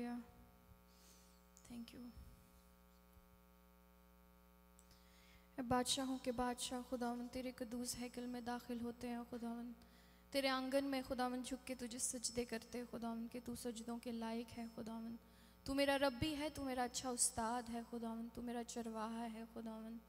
Hallelujah, thank you. बादशाहों के बादशाह खुदावन तेरे कदूस हैकल में दाखिल होते हैं खुदावन, तेरे आंगन में खुदावन झुक के तुझे सजदे करते हैं खुदावन के तू सजदों के लायक है खुदावन। तू मेरा रब्बी है, तू मेरा अच्छा उस्ताद है खुदावन, तू मेरा चरवाहा है खुदावन।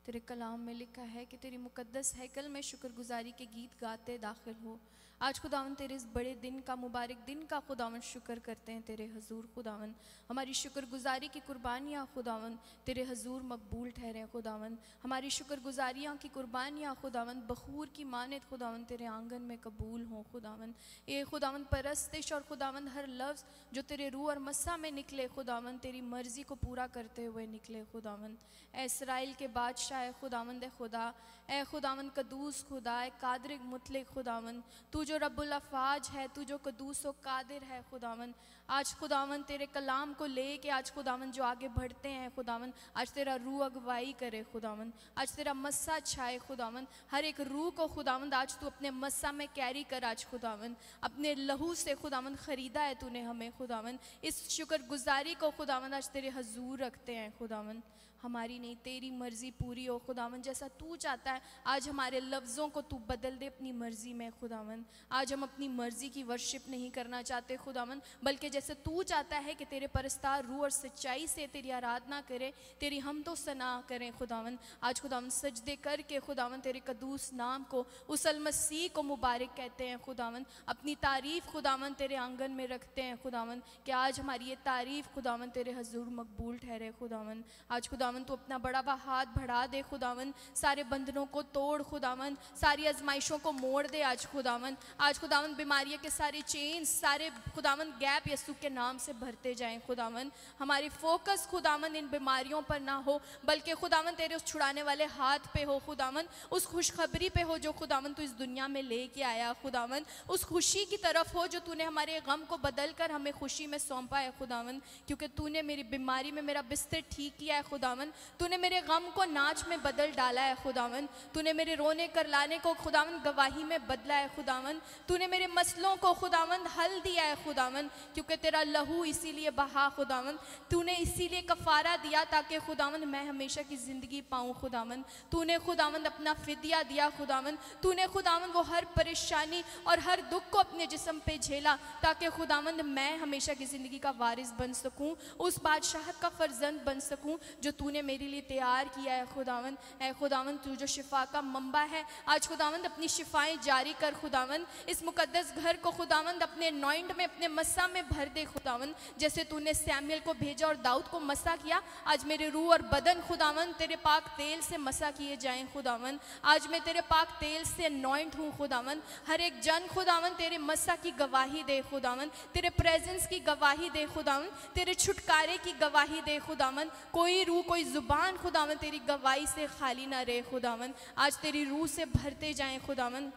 तेरे कलाम में लिखा है कि तेरी मुकद्दस हैकल में शुक्रगुजारी के गीत गाते दाखिल हो। आज खुदावन तेरे इस बड़े दिन का, मुबारक दिन का खुदावन शुक्र करते हैं तेरे हजूर खुदावन। हमारी शुक्रगुजारी की कुर्बानियाँ खुदावन तेरे हजूर मकबूल ठहरे खुदावन। हमारी शुक्रगुजारियाँ की कुर्बानियाँ खुदावन बखूर की मानत खुदावन तेरे आंगन में कबूल हों खुदावन। ये खुदावन परस्तिश और खुदावन हर लफ्ज़ जो तेरे रूह और मस्सा में निकले खुदावन तेरी मर्ज़ी को पूरा करते हुए निकले खुदावन। ए इसराइल के बादशाह ए खुदावन दे खुदा, ए खुदावन कदूस खुदा, ए कादिर मुतलक खुदावन, तू जो रब्बुल अफ़ाज है, तू जो कदूस व कादिर है खुदावन। आज खुदावन तेरे कलाम को ले के आज खुदावन जो आगे बढ़ते हैं खुदावन, आज तेरा रूह अगवाई करे खुदावन, आज तेरा मस्सा छाए खुदावन। हर एक रूह को खुदावन आज तू अपने मस्सा में कैरी कर आज खुदावन, अपने लहू से खुदावन ख़रीदा है तूने हमें खुदावन। इस शुक्रगुजारी को खुदावन आज तेरे हजूर रखते हैं खुदावन। हमारी नहीं तेरी मर्ज़ी पूरी हो खुदावन, जैसा तू चाहता है आज हमारे लफ्ज़ों को तू बदल दे अपनी मर्ज़ी में खुदावन। आज हम अपनी मर्ज़ी की वर्शिप नहीं करना चाहते खुदावन, बल्कि जैसे तू चाहता है कि तेरे परस्तार रूह और सच्चाई से तेरी आराधना करें, तेरी हम तो सना करें खुदावन। आज खुदावन सजदे करके खुदावन तेरे कदूस नाम को, उस अल मसीह को मुबारक कहते हैं खुदावन। अपनी तारीफ़ खुदावन तेरे आंगन में रखते हैं खुदावन कि आज हमारी ये तारीफ़ खुदावन तेरे हजूर मकबूल ठहरे खुदावन। आज खुदावन तू अपना बड़ा हुआ हाथ बढ़ा दे खुदावन, सारे बंधनों को तोड़ खुदावन, सारी आजमाइशों को मोड़ दे आज खुदावन। आज खुदावन बीमारियों के सारे चेन, सारे खुदावन गैप यीशु के नाम से भरते जाएं खुदावन। हमारी फोकस खुदावन इन बीमारियों पर ना हो, बल्कि खुदावन तेरे उस छुड़ाने वाले हाथ पे हो खुदावन, उस खुशखबरी पे हो जो खुदावन तू इस दुनिया में लेके आया खुदावन। उस खुशी की तरफ हो जो तूने हमारे गम को बदल कर हमें खुशी में सौंपा है खुदावन, क्योंकि तूने मेरी बीमारी में मेरा बिस्तर ठीक किया है खुदावन। तूने मेरे गम को नाच में बदल डाला है खुदावन। तूने मेरे रोने करलाने को खुदावन गवाही में बदला है खुदावन। तूने मेरे मसलों को खुदावन हल दिया है खुदावन, क्योंकि तेरा लहू इसीलिए बहा खुदावन। तूने इसीलिए कफ़ारा दिया ताकि खुदावन मैं हमेशा की ज़िंदगी पाऊँ खुदावन। तूने खुदावन अपना फ़िदिया दिया खुदावन। तूने खुदावन वो हर परेशानी और हर दुख को अपने जिस्म पे झेला ताकि खुदावन मैं हमेशा की ज़िंदगी का वारिस बन सकूँ, उस बादशाहत का फ़र्जंद बन सकूँ जो तूने मेरे लिए तैयार किया है खुदावन। ऐ खुदावन तू जो शिफा का मंबा है, आज खुदावन अपनी शिफाएं जारी कर खुदावन। इस मुकद्दस घर को खुदावन अपने नॉइंट में, अपने मस्सा में भर दे खुदावन। जैसे तूने सैमुएल को भेजा और दाऊद को मसा किया, आज मेरे रूह और बदन खुदावन तेरे पाक तेल से मसा किए जाएं खुदावन। आज मैं तेरे पाक तेल से नॉइंट हूँ खुदावन। हर एक जन खुदावन तेरे मस्सा की गवाही दे खुदावन, तेरे प्रेजेंस की गवाही दे खुदावन, तेरे छुटकारे की गवाही दे खुदावन। कोई रूह, कोई ज़ुबान खुदावन तेरी गवाही से खाली ना रहे खुदावन। आज तेरी रूह से भरते जाएं खुदावन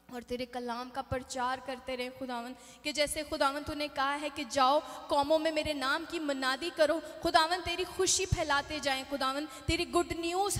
और तेरे कलाम का प्रचार करते रहे खुदावन। कि जैसे खुदावन तूने कहा है कि जाओ कौमों में मेरे नाम की मनादी करो खुदावन, तेरी खुशी फैलाते जाएं खुदावन। तेरी गुड न्यूज़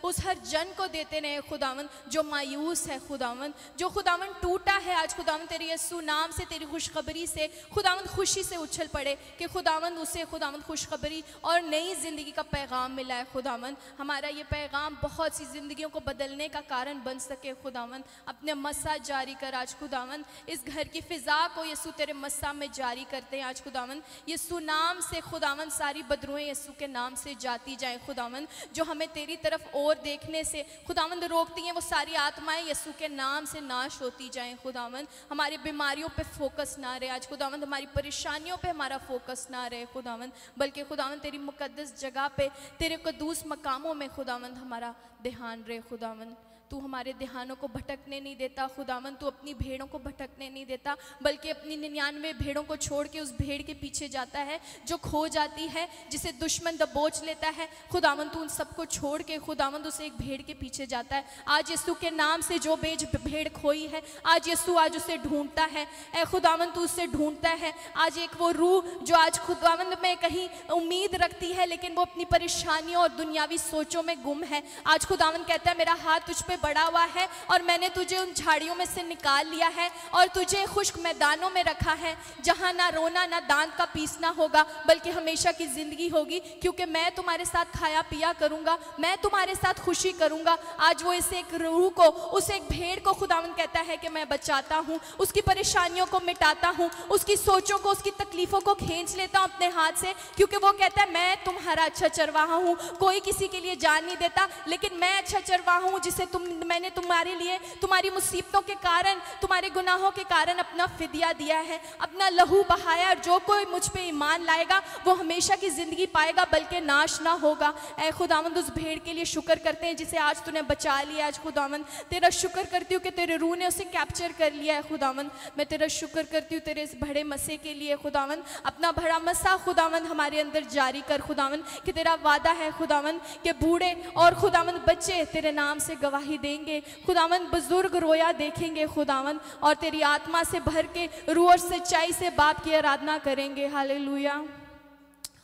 उस हर जन को देते रहे खुदावन जो मायूस है खुदावन, जो खुदावन टूटा है। आज खुदावन तेरे यीशु नाम से, तेरी खुशखबरी से खुदावन खुशी से उछल पड़े कि खुदावन उसे खुदावन खुशखबरी और नई ज़िंदगी का पैगाम मिला है खुदावन। हमारा ये पैगाम बहुत सी ज़िंदगियों को बदलने का कारण बन सके खुदावन। अपने मस्सा जारी कर आज खुदावन। इस घर की फ़िज़ा को यीशु तेरे मस्सा में जारी करते हैं आज खुदावन। यीशु नाम से खुदावन सारी बदरुएं यीशु के नाम से जाती जाएं खुदावन। जो हमें तेरी तरफ और देखने से खुदावन रोकती हैं, वो सारी आत्माएं यीशु के नाम से नाश होती जाएं खुदावन। हमारी बीमारियों पे फोकस ना रहे आज खुदावन, हमारी परेशानियों पे हमारा फोकस ना रहे खुदावन, बल्कि खुदावन तेरी मुकद्दस जगह पे, तेरे कदूस मकामों में खुदावन हमारा ध्यान रहे खुदावन। तू हमारे ध्यानों को भटकने नहीं देता खुदावन। तू अपनी भेड़ों को भटकने नहीं देता, बल्कि अपनी 99 भेड़ों को छोड़ के उस भेड़ के पीछे जाता है जो खो जाती है, जिसे दुश्मन दबोच लेता है खुदावन। तू उन सबको छोड़ के खुदावन उसे एक भेड़ के पीछे जाता है। आज यीशु के नाम से जो भेड़ खोई है, आज यीशु आज उसे ढूंढता है। ए खुदावन तू उसे ढूंढता है। आज एक वो रूह जो आज खुदावन में कहीं उम्मीद रखती है, लेकिन वो अपनी परेशानियों और दुनियावी सोचों में गुम है, आज खुदावन कहता है मेरा हाथ तुझ पे बड़ा हुआ है और मैंने तुझे उन झाड़ियों में से निकाल लिया है और तुझे खुश्क मैदानों में रखा है, जहाँ ना रोना ना दांत का पीसना होगा, बल्कि हमेशा की जिंदगी होगी, क्योंकि मैं तुम्हारे साथ खाया पिया करूँगा, मैं तुम्हारे साथ खुशी करूँगा। आज वो इस एक रूह को, उस एक भेड़ को खुदावन कहता है कि मैं बचाता हूँ, उसकी परेशानियों को मिटाता हूँ, उसकी सोचों को, उसकी तकलीफ़ों को खींच लेता हूँ अपने हाथ से, क्योंकि वो कहता है मैं तुम्हारा अच्छा चरवाहा हूँ। कोई किसी के लिए जान नहीं देता, लेकिन मैं अच्छा चरवाहा हूँ जिसे मैंने तुम्हारे लिए, तुम्हारी मुसीबतों के कारण, तुम्हारे गुनाहों के कारण अपना फिदिया दिया है, अपना लहू बहाया, और जो कोई मुझ पे ईमान लाएगा वो हमेशा की ज़िंदगी पाएगा, बल्कि नाश ना होगा। ऐ खुदावंद, उस भेड़ के लिए शुक्र करते हैं जिसे आज तूने बचा लिया। आज खुदावंद तेरा शुक्र करती हूँ कि तेरे रूह ने उसे कैप्चर कर लिया है। खुदावंद मैं तेरा शुक्र करती हूँ तेरे इस बड़े मसे के लिए। खुदावंद अपना बड़ा मसा खुदावंद हमारे अंदर जारी कर खुदावंद, कि तेरा वादा है खुदावंद कि बूढ़े और खुदावंद बच्चे तेरे नाम से गवाही देंगे। खुदावंद बुजुर्ग रोया देखेंगे खुदावंद, और तेरी आत्मा से भर के रूह और सच्चाई से बाप की आराधना करेंगे। Hallelujah,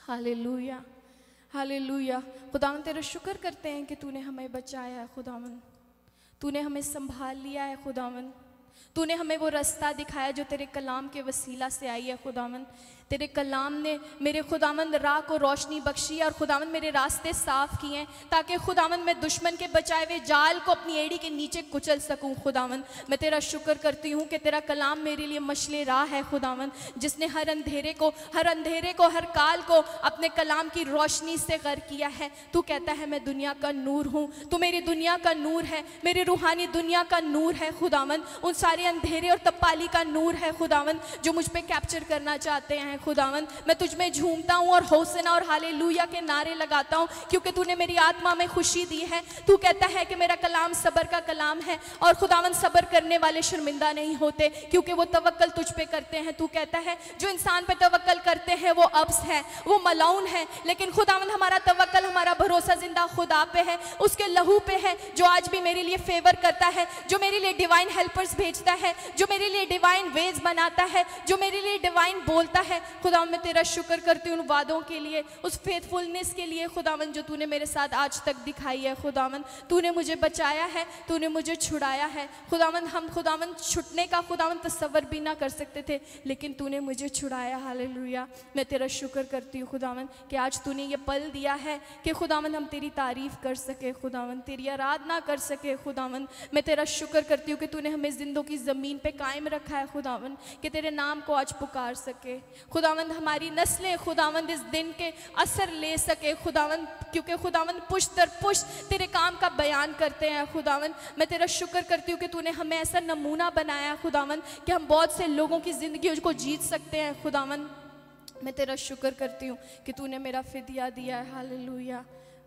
hallelujah, hallelujah. खुदावंद तेरा शुक्र करते हैं कि तूने हमें बचाया है खुदावंद, तूने हमें संभाल लिया है खुदावंद, तूने हमें वो रास्ता दिखाया जो तेरे कलाम के वसीला से आई है खुदावंद। तेरे कलाम ने मेरे खुदावंद राह को रोशनी बख्शी और खुदावंद मेरे रास्ते साफ किए हैं, ताकि खुदावंद मैं दुश्मन के बचाए हुए जाल को अपनी एड़ी के नीचे कुचल सकूं। खुदावंद मैं तेरा शुक्र करती हूँ कि तेरा कलाम मेरे लिए मशले राह है खुदावंद, जिसने हर अंधेरे को, हर काल को अपने कलाम की रोशनी से गर किया है। तू कहता है मैं दुनिया का नूर हूँ, तू मेरी दुनिया का नूर है, मेरी रूहानी दुनिया का नूर है खुदावंद। उन सारे अंधेरे और तपाली का नूर है खुदावंद जो मुझ पे कैप्चर करना चाहते हैं खुदावंद। मैं तुझ में झूमता हूँ और होसना और हालेलुया के नारे लगाता हूँ, क्योंकि तूने मेरी आत्मा में खुशी दी है। तू कहता है कि मेरा कलाम सब्र का कलाम है, और खुदावंद सब्र करने वाले शर्मिंदा नहीं होते, क्योंकि वो तवक्कल तुझ पे करते हैं। तू कहता है जो इंसान पे तवक्कल करते हैं वो अब्स है, वो मलाउन है, लेकिन खुदावंद हमारा तवक्कल, हमारा भरोसा जिंदा खुदा पे है, उसके लहू पे है, जो आज भी मेरे लिए फेवर करता है, जो मेरे लिए डिवाइन हेल्पर्स भेजता है, जो मेरे लिए डिवाइन वेज बनाता है, जो मेरे लिए डिवाइन बोलता है। खुदावंद मैं तेरा शुक्र करती हूँ उन वादों के लिए, उस फेथफुलनेस के लिए खुदावंद जो तूने मेरे साथ आज तक दिखाई है। खुदावंद तूने मुझे बचाया है, तूने मुझे छुड़ाया है। खुदावंद हम खुदावंद छुटने का खुदावंद तसव्वुर भी ना कर सकते थे, लेकिन तूने मुझे छुड़ाया। हालेलुया, मैं तेरा शुक्र करती हूँ खुदावंद कि आज तूने ये पल दिया है कि खुदावंद हम तेरी तारीफ कर सके, खुदावंद तेरी आराधना कर सके। खुदावंद मैं तेरा शुक्र करती हूँ कि तूने हमें जिंदों की ज़मीन पे कायम रखा है खुदावंद, कि तेरे नाम को आज पुकार सके खुदावंद, हमारी नस्लें खुदावंद इस दिन के असर ले सके खुदावंद, क्योंकि खुदावंद पुश्त दर पुश्त तेरे काम का बयान करते हैं। खुदावंद मैं तेरा शुक्र करती हूँ कि तूने हमें ऐसा नमूना बनाया खुदावंद कि हम बहुत से लोगों की ज़िंदगी को जीत सकते हैं। खुदावंद मैं तेरा शुक्र करती हूँ कि तूने मेरा फिदिया दिया है। हालेलुया,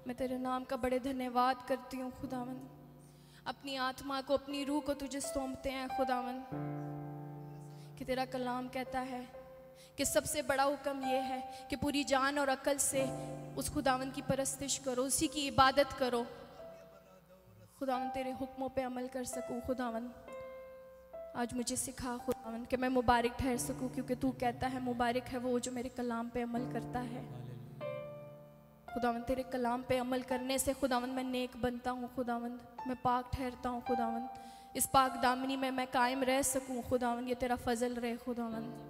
मैं तेरे नाम का बड़े धन्यवाद करती हूँ खुदावंद। अपनी आत्मा को, अपनी रूह को तुझे सौंपते हैं खुदावंद, कि तेरा कलाम कहता है कि सबसे बड़ा हुक्म ये है कि पूरी जान और अकल से उस खुदावंद की परस्तिश करो, उसी की इबादत करो। खुदावंद तेरे हुक्मों पे अमल कर सकूं। खुदावंद आज मुझे सिखा खुदावंद कि मैं मुबारक ठहर सकूं, क्योंकि तू कहता है मुबारक है वो जो मेरे कलाम पे अमल करता है। खुदावंद तेरे कलाम पे अमल करने से खुदावंद मैं नेक बनता हूँ खुदावंद, मैं पाक ठहरता हूँ खुदावंद, इस पाक दामनी में मैं कायम रह सकूँ खुदावंद। ये तेरा फजल रहे खुदावंद।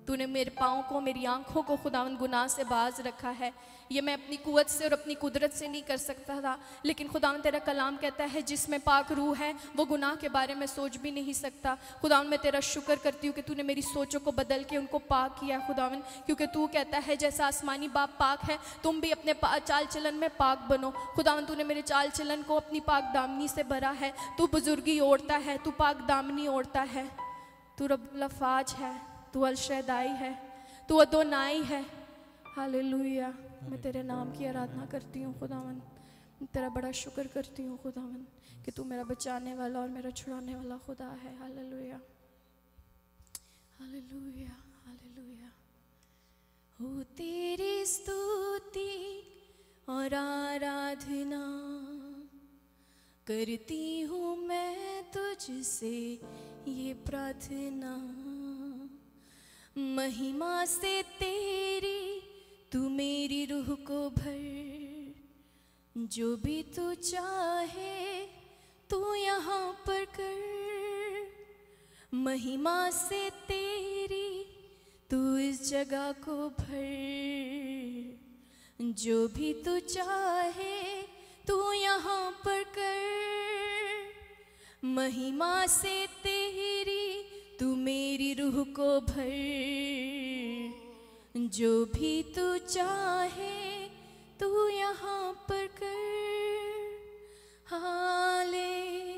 तूने मेरे पाँव को, मेरी आँखों को खुदावंद गुनाह से बाज रखा है। ये मैं अपनी कुव्वत से और अपनी कुदरत से नहीं कर सकता था, लेकिन खुदावंद तेरा कलाम कहता है जिसमें पाक रूह है वो गुनाह के बारे में सोच भी नहीं सकता। खुदावंद मैं तेरा शुक्र करती हूँ कि तूने मेरी सोचों को बदल के उनको पाक किया खुदावंद, क्योंकि तू कहता है जैसा आसमानी बाप पाक है तुम भी अपने चाल चलन में पाक बनो। खुदावंद तूने मेरे चाल चलन को अपनी पाक दामनी से भरा है। तू बुजुर्गी ओढ़ता है, तू पाक दामनी ओढ़ता है, तू रब्बुल अफ़ाज है, तू अल-शदाई है, तू अदोनाई है। हालेलुया, मैं तेरे नाम की आराधना करती हूँ खुदावंद, तेरा बड़ा शुक्र करती हूँ खुदावंद कि तू मेरा बचाने वाला और मेरा छुड़ाने वाला खुदा है। Hallelujah, hallelujah, hallelujah. हो तेरी स्तुति और आराधना करती हूँ मैं तुझसे ये प्रार्थना, महिमा से तेरी तू मेरी रूह को भर, जो भी तू चाहे तू यहाँ पर कर, महिमा से तेरी तू इस जगह को भर, जो भी तू चाहे तू यहाँ पर कर, महिमा से तेरी तू मेरी रूह को भर, जो भी तू चाहे तू यहाँ पर कर। Hallelujah,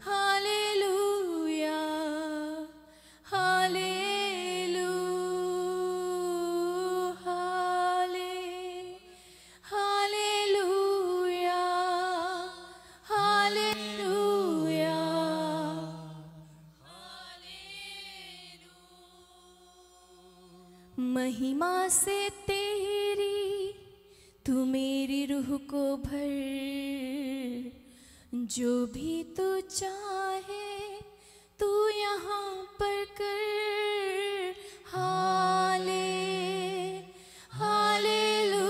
hallelujah, hallelujah, hallelujah, hallelujah, महिमा से तेरी तू मेरी रूह को भर, जो भी तू चाहे तू यहाँ पर कर। हालेलुया,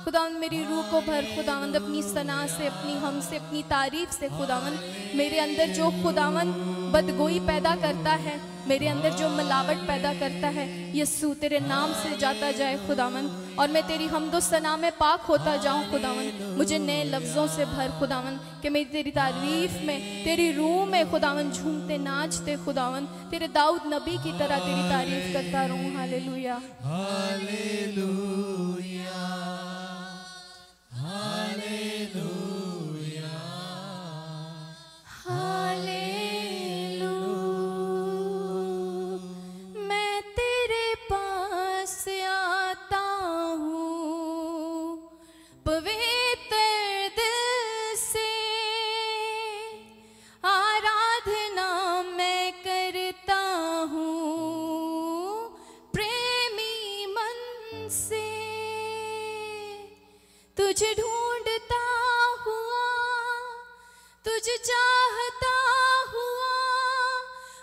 खुदावंद मेरी रूह को भर खुदावंद, अपनी सना से, अपनी हम से, अपनी तारीफ से खुदावंद। मेरे अंदर जो खुदावंद बदगोई पैदा करता है, मेरे अंदर जो मिलावट पैदा करता है, यीशु तेरे नाम से जाता जाए खुदावंद, और मैं तेरी हमदो सना में पाक होता जाऊं खुदावंद। मुझे नए लफ्ज़ों से भर खुदावंद, कि मैं तेरी तारीफ में, तेरी रूह में खुदावंद झूमते नाचते खुदावंद, तेरे दाऊद नबी की तरह तेरी तारीफ करता रहूं। Hallelujah, hallelujah, hallelujah, hallelujah. मैं तेरे पास आता हूँ पवित्र दिल से, आराधना मैं करता हूँ प्रेमी मन से, तुझे ढूंढता हुआ, तुझे चाहता हुआ,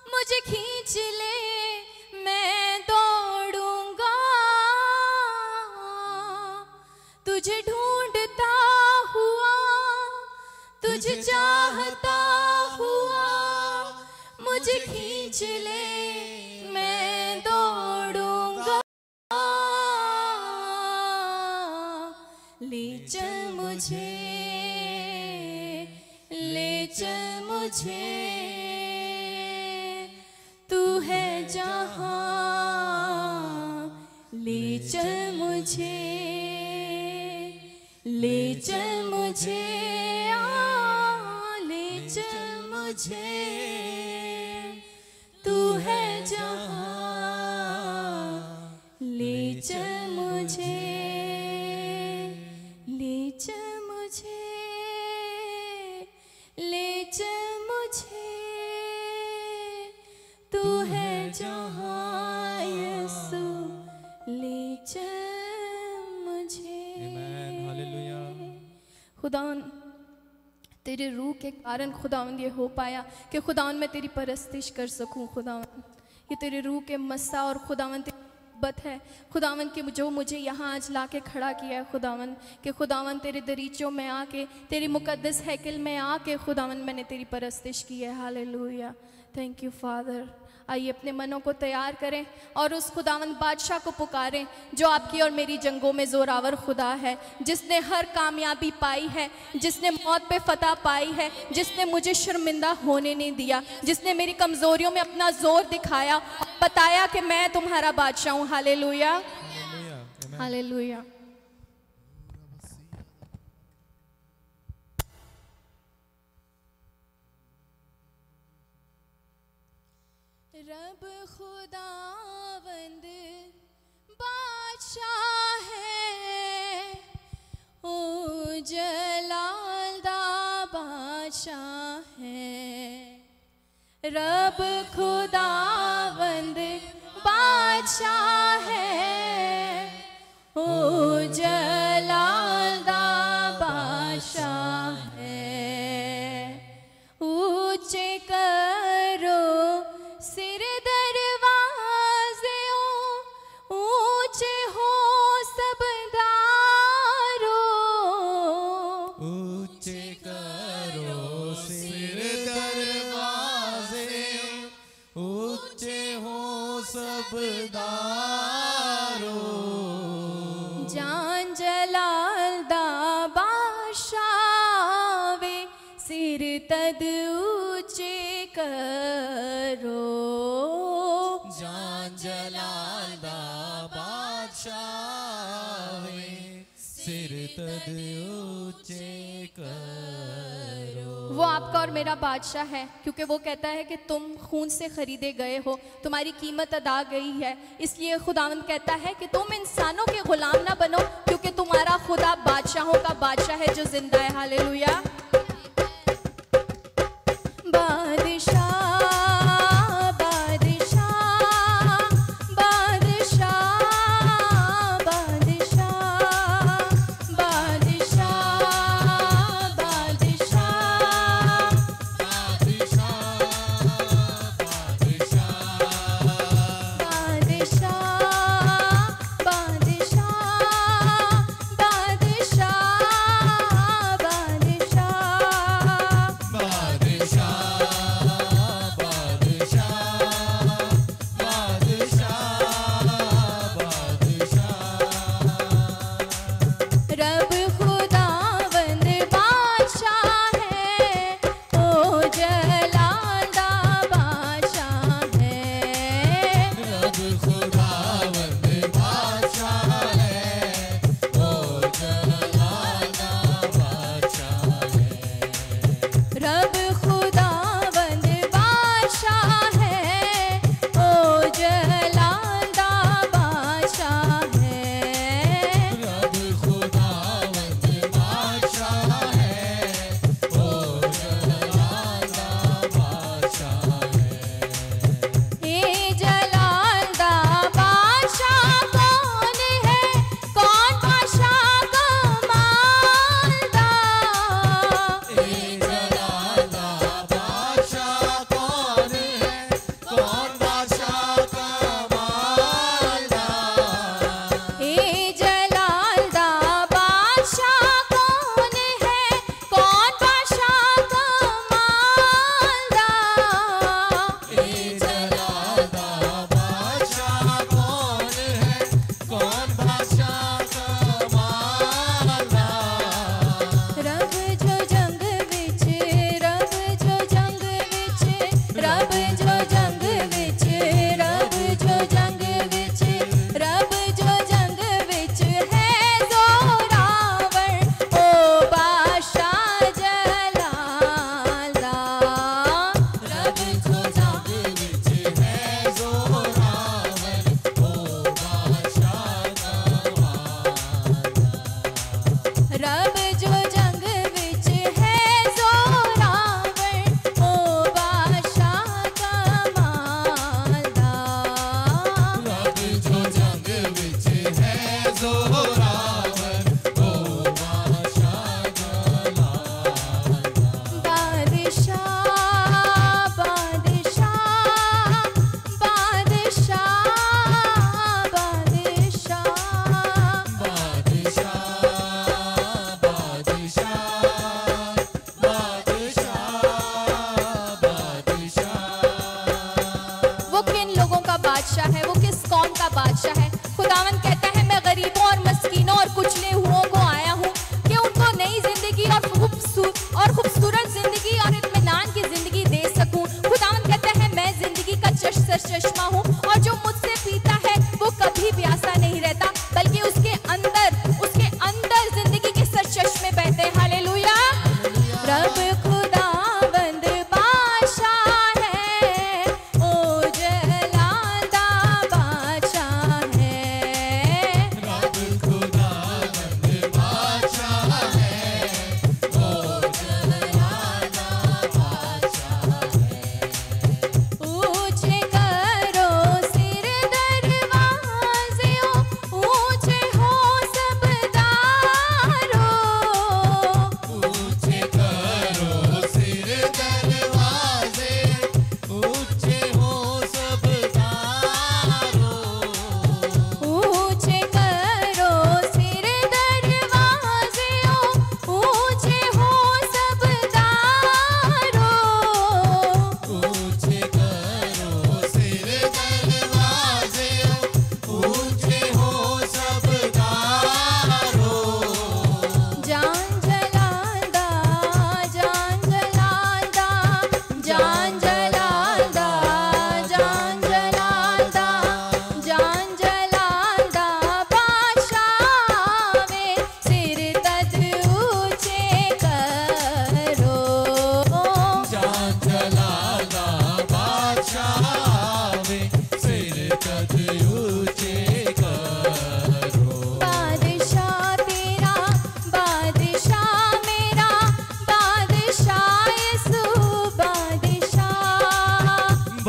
मुझे खींच ले मैं दौड़ूंगा, तुझे ढूंढता हुआ, तुझे चाहता हुआ, मुझे खींच ले मैं दौड़ूंगा। ले चल मुझे, ले चल मुझे, तू है जहाँ, ले चल मुझे, ले चल मुझे, ले चल मुझे, तू है जहाँ, ले चल मुझे, ले चल मुझे, ले चल मुझे, तू है जहाँ यीशु, ले चल मुझे। आमीन, हालेलुया। खुदावन तेरे रूह के कारण खुदावन ये हो पाया कि खुदावन मैं तेरी परस्तिश कर सकूं। खुदावन ये तेरे रूह के मस्सा और खुदावन तेरी मोहब्बत है खुदावन के, जो मुझे यहाँ आज ला के खड़ा किया है खुदावन, कि खुदावन तेरे दरीचों में आके, तेरी मुकद्दस हैकल में आके खुदावन मैंने तेरी परस्तिश की है। Hallelujah, thank you father. आइए अपने मनों को तैयार करें और उस खुदावन बादशाह को पुकारें जो आपकी और मेरी जंगों में ज़ोरावर खुदा है, जिसने हर कामयाबी पाई है, जिसने मौत पे फतह पाई है, जिसने मुझे शर्मिंदा होने नहीं दिया, जिसने मेरी कमज़ोरियों में अपना ज़ोर दिखाया और बताया कि मैं तुम्हारा बादशाह हूँ। Hallelujah, hallelujah. रब खुदावंद बादशाह है, ओ जलाल दा बादशाह है। रब खुदावंद बादशाह है, ओ जलाल दा बादशाह है। ऊंचे करो सिर दरवाज़े, ऊंचे हो सब दार, रबदारो जान जलाल दा बादशाह वे सिर तद ऊंचे करो जान जलाल दा बादशाह वे सिर तद ऊंचे करो। वो आपका और मेरा बादशाह है, क्योंकि वो कहता है कि तुम खून से खरीदे गए हो, तुम्हारी कीमत अदा गई है। इसलिए खुदावंद कहता है कि तुम इंसानों के गुलाम ना बनो, क्योंकि तुम्हारा खुदा बादशाहों का बादशाह है जो जिंदा है। हालेलुया। बादशाह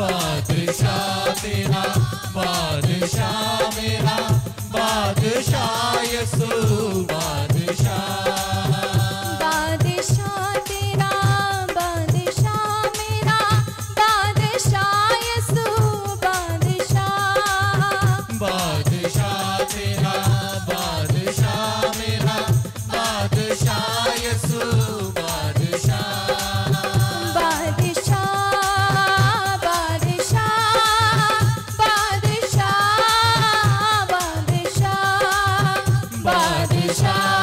बादशाह तेरा, बादशाह मेरा, बादशाह यीशु बादशाह। बादशाह तेरा, बादशाह मेरा, बादशाह यीशु बादशाह। बादशाह तेरा, बादशाह मेरा, बादशाह यीशु बादशाह। बादशाह, बादशाह, बादशाह, बादशाह, बादशाह, बादशाह,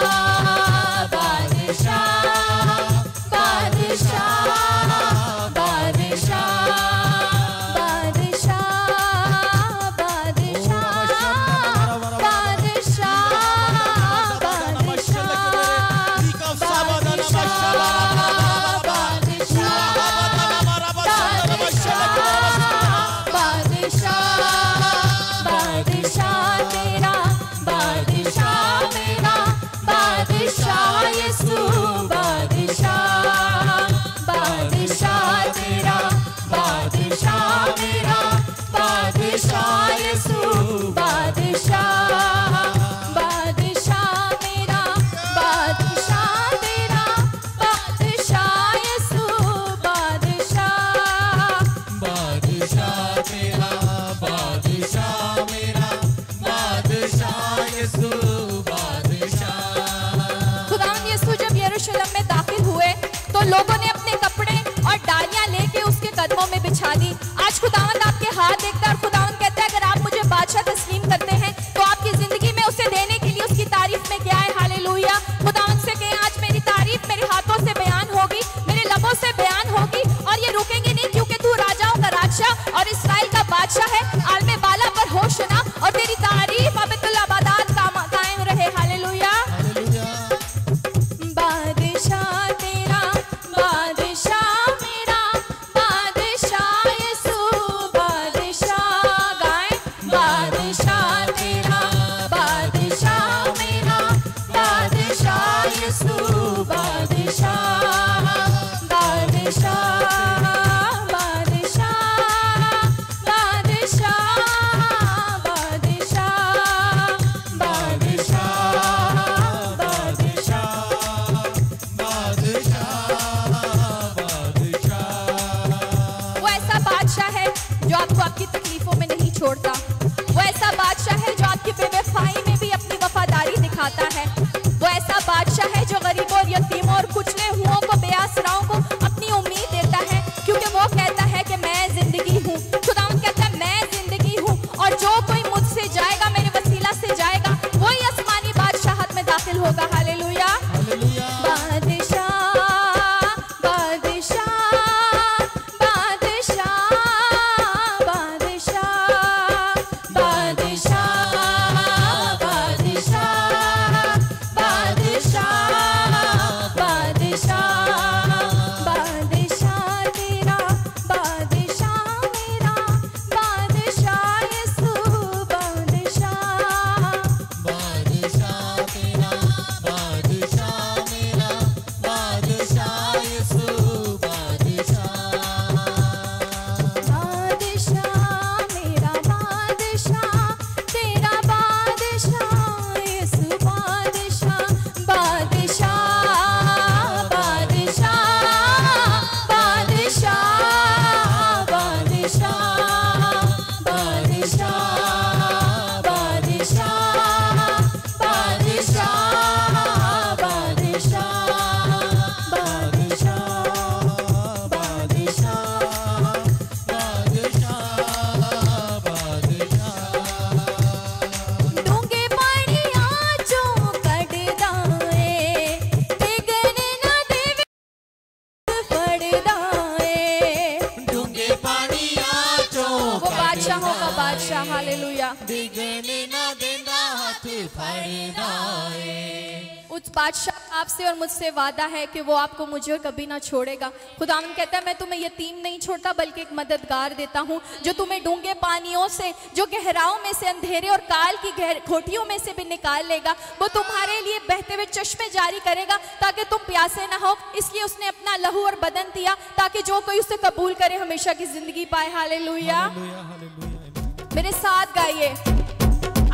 बादशाह, बादशाह, बादशाह, बादशाह तेरा, बादशाह मेरा, बादशाह यीशु बादशाह। बादशाह तेरा, बादशाह मेरा, बादशाह यीशु बादशाह। बादशाह मेरा, बादशाह तेरा, बादशाह यीशु बादशाह। बादशाह तेरा, बादशाह मेरा, बादशाह यीशु बादशाह। खुदावंद यीशु जब यरूशलेम में दाखिल हुए तो लोगों ने अपने कपड़े और डालियां लेके उसके कदमों में बिछा दी। आज खुदावंद आपके हाथ देखता है और खुदावंद कहता है अगर आप मुझे बादशाह तस्लीम करते हैं तो आपकी जिंदगी में उसे देने के लिए उसकी तारीफ में क्या है। हालेलुया। खुदावंद से कहें आज मेरी तारीफ मेरे हाथों से बयान होगी, मेरे लबों से बयान होगी और ये रुकेंगे नहीं, क्योंकि तू राजाओं का राजा और इस्राएल का बादशाह है। आलमे बाला पर होश ना और तेरी तारीफ अबदुल अबादात कायम रहे। हालेलुया। बादशाह तेरा, बादशाह मेरा, बादशाह यीशु बादशाह, हालेलुया। डिगने ना देना हाथ फड़ना है। उस बादशाह आपसे और मुझसे वादा है कि वो आपको मुझे कभी ना छोड़ेगा। खुदावंद कहता है मैं तुम्हें यतीम नहीं छोड़ता बल्कि एक मददगार देता हूँ जो तुम्हें डूंगे पानियों से, जो गहराओं में से, अंधेरे और काल की खोटियों में से भी निकाल लेगा। वो तुम्हारे लिए बहते हुए चश्मे जारी करेगा ताकि तुम प्यासे ना हो। इसलिए उसने अपना लहू और बदन दिया ताकि जो कोई उसे कबूल करे हमेशा की जिंदगी पाए। हालेलुया। मेरे साथ गाइए,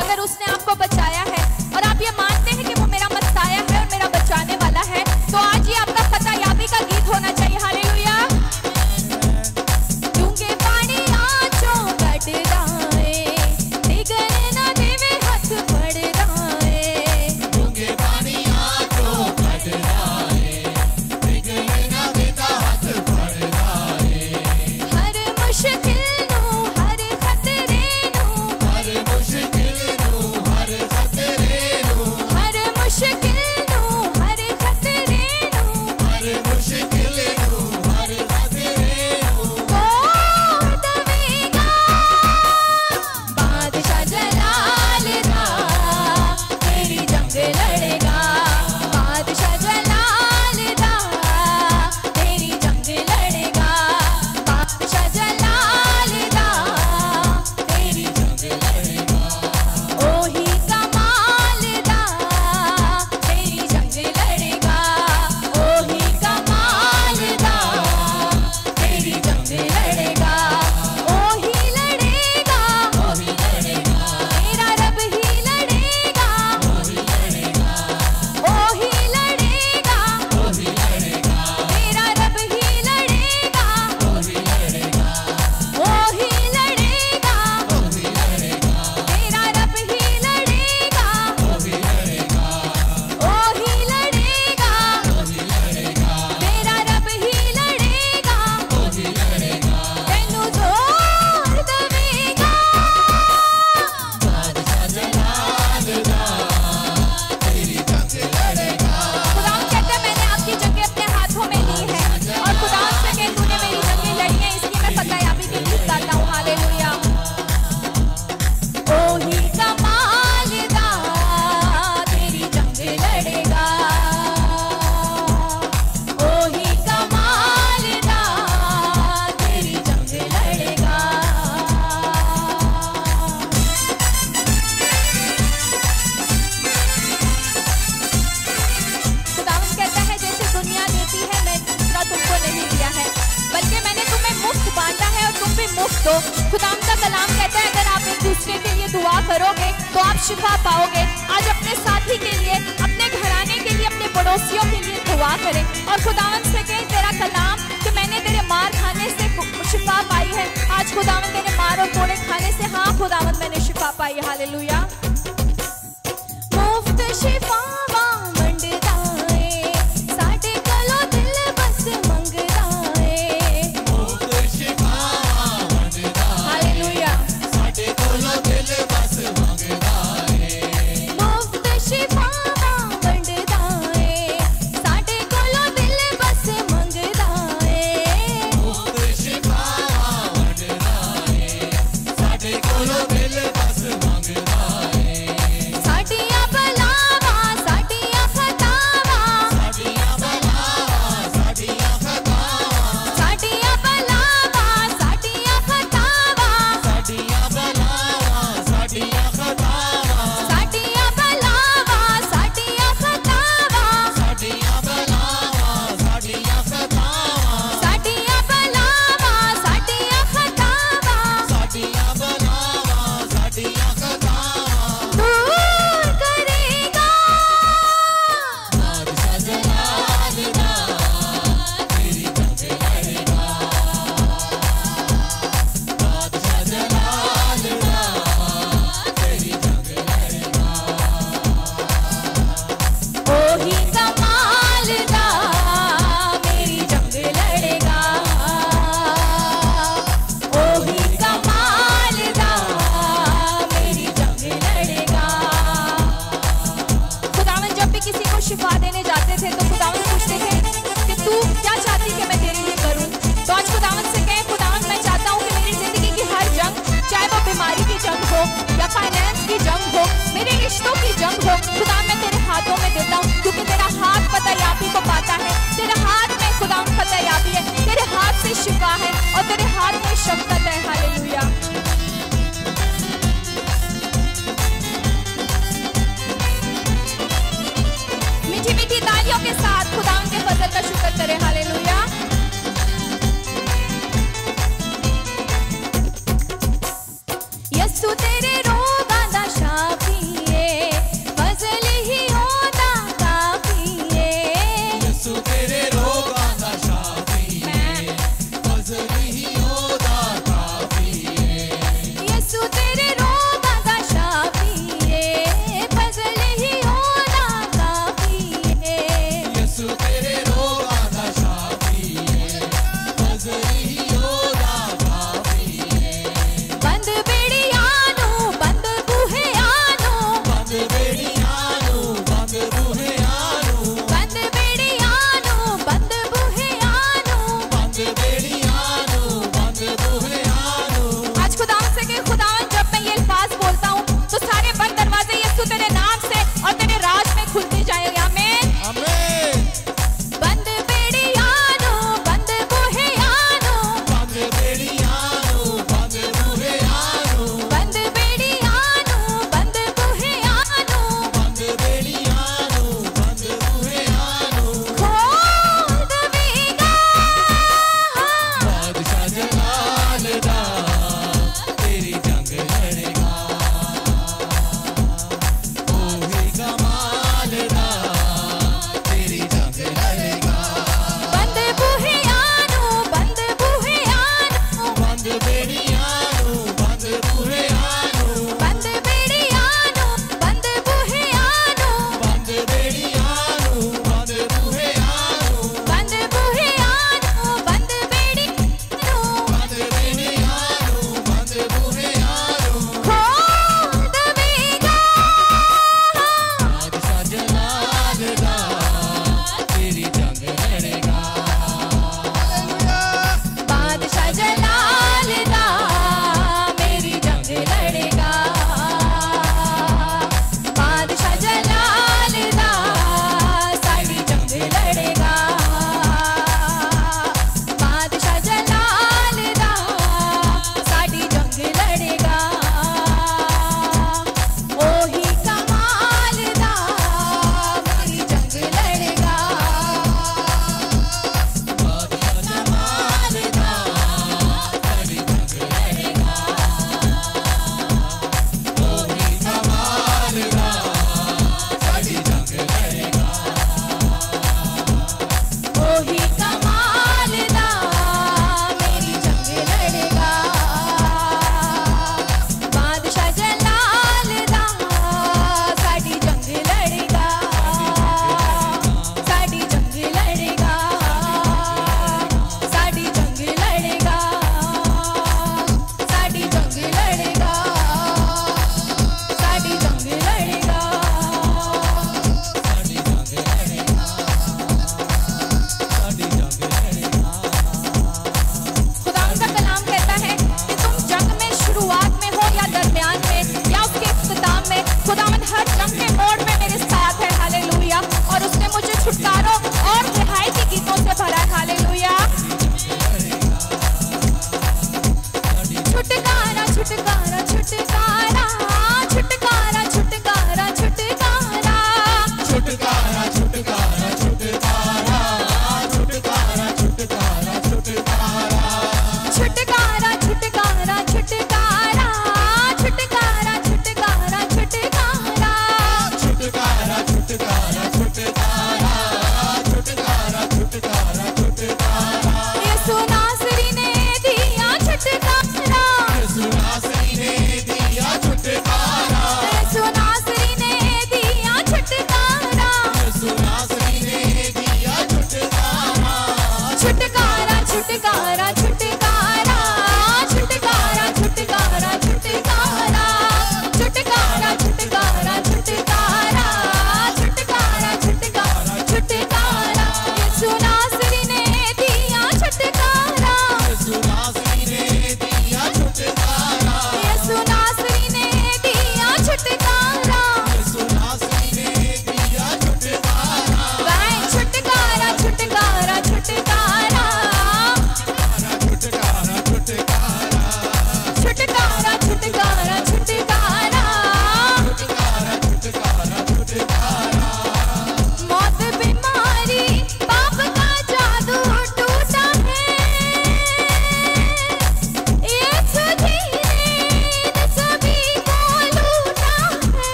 अगर उसने आपको बचाया है और आप ये मानते हैं कि वो मेरा मस्ताया है और मेरा बचाने वाला है, तो आज ये आपका फतहयाबी का गीत होना चाहिए। हालेलुया। डूंगे पानी आंचों कट राए, डिगने ना देवे हाथ पड़ राए। डूंगे पानी आंचों कट राए, डिगने ना देता हाथ पड़ राए। हर मुश्किल नू हर खतरे नू, हर मुश्किल नू हर खतरे नू, हर मुश्किल नू हर खतरे नू, हर मुश्किल नू हर खतरे नू। कौन दवेगा बादशाह जलाल दा, तेरी जंग लड़ेगा। बादशाह जलाल दा, तेरी जंग लड़ेगा। बादशाह जलाल दा, तेरी जंग लड़ेगा। ओही कमाल दा, तेरी जंग लड़ेगा। ओही कमाल दा, तेरी जंग लड़ेगा। ओही लड़ेगा, ओही लड़ेगा, मेरा रब ही लड़ेगा। ओही लड़ेगा, ओही लड़ेगा, ओही लड़ेगा, मेरा रब ही लड़ेगा। ओही लड़ेगा, ओही लड़ेगा, ओही लड़ेगा, मेरा रब ही लड़ेगा। ओही लड़ेगा, ओही लड़ेगा, ओही लड़ेगा, मेरा रब ही लड़ेगा। ओही लड़ेगा। तैनू जोर दवेगा बादशाह जलाल दा, तेरी जंग लड़ेगा। खुदावंद कहता है मैंने आपकी जंगें अपने हाथों में ली है और खुदावंद से कहे तूने मेरी जंगें लड़ी हैं, इसलिए मैं फतहयाबी के गीत गाता हूँ। हालेलुया। ओही कमाल दा, तेरी जंग लड़ेगा। ओही कमाल दा, तेरी जंग लड़ेगा। खुदावंद कहता है जैसे दुनिया देती है मैं दूसरा तुमको नहीं दिया है, बल्कि मैंने तुम्हें मुफ्त बांटा है और तुम भी मुफ्त हो। खुदावंद का कलाम कहता है अगर आप एक दूसरे के लिए दुआ करोगे तो आप शिफा पाओगे। आज अपने साथी के लिए, अपने घराने के लिए, अपने पड़ोसियों के लिए दुआ करें और खुदावंद से कहें तेरा कलाम कि मैंने तेरे मार खाने से शिफा पाई है। आज खुदावंद तेरे मार और कोड़े खाने से, हाँ खुदावंद मैंने शिफा पाई है। हालेलुया। मुफ्त शिफावा मंडदा है, साडे कोलों दिल बस मंगदा है। मुफ्त शिफा वंडदा, हालेलुया। साडे कोलों दिल बस मंगदा है। मुफ्त शिफावा मंडदा है, साडे कोलों दिल बस मंगदा है। मुफ्त शिफा वंडदा है, साडे कोलों दिल बस मंगदा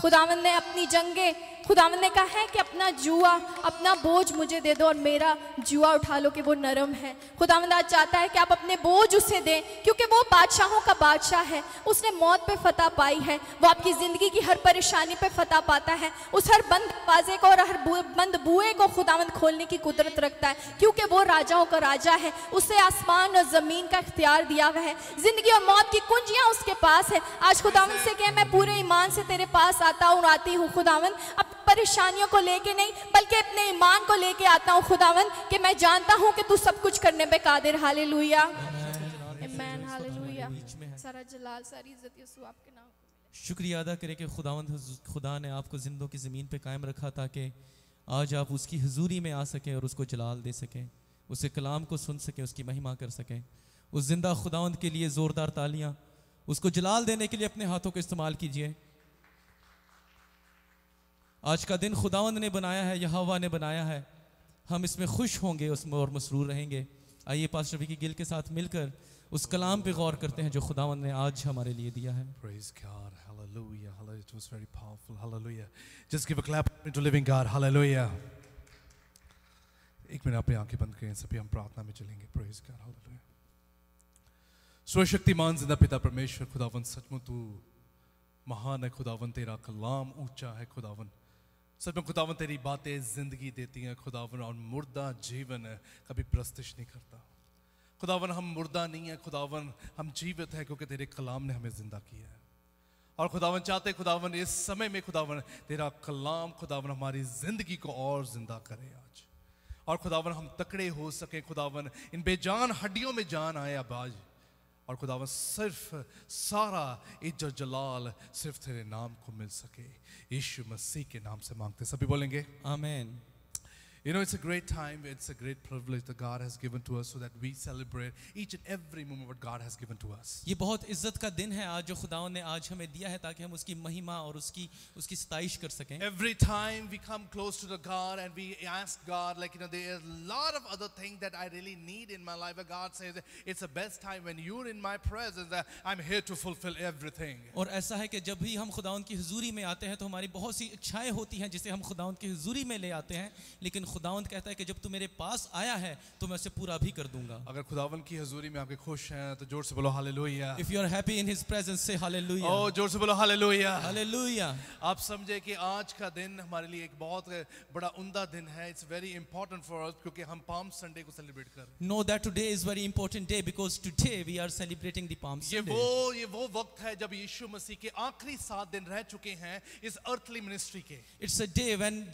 खुदावंद ने अपनी जंगे, खुदावंद ने कहा है कि अपना जुआ, अपना बोझ मुझे दे दो और मेरा जुआ उठा लो कि वो नरम है। खुदावंद आज चाहता है कि आप अपने बोझ उसे दें, क्योंकि वो बादशाहों का बादशाह है। उसने मौत पे फतह पाई है। वो आपकी ज़िंदगी की हर परेशानी पे फतह पाता है। उस हर बंद दरवाजे को और हर बंद बुए को खुदावंद खोलने की कुदरत रखता है, क्योंकि वो राजाओं का राजा है। उसे आसमान और ज़मीन का इख्तियार दिया हुआ है। ज़िंदगी और मौत की कुंजियाँ उसके पास है। आज खुदावंद से कहे, मैं पूरे ईमान से तेरे पास आता हूँ, आती हूँ खुदावंद, अब परेशानियों को लेके नहीं बल्कि अपने ईमान को लेके आता हूँ खुदावंद, कि मैं जानता हूँ कि तू सब कुछ करने पे कादिर। हालेलुया, आमीन, हालेलुया। सारा जलाल, सारी इज्जत यीशु आपके नाम को मिले। शुक्रिया अदा करें कि खुदा ने आपको जिंदों की ज़मीन पे कायम रखा ताकि आज आप उसकी हुजूरी में आ सकें और उसको जलाल दे सकें, उसके कलाम को सुन सकें, उसकी महिमा कर सकें। उस जिंदा खुदावंद के लिए ज़ोरदार तालियां, उसको जलाल देने के लिए अपने हाथों को इस्तेमाल कीजिए। आज का दिन खुदावंद ने बनाया है, यहोवा ने बनाया है, हम इसमें खुश होंगे, उसमें और मसरूर रहेंगे। आइए पास्टर विकी गिल के साथ मिलकर उस कलाम पे गौर करते हैं जो खुदावंद ने आज हमारे लिए दिया है। Praise God, hallelujah, hallelujah. It was very powerful, hallelujah. Just give a clap to living God, hallelujah. एक मिनट अपनी आंखें बंद करें, सभी हम प्रार्थना में चलेंगे। Praise God, hallelujah. सर्वशक्तिमान जिंदा पिता परमेश्वर खुदावंद, सचमुच तू महान है खुदावंद, तेरा कलाम ऊंचा है खुदावंद। सच में खुदावंद तेरी बातें जिंदगी देती हैं खुदावंद, और मुर्दा जीवन कभी प्रस्तिश नहीं करता खुदावन। हम मुर्दा नहीं है खुदावन, हम जीवित है क्योंकि तेरे कलाम ने हमें जिंदा किया है। और खुदावन चाहते खुदावन इस समय में खुदावन तेरा कलाम खुदावन हमारी जिंदगी को और जिंदा करे आज, और खुदावन हम तकड़े हो सके खुदावन, इन बेजान हड्डियों में जान आए अब आज, और खुदावन सिर्फ सारा इज्जत जलाल सिर्फ तेरे नाम को मिल सके। यीशु मसीह के नाम से मांगते, सभी बोलेंगे आमीन। You know, it's a great time, it's a great privilege that God has given to us so that we celebrate each and every moment what God has given to us. ये बहुत इज्जत का दिन है आज जो खुदावंद ने आज हमें दिया है ताकि हम उसकी महिमा और उसकी सताइश कर सकें। Every time we come close to the God and we ask God, like, you know, there are a lot of other things that I really need in my life, but God says it's the best time when you're in my presence, that I'm here to fulfill everything. और ऐसा है कि जब भी हम खुदावंद की हुजूरी में आते हैं तो हमारी बहुत सी इच्छाएं होती हैं जिसे हम खुदावंद की हुजूरी में ले आते हैं, लेकिन खुदावंद कहता है कि जब तू मेरे पास आया है तो मैं उसे पूरा भी कर दूंगा। अगर खुदावंद की हुजूरी में आपके खुश हैं तो जोर से बोलो hallelujah. If you are happy in his presence, say hallelujah. ओ जोर से बोलो हालेलुया। Hallelujah. आप समझे कि आज का दिन हमारे लिए एक बहुत बड़ा उम्दा दिन है। It's very important for us क्योंकि हम पाम संडे को सेलिब्रेट कर रहे हैं। Know that today is very important day because today we are celebrating the Palm Sunday. ये वो वक्त है जब यीशु मसीह के आखिरी 7 दिन रह चुके हैं इस earthly ministry के। It's a day when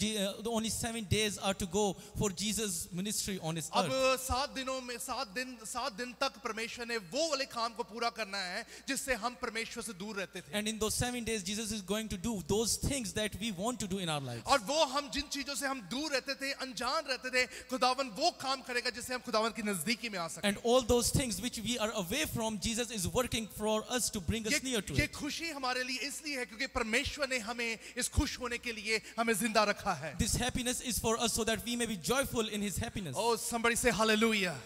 only 7 days are to go for Jesus ministry on his अब earth. 7 दिनों में 7 दिन तक परमेश्वर ने वो वाले काम को पूरा करना है जिससे हम परमेश्वर से दूर रहते थे। And in those 7 days Jesus is going to do those things that we want to do in our lives. और वो हम जिन चीजों से हम दूर रहते थे, अनजान रहते थे, खुदावन वो काम करेगा जिससे हम खुदावन की नजदीकी में आ सकें। And all those things which we are away from, Jesus is working for us to bring us near to ये it. खुशी हमारे लिए इसलिए है क्योंकि परमेश्वर ने हमें इस खुश होने के लिए हमें जिंदा रखा है। This happiness is for us so that we may be joyful in his happiness. Oh, somebody say hallelujah.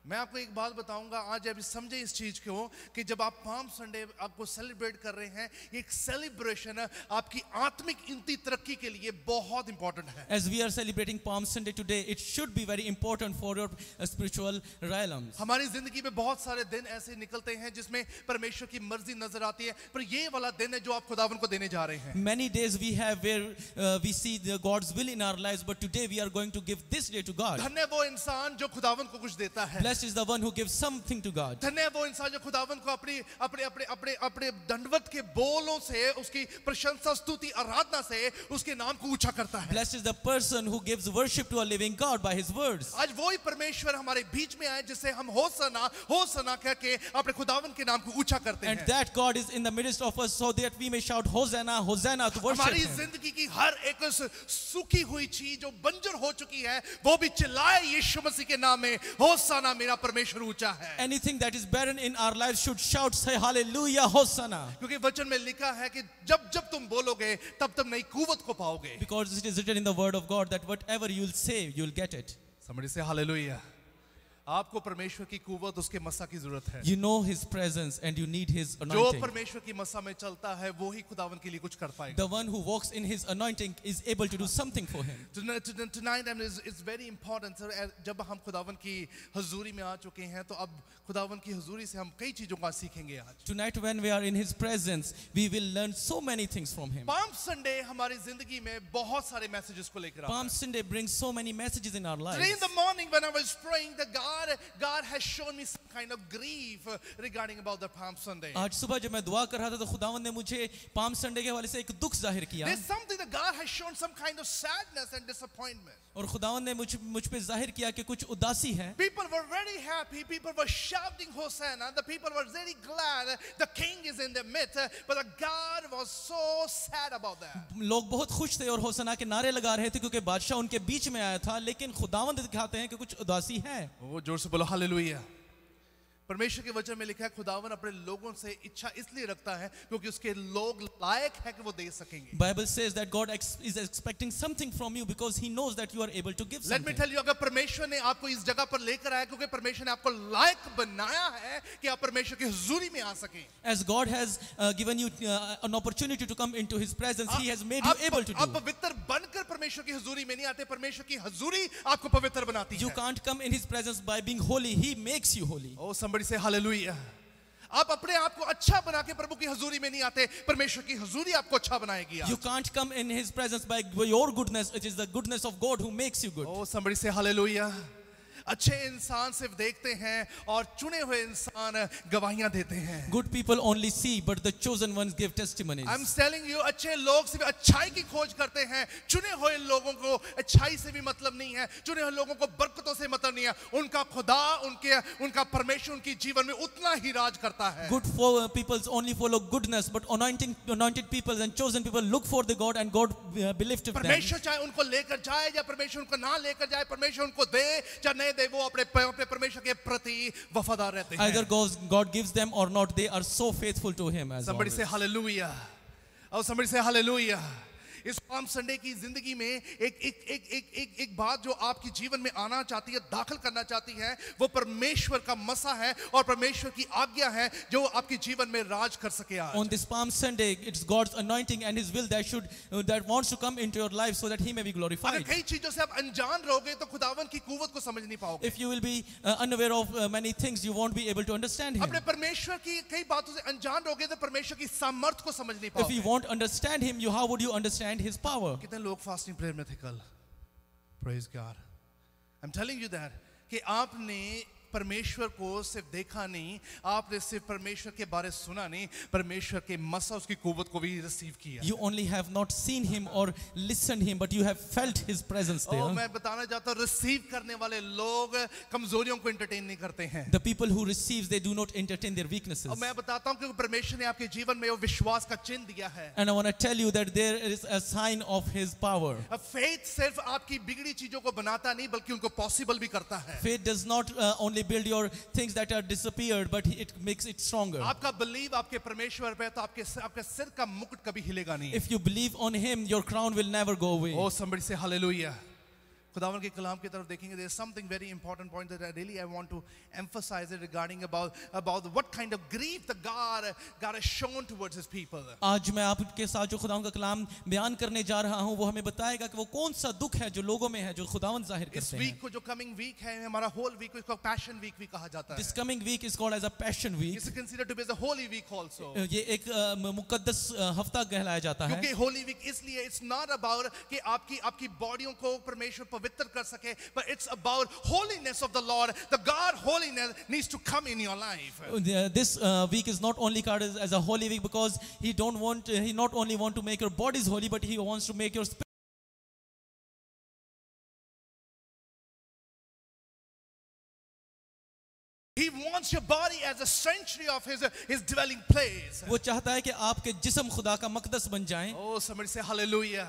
मैं आपको एक बात बताऊंगा, आज अभी समझे इस चीज को कि जब आप पाम संडे आपको सेलिब्रेट कर रहे हैं, ये एक सेलिब्रेशन आपकी आत्मिक उन्नति तरक्की के लिए बहुत इंपॉर्टेंट है। As we are celebrating Palm Sunday today, it should be very important for your spiritual realms. हमारी जिंदगी में बहुत सारे दिन ऐसे निकलते हैं जिसमें परमेश्वर की मर्जी नजर आती है, पर ये वाला दिन है जो आप खुदावन को देने जा रहे हैं। Many days we have where we see the God's will in our lives, but today we are going to give this day to God. धन्य वो इंसान जो खुदावन को कुछ देता है। Blessed is the one who gives something to God. धन्य वो इंसान जो खुदावन को अपने दंडवत के बोलों से, उसकी प्रशंसा स्तुति आराधना से उसके नाम को ऊंचा करता है। Blessed is the person who gives worship to a living God by his words. आज वही परमेश्वर हमारे बीच में आए जिससे हम होसना कह के अपने खुदावन के नाम को ऊंचा करते And हैं। that God is in the midst of us so that we may shout Hosanna, Hosanna to worship हमारी him. जिंदगी की हर एक सूखी हुई चीज जो बंजर हो चुकी है वो भी चिल्लाए यीशु मसीह के नाम में, होसाना मेरा परमेश्वर ऊंचा है। Anything that is barren in our lives should shout, say hallelujah, Hosanna. क्योंकि वचन में लिखा है कि जब जब तुम बोलोगे तब तुम नई कुव्वत को पाओगे। Because it is written in the word of God that whatever you'll say, you'll get it. Somebody say hallelujah. आपको परमेश्वर की कुव्वत, उसके मसा की जरूरत है। You know His presence and you need His जो anointing. परमेश्वर की मसा में चलता है वो ही खुदावन के लिए कुछ कर पाएगा। The one who walks in His anointing is able to do something for him. Tonight is very important. जब हम खुदावन की हजूरी में आ चुके हैं तो अब खुदावन की हजूरी से हम कई चीजों का सीखेंगे आज। Tonight when we are in His presence, we will learn so many things from Him. Palm Sunday हमारी जिंदगी में बहुत सारे मैसेजेस को लेकर आता Palm है। Sunday brings so many messages in our Today lives. in the morning when I was praying, God has shown me some kind of grief regarding about the Palm Sunday. आज सुबह जब मैं दुआ कर रहा था तो खुदावंद ने मुझे पाम संडे के हवाले से एक दुख जाहिर किया There's something that God has shown some kind of sadness and disappointment. और खुदावंद ने मुझ पे जाहिर किया कि कुछ उदासी है। People were very happy. People were shouting Hosanna. The people were very glad the king is in their midst. But God was so sad about that. लोग बहुत खुश थे और होसना के नारे लगा रहे थे क्योंकि बादशाह उनके बीच में आया था, लेकिन खुदावंद दिखाते हैं कि कुछ उदासी है। वो जोर से बोलो हालेलुया। परमेश्वर के वचन में लिखा है खुदावन अपने लोगों से इच्छा इसलिए रखता है क्योंकि उसके लोग लायक है कि वो दे सकेंगे। Bible says that God is expecting something from you because He knows that you are able to give Let me something. tell you, अगर परमेश्वर ने आपको इस जगह पर लेकर आया क्योंकि परमेश्वर ने आपको लायक बनाया है कि आप परमेश्वर की हुजूरी में आ सकें। As God has given you an opportunity to come into His presence, He has made you able to आप do. पवित्र बनकर परमेश्वर की हुजूरी में नहीं आते, परमेश्वर की हुजूरी आपको पवित्र बनाती You है। can't come in His presence by being holy. He makes you holy. O somebody say hallelujah। आप अपने आप को अच्छा बना के प्रभु की हुजूरी में नहीं आते, परमेश्वर की हुजूरी आपको अच्छा बनाएगी आज। You can't come in His presence by your goodness. It is the goodness of God who makes you good. O somebody say hallelujah। अच्छे इंसान सिर्फ देखते हैं और चुने हुए इंसान गवाहियां देते हैं। Good people only see, but the chosen ones give testimonies. I'm telling you, अच्छे लोग सिर्फ अच्छाई की खोज करते हैं, चुने हुए लोगों को अच्छाई से भी मतलब नहीं है, चुने हुए लोगों को बरकतों से मतलब नहीं है। उनका खुदा, उनका परमेश्वर उनकी जीवन में उतना ही राज करता है। Good people only follow goodness, but anointed people and chosen people look for the God, and God be lifted them. परमेश्वर चाहे उनको लेकर जाए या परमेश्वर उनको ना लेकर जाए, परमेश्वर उनको दे चाहे नहीं दे, वो अपने परमेश्वर के प्रति वफादार रहते हैं। Either God gives them or not, they are so faithful to Him as Somebody always. say hallelujah. Oh, somebody say hallelujah. इस पाम संडे की जिंदगी में एक बात जो आपकी जीवन में आना चाहती है, दाखिल करना चाहती है, वो परमेश्वर का मसा है और परमेश्वर की आज्ञा है जो आपके जीवन में राज कर सके आज। On this Palm Sunday, it's God's anointing and His will that wants to come into your life so that He may be अगर glorified. कई चीजों से आप अनजान रहोगे तो खुदावन की कुव्वत को समझ नहीं पाओगे। If you will be unaware of many things, you won't be able to understand Him. अपने परमेश्वर की कई बातों से अनजान रहोगे तो परमेश्वर की सामर्थ को समझ नहीं If you पाओगे। won't understand Him, how would you understand His power? कितने लोग फास्टिंग प्रेयर में थे कल? Praise God. I'm telling you that कि आपने परमेश्वर को सिर्फ देखा नहीं, आपने सिर्फ परमेश्वर के बारे सुना नहीं, परमेश्वर के मसा उसकी कुव्वत को भी रिसीव किया। You only have not seen Him or listened Him, but you have felt His presence there. मैं बताना चाहता हूँ, रिसीव करने वाले लोग कमजोरियों को एंटरटेन नहीं करते हैं। The people who receive, they do not entertain their weaknesses. और मैं बताता हूँ कि परमेश्वर ने आपके जीवन में वो विश्वास का चिन्ह दिया है। And I want to tell you that there is a sign of His power. Faith सिर्फ आपकी बिगड़ी चीजों को बनाता नहीं बल्कि उनको पॉसिबल भी करता है। Faith does not only build your things that are disappeared, but it makes it stronger. आपका बिलीव आपके परमेश्वर पे तो आपके सिर का मुकुट कभी हिलेगा नहीं। If you believe on Him, your crown will never go away. Oh, somebody say hallelujah. खुदावन के कलाम की तरफ देखेंगे, there is something very important point that I want to emphasize it regarding about what kind of grief the God has shown towards His people. आज मैं आपके साथ जो खुदावन का कलाम बयान करने जा रहा हूँ, वो हमें बताएगा कि वो कौन सा दुख है जो लोगों में है, जो खुदावन जाहिर इस करते वीक हैं. को जो कमिंग वीक है, हमारा होल वीक को इसको पैशन वीक भी कहा जाता This है. coming week is called as a Passion Week. It's considered to be as a holy week also. ये एक मुकद्दस हफ्ता कहलाया जाता है. क्योंकि होली वीक इसलिए it's not about कि आपकी बॉडियों को परमेश्वर पवित्र कर सके, but it's about holiness of the Lord. The God holiness needs to come in your life. This week is not only called as a holy week because he not only want to make your bodies holy, but he wants to make your spirit. He wants your body as a sanctuary of his dwelling place. वो चाहता है कि आपके जिस्म खुदा का मकदस बन जाएं. Oh, somebody say hallelujah.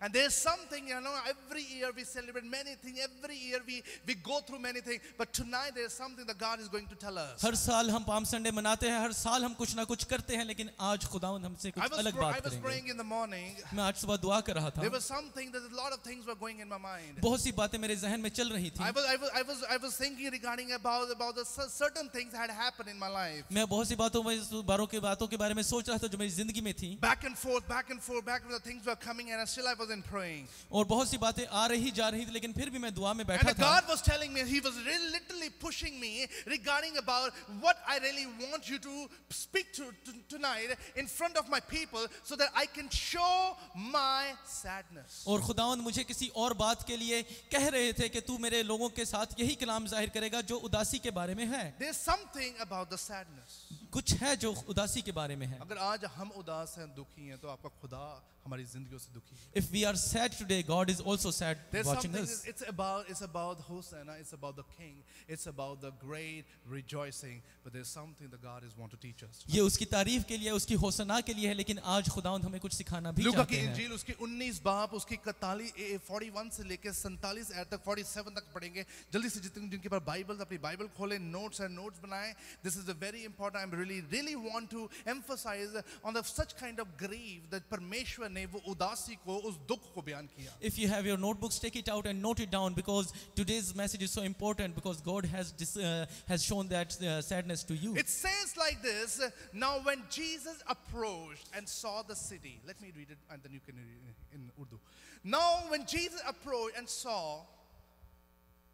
And there's something, every year we celebrate many things, every year we go through many things, but tonight there's something that God is going to tell us. हर साल हम palm Sunday मनाते हैं, हर साल हम कुछ ना कुछ करते हैं, लेकिन आज खुदावंद हमसे कुछ अलग बात I was करेंगे। praying in the morning. मैं आज सुबह दुआ कर रहा था। There was something, there's a lot of things were going in my mind. बहुत सी बातें मेरे जहन में चल रही थी। I was thinking regarding about the certain things had happened in my life. मैं बहुत सी बातों के बारे में सोच रहा था जो मेरी जिंदगी में थी। Back and forth, the things were coming, and still I wasn't praying. और बहुत सी बातें आ रही जा रही थी, लेकिन फिर भी मैं दुआ में बैठा And था। God was telling me, He was really literally pushing me regarding about what I really want you to speak to tonight in front of my people, so that I can show my sadness. और खुदावंद मुझे किसी और बात के लिए कह रहे थे कि तू मेरे लोगों के साथ यही कलाम जाहिर करेगा जो उदासी के बारे में है। There's something about the sadness. कुछ है जो उदासी के बारे में है। अगर आज हम उदास हैं, दुखी हैं, तो आपका खुदा हमारी जिंदगियों से दुखी है। If we are sad today, God is also sad There's watching something, us. it's about Hosanna, it's about the King, it's about the great rejoicing, but there's something that God is want to teach us. ये उसकी तारीफ के लिए, उसकी होसना के लिए है, लेकिन आज खुदावंद हमें कुछ सिखाना भी लूका चाहते की हैं। इंजील उसकी 19 बाब उसकी 41 से लेकर 47 आयत तक 47 तक पढ़ेंगे। जल्दी से जिनके पास बाइबल, अपनी बाइबल खोलें, नोट्स बनाएं। This is a very important. I really want to emphasize on the such kind of grief that परमेश्वर ने वो उदासी को, उस दुख को बयान किया। If you have your notebooks, take it out and note it down, because today's message is so important, because God has shown that sadness to you. It says like this: now when Jesus approached and saw the city, let me read it and then you can read it in Urdu. Now when Jesus approached and saw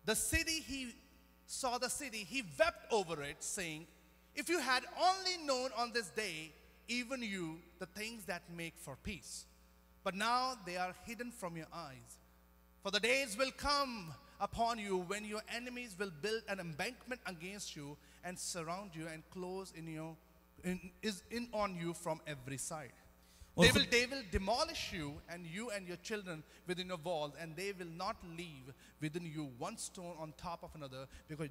the city, he wept over it, saying, if you had only known on this day, even you, the things that make for peace. But now they are hidden from your eyes. For the days will come upon you when your enemies will build an embankment against you and surround you and close in on you from every side. They will demolish you and your children within your walls, and they will not leave within you one stone on top of another, because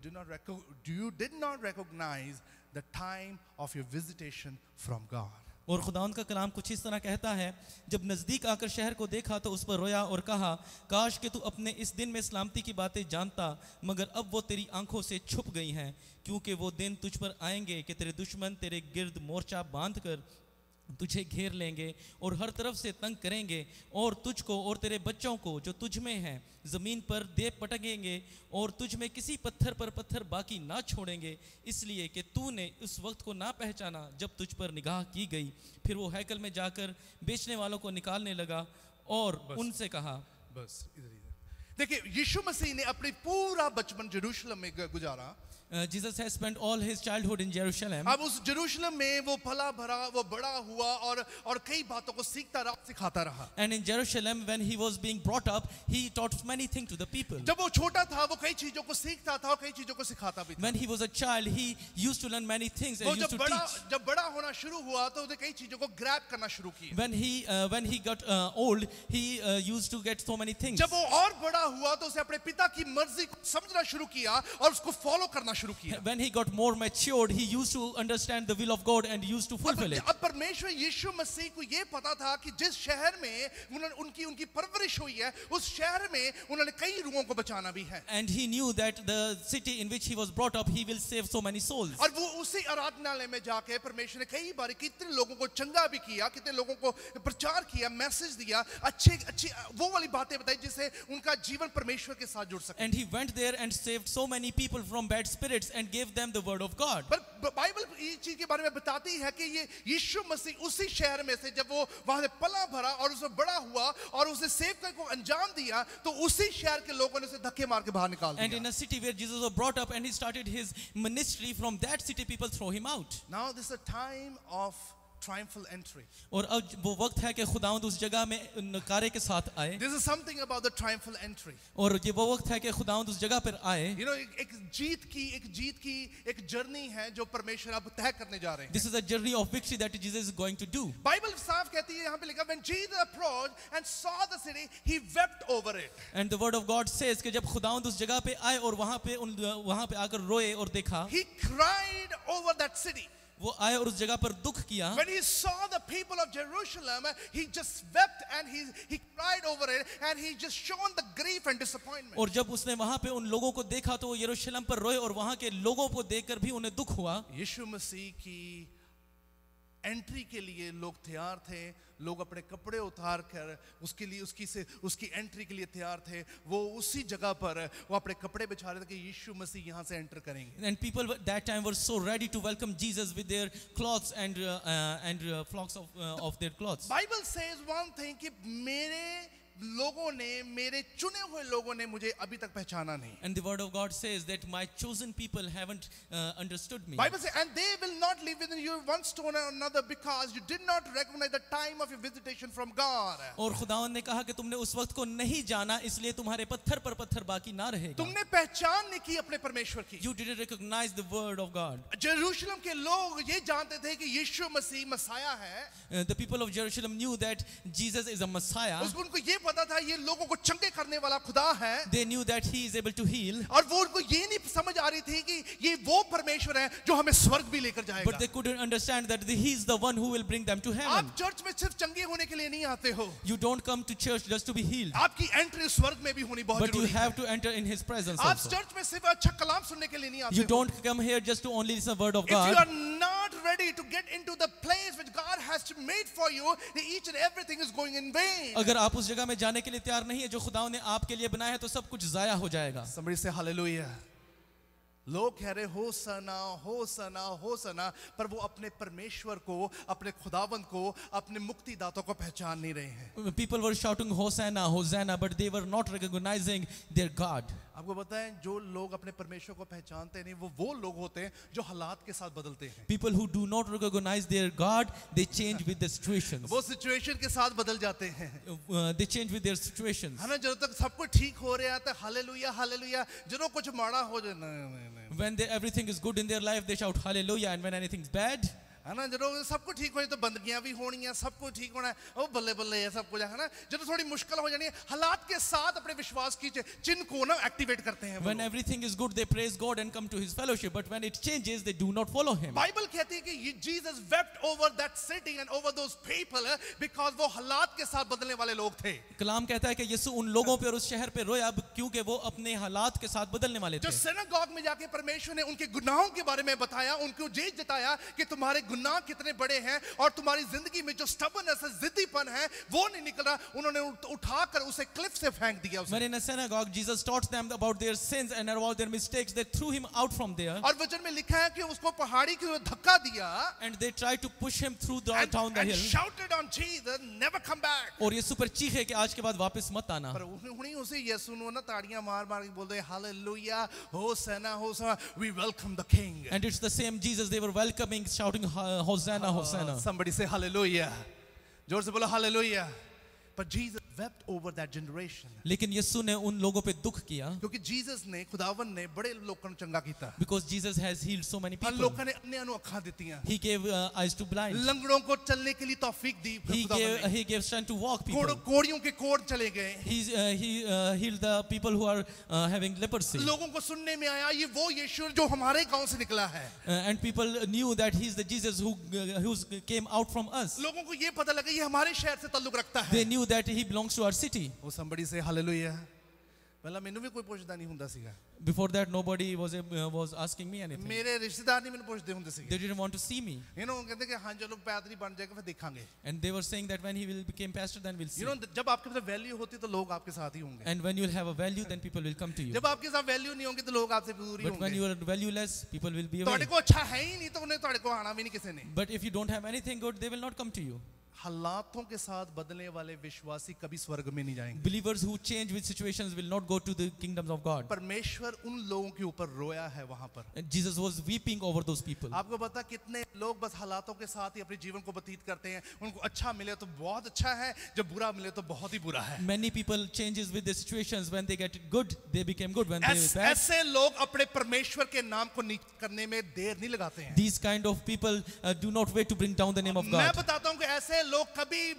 you did not recognize the time of your visitation from God. और खुदावंद का कलाम कुछ इस तरह कहता है, जब नज़दीक आकर शहर को देखा तो उस पर रोया और कहा, काश कि तू अपने इस दिन में सलामती की बातें जानता, मगर अब वो तेरी आंखों से छुप गई हैं, क्योंकि वो दिन तुझ पर आएंगे कि तेरे दुश्मन तेरे गिर्द मोर्चा बांध कर तुझे घेर लेंगे और हर तरफ से तंग करेंगे, और तुझको और तेरे बच्चों को जो तुझ में हैं ज़मीन पर दे पटकेंगे, और तुझ में किसी पत्थर पर पत्थर बाकी ना छोड़ेंगे, इसलिए कि तूने उस वक्त को ना पहचाना जब तुझ पर निगाह की गई। फिर वो हैकल में जाकर बेचने वालों को निकालने लगा और उनसे कहा, बस इधर देखिए, यीशु मसीह ने अपनी पूरा बचपन यरूशलेम में गुजारा। Jesus has spent all his childhood in Jerusalem. अब उस यरूशलेम में वो फला भरा, वो बड़ा हुआ और कई बातों को सीखता रहा, सिखाता रहा। And in Jerusalem, when he was being brought up, he taught many things to the people. जब वो छोटा था, वो कई चीजों को सीखता था और कई चीजों को सिखाता भी था। When he was a child, he used to learn many things and used to teach. जब बड़ा होना शुरू हुआ तो उसने कई चीजों को ग्रैब करना शुरू किया। When he got old, he used to get so many things. जब वो और बड़ा हुआ तो उसने अपने पिता की मर्जी को समझना शुरू किया और उसको फॉलो करना शुरू किया। When he got more matured, he used to understand the will of God and used to fulfill it. अब परमेश्वर यीशु मसीह को ये पता था कि जिस शहर में उनकी परवरिश हुई है, उस शहर में उन्होंने कई रूहों को बचाना भी है। And he knew that the city in which he was brought up, he will save so many souls. और वो उसी आराधनालय में जाके परमेश्वर ने कई बार कितने लोगों को चंगा भी किया, कितने लोगों को प्रचार किया, मैसेज दिया, अच्छी वो वाली बातें बताई जिससे उनका जीवन परमेश्वर के साथ जुड़ सके। And he went there and saved so many people from bad spirits and gave them the word of God. पर बाइबल इस चीज के बारे में बताती है कि ये यीशु मसीह उसी शहर में से जब वो वहां से पला भरा और उसमें बड़ा हुआ और उसे सेवकाई को अंजाम दिया, तो उसी शहर के लोगों ने उसे धक्के मार के बाहर निकाल दिया। And in a city where Jesus was brought up and he started his ministry, from that city people throw him out. Now this is a time of triumphal entry. और अब वो वक्त है कि खुदावंद उस जगह में नकारे के साथ आए। This is something about the triumphal entry. और ये वो वक्त है कि खुदावंद उस जगह पर आए। You know, एक जीत की एक जर्नी है जो परमेश्वर अब तय करने जा रहे हैं। This is a journey of victory that Jesus is going to do. Bible साफ कहती है, यहाँ पे लिखा, when Jesus approached and saw the city, he wept over it. And the word of God says कि जब खुदावंद उस जगह पे आए और वहाँ पे आकर रोए और देखा, He cried over that city. वो आए और उस जगह पर दुख किया। When he saw the people of Jerusalem, he just wept and he cried over it, and he just shown the grief and disappointment. और जब उसने वहां पे उन लोगों को देखा तो वो यरूशलेम पर रोए और वहां के लोगों को देखकर भी उन्हें दुख हुआ। यीशु मसीह की एंट्री के लिए लोग तैयार थे, लोग अपने कपड़े उतार कर उसकी एंट्री के लिए तैयार थे। वो उसी जगह पर वो अपने कपड़े बिछा रहे थे कि यीशु मसीह यहाँ से एंटर करेंगे। And people that time were so ready to welcome Jesus with their cloths and flocks of their clothes. Bible says one thing कि मेरे लोगों ने, मेरे चुने हुए लोगों ने मुझे अभी तक पहचाना नहीं। And the word of God says that my chosen people haven't understood me. Bible says, and they will not live within you one stone or another because you did not recognize the time of your visitation from God. और खुदावंद ने कहा कि तुमने उस वक्त को नहीं जाना, इसलिए तुम्हारे पत्थर पर पत्थर बाकी ना रहेगा। तुमने पहचान नहीं की अपने परमेश्वर की। You didn't recognize the word of God. Jerusalem के लोग ये जानते थे कि यीशु मसीह मसाया है। The people of Jerusalem knew that Jesus is a Messiah. उनको ये पता था ये लोगों को चंगे करने वाला खुदा है। They knew that he is able to heal. और वो उनको ये नहीं समझ आ रही थी कि ये वो परमेश्वर है जो हमें स्वर्ग भी लेकर जाएगा। But they couldn't understand that he is the one who will bring them to heaven. आप चर्च में सिर्फ चंगे होने के लिए नहीं आते हो। You don't come to church just to be healed. आपकी एंट्री स्वर्ग में भी होनी बहुत But you जरूरी है। have to enter in his presence आप also. चर्च में सिर्फ अच्छा कलाम सुनने के लिए नहीं आते You हो। don't come here just to only listen the word of If you God. are not ready to get into the place which God has made for you, each and everything is going in vain. अगर आप उस जगह में जाने के लिए तैयार नहीं है जो खुदा ने आपके लिए बनाया है तो सब कुछ जाया हो जाएगा। Somebody say hallelujah. लोग कह रहे हो सना हो सना हो सना, पर वो अपने परमेश्वर को, अपने खुदावंद को, अपने मुक्तिदाता को पहचान नहीं रहे हैं। People were shouting Hosanna, Hosanna, but they were not recognizing their God. आपको पता है जो लोग अपने परमेश्वर को पहचानते नहीं वो लोग होते हैं जो हालात के साथ बदलते हैं। People who do not recognize their God, they change with the situations. वो सिचुएशन के साथ बदल जाते हैं। They change with their situations. है ना, जब तक सब कुछ ठीक हो रहा है हालेलुया हालेलुया, जब कुछ माड़ा हो जाए नहीं। When everything is good in their life, they shout hallelujah, and when anything's bad, है ना, जब सब कुछ ठीक हो जाए तो बंदगियां भी होनी है, सब कुछ ठीक होना है, ओ बल्ले बल्ले है सब कुछ, है ना। जब थोड़ी मुश्किल हो जानी है, हालात के साथ अपने विश्वास की चिन्ह को ना एक्टिवेट करते हैं। when everything is good, they praise God and come to His fellowship. But when it changes, they do not follow Him. Bible कहती है कि Jesus wept over that city and over those people because वो हालात के साथ बदलने वाले लोग थे। कलाम कहता है कि यीशु उन लोगों पे और उस शहर पे रोया क्योंकि वो अपने हालात के साथ बदलने वाले थे। जो सिनेगॉग में जाके परमेश्वर ने उनके गुनाहों के बारे में बताया, उनको ये जताया कि तुम्हारे गुनाह कितने बड़े हैं और तुम्हारी जिंदगी में जो स्टबर्ननेस है, जिद्दीपन है, वो नहीं निकल रहा, उन्होंने उठाकर उसे क्लिफ से फेंक दिया। When in a synagogue, Jesus taught them about their sins and about their mistakes. They threw him out from there. और वचन में लिखा है कि उसको पहाड़ी की ओर धक्का दिया। And they tried to push him through And down the hill. shouted on Jesus, never come back. और यीशु पर चीखे कि आज के बाद वापस मत आना। पर उन्हीं उसे यीशु ने ना ताड़ियां मार मार के बोलते hallelujah होसना होसना, we welcome the king. And it's the same Jesus they were welcoming, shouting Hosanna, Hosanna. Somebody say hallelujah. जोर से बोलो hallelujah. But Jesus wept over that generation. लेकिन यीशु ने उन लोगों पे दुख किया क्योंकि जीसस ने, खुदावन ने बड़े लोगों को चंगा किया। because Jesus has healed so many her people. लोगों ने अन्य आंखें दी हैं। He gave eyes to blind. लंगड़ों को चलने के लिए तौफीक दी। He gave strength to walk people. कोड़ियों के कोड़ चले गए। He healed the people who are having leprosy. लोगों को सुनने में आया ये वो यीशु जो हमारे गांव से निकला है। And people knew that he's the Jesus who came out from us. लोगों को ये पता लगा ये हमारे शहर से ताल्लुक रखता है। They knew that he belongs to our city. वो somebody say hallelujah. पहला मैंने भी कोई पूछता नहीं हुंदा सीगा। Before that, nobody was asking me anything. मेरे रिश्तेदार नहीं मैंने पूछते हुंदे सीगे। They didn't want to see me. You know कहते कि हाँ चलो पैदरी बन जाएगा फिर देखेंगे। And they were saying that when he will become pastor, then we'll see. You know जब आपके पास वैल्यू होती तो लोग आपके साथ ही होंगे। And when you'll have a value, then people will come to you. जब आपके साथ वैल्यू नहीं होंगे तो लोग आपसे दूर ही But when होंगे। you are valueless, people will be ਤੁਹਾਡੇ away. को अच्छा है ही नहीं तो उन्हें ਤੁਹਾਡੇ को आना भी नहीं किसी ने। But if you don't have anything good, they will not come to you. हालातों के साथ बदलने वाले विश्वासी कभी स्वर्ग में नहीं जाएंगे। Believers who change with situations will not go to the kingdoms of God. परमेश्वर उन लोगों के ऊपर रोया है वहां पर। And Jesus was weeping over those people. आपको पता कितने लोग बस हालातों के साथ ही अपने जीवन को व्यतीत करते हैं। उनको अच्छा मिले तो बहुत अच्छा है, जब बुरा मिले तो बहुत ही बुरा है। Many people changes with the situations. When they get good, they became good. When they bad, ऐसे लोग अपने परमेश्वर के नाम को नीच करने में देर नहीं लगाते हैं। these kind of people do not wait to bring down the name of मैं God. बताता हूं कि ऐसे लोग कभी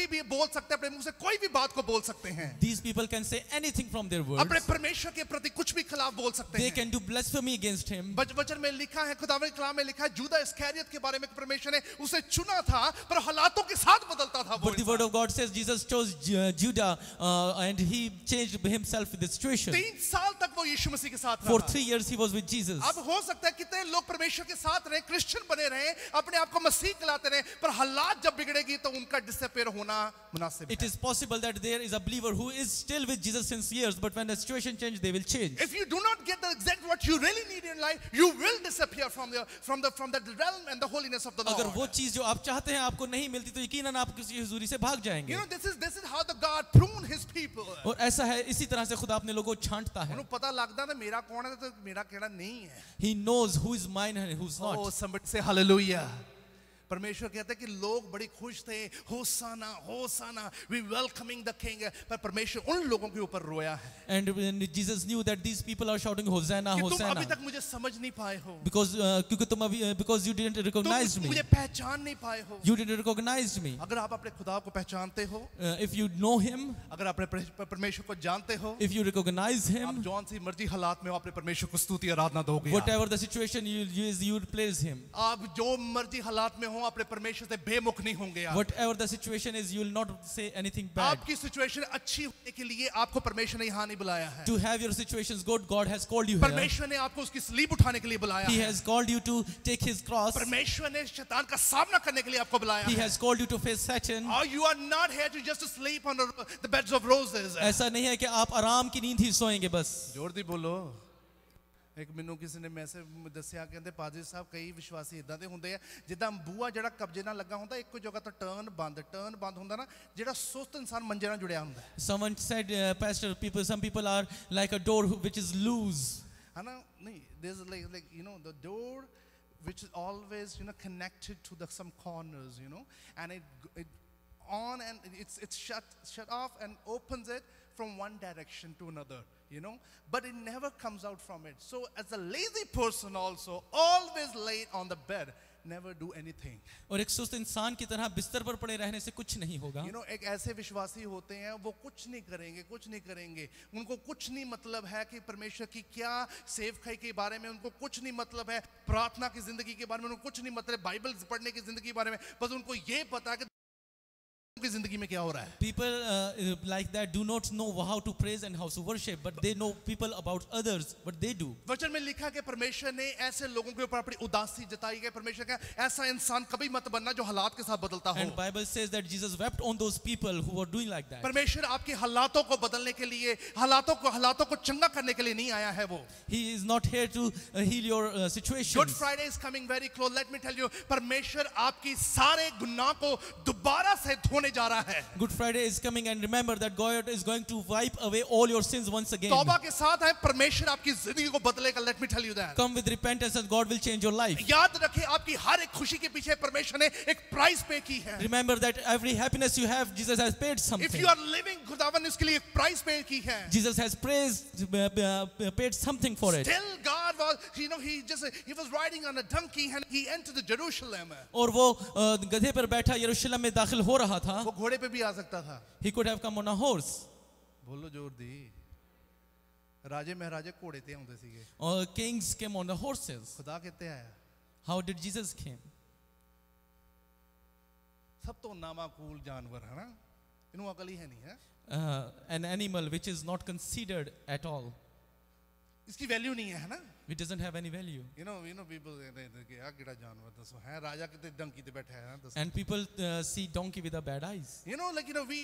भी बोल सकते हैं, अपने मुंह से कोई भी बात को बोल सकते हैं, These people can say anything from their words. अपने परमेश्वर के प्रति कुछ भी खिलाफ बोल सकते They हैं। can do blasphemy against him. वचन में लिखा है, खुदावंद के कलाम में लिखा है, जूदा इस्करियत के बारे में परमेश्वर ने उसे चुना था, पर हालातों के साथ बदलता था वो But the word of God says Jesus chose Judah and he changed himself with the situation. 3 साल तक वो यीशु मसीह के साथ For रहा। 3 years he was with Jesus. अब हो सकता है कितने लोग परमेश्वर के साथ रहे, क्रिश्चियन बने रहे, अपने आप को मसीह कहलाते रहे, पर हालात जब बिगड़ेगी तो उनका डिसअपीयर होना मुनासिब It है। is possible that there is a believer who is still with Jesus since years, but when the situation changes, they will change. If you do not get the exact what you really need in life, you will disappear from the realm and the holiness of the अगर वो Lord. चीज जो आप चाहते हैं आपको नहीं मिलती तो यकीनन आप किसी हुजूरी से भाग जाएंगे. You know, this is how the God prune his people. और ऐसा है, इसी तरह से खुदा अपने लोगों को छांटता है. उन्हें पता लगता है मेरा कौन है तो मेरा केड़ा नहीं है। He knows who is mine and who's not. Oh, somebody say hallelujah. परमेश्वर कहता है कि लोग बड़ी खुश थे, होसाना होसाना, we welcoming the king, पर परमेश्वर उन लोगों के ऊपर रोया है And when Jesus knew that these people are shouting Hosanna, कि तुम Hosanna, अभी तक मुझे समझ नहीं पाए हो, क्योंकि तुम अभी because you didn't recognize तुम me, मुझे पहचान नहीं पाए हो। you didn't recognize me. अगर आप अपने खुदा को पहचानते हो, If you know him, अगर अपने परमेश्वर को जानते हो, if you recognize आप him, जौन सी मर्जी हालात में हो अपने परमेश्वर को स्तुति आराधना दोगे। whatever the situation you would praise him. आप जो मर्जी हालात में हो अपने परमेश्वर से बेमुख नहीं होंगे आप। Whatever the situation is, you will not say anything bad. आपकी सिचुएशन अच्छी होने के लिए आपको परमेश्वर ने यहाँ नहीं बुलाया है। To have your situations good, God has called you here. परमेश्वर ने आपको उसकी स्लीप उठाने के लिए बुलाया He है। has called you to take his cross. परमेश्वर ने शैतान का सामना करने के लिए आपको बुलाया He है। has called you to face Satan. Or you are not here to just sleep on the beds of roses. ऐसा नहीं है कि आप आराम की नींद ही सोएंगे बस. जोर दी बोलो। एक मैनू किसी ने मैसेज दस्या कहते पादरी साहब कई विश्वासी इदां दे हुंदे आ जिद्दां बूआ जेड़ा कब्जे नाल लगा हुंदा एक जगह तो टर्न बंद हुंदा ना जेड़ा सुस्त इंसान मंजे नाल जुड़िया हुंदा है। Someone said, Pastor, some people are like a door which is loose. है ना? नहीं, there's like you know the door which is always connected to some corners, and it on and it's shut off and opens it from one direction to another, but it never comes out from it. So as a lazy person also always lay on the bed, never do anything. और एक सुस्त इंसान की तरह बिस्तर पर पड़े रहने से कुछ नहीं होगा. एक ऐसे विश्वासी होते हैं वो कुछ नहीं करेंगे, उनको कुछ नहीं मतलब है कि परमेश्वर की क्या सेवकाई के बारे में उनको कुछ नहीं मतलब है, प्रार्थना की जिंदगी के बारे में उनको कुछ नहीं मतलब, बाइबल पढ़ने की जिंदगी के बारे में बस उनको ये पता है कि की जिंदगी में क्या हो रहा है. People like that do not know how to praise and how to worship, but they know people about others, what they do. वचन में लिखा कि परमेश्वर ने ऐसे लोगों के ऊपर अपनी उदासी जताई है. परमेश्वर का ऐसा इंसान कभी मत बनना जो हालात के साथ बदलता हो. And Bible says that Jesus wept on those people who were doing like that. परमेश्वर आपके हालातों को बदलने के लिए, हालातों को चंगा करने के लिए नहीं आया है वो. He is not here to heal your situations. Good Friday is coming very close. Let me tell you, परमेश्वर आपकी सारे गुनाह को दोबारा से धोने जा रहा है. Good Friday is coming, and remember that God is going to wipe away all your sins once again. तौबा के साथ है, परमेश्वर आपकी जिंदगी को बदलेगा. Let me tell you that. Come with repentance and God will change your life. याद रखें, आपकी हर एक खुशी के पीछे परमेश्वर ने एक प्राइस पे की है. Remember that every happiness you have, Jesus has paid If something. you are living, खुदावन ने इसके लिए एक प्राइस पे की है. Jesus has paid something for it. Still God was, he was riding on a donkey and he entered the Jerusalem. और वो गधे पर बैठा यरूशलेम में दाखिल हो रहा था. वो घोड़े पे भी आ सकता था. He could have come on a horse. बोलो जोर दी. राजे महाराजे घोड़े ते आउंदे सीगे. Or kings came on the horses. खुदा कित्ते आया? How did Jesus came? सब तो नामाकूल जानवर है ना. इन्हों अकल ही है नहीं है. An animal which is not considered at all. इसकी वैल्यू नहीं है ना. It doesn't have any value. People कि आ किड़ा जानवर दसो है राजा किते डंकी ते बैठा है दसो. And people see donkey with a bad eyes. We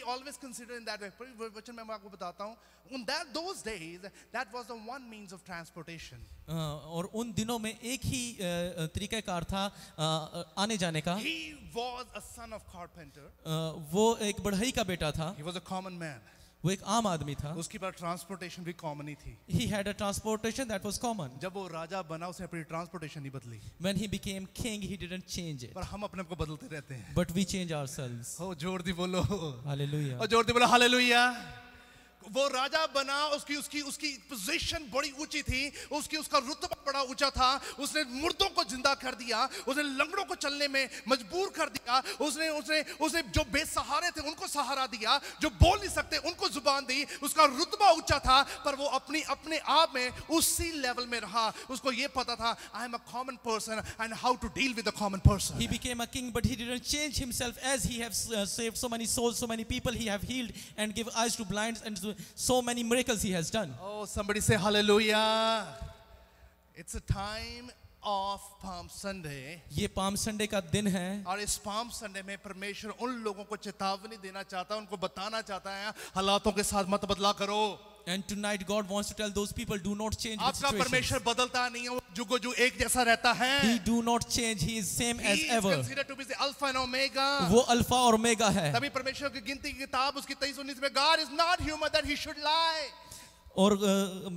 always consider in that way. वचन मैं आपको बताता हूँ. On those days, that was the one means of transportation. और उन दिनों में एक ही तरीक़ाकार था आने जाने का. He was a son of carpenter. वो एक बढ़ई का बेटा था. He was a common man. वो एक आम आदमी था. उसके पास ट्रांसपोर्टेशन भी कॉमन ही थी. He had a transportation that was common. जब वो राजा बना उसने अपनी ट्रांसपोर्टेशन नहीं बदली. When he became king, he didn't change it. पर हम अपने आप को बदलते रहते हैं. But we change ourselves. हो जोर दी बोलो. Hallelujah. और जोर दी बोलो हालेलुया. वो राजा बना, उसकी पोजीशन बड़ी ऊंची थी, उसका रुतबा बड़ा ऊंचा था। उसने मुर्दों को जिंदा कर दिया, उसने लंगड़ों को चलने में मजबूर कर दिया, उसने जो बेसहारे थे उनको सहारा दिया, जो बोल नहीं सकते उनको जुबान दी। उसका रुतबा ऊंचा था, पर वो अपने आप में उसी लेवल में रहा। उसको ये पता था, I am a common person and how to deal with a common person. He became a king, but he didn't change himself. As he have saved so many souls, so many people, he have healed and give eyes to blinds, and so many miracles he has done. Oh, somebody say hallelujah. It's a time of Palm Sunday. ये palm Sunday का दिन है, और इस palm Sunday में परमेश्वर उन लोगों को चेतावनी देना चाहता है, उनको बताना चाहता है, हालातों के साथ मत बदला करो। and tonight God wants to tell those people, do not change with आपका परमेश्वर situations. बदलता नहीं है, वो जुगो जुग एक जैसा रहता है। He do not change. He is same as He is ever. considered to be the Alpha and Omega. वो अल्फा और ओमेगा है। तभी परमेश्वर की गिनती की किताब उसकी 23-19 में, God is not human that he should lie. और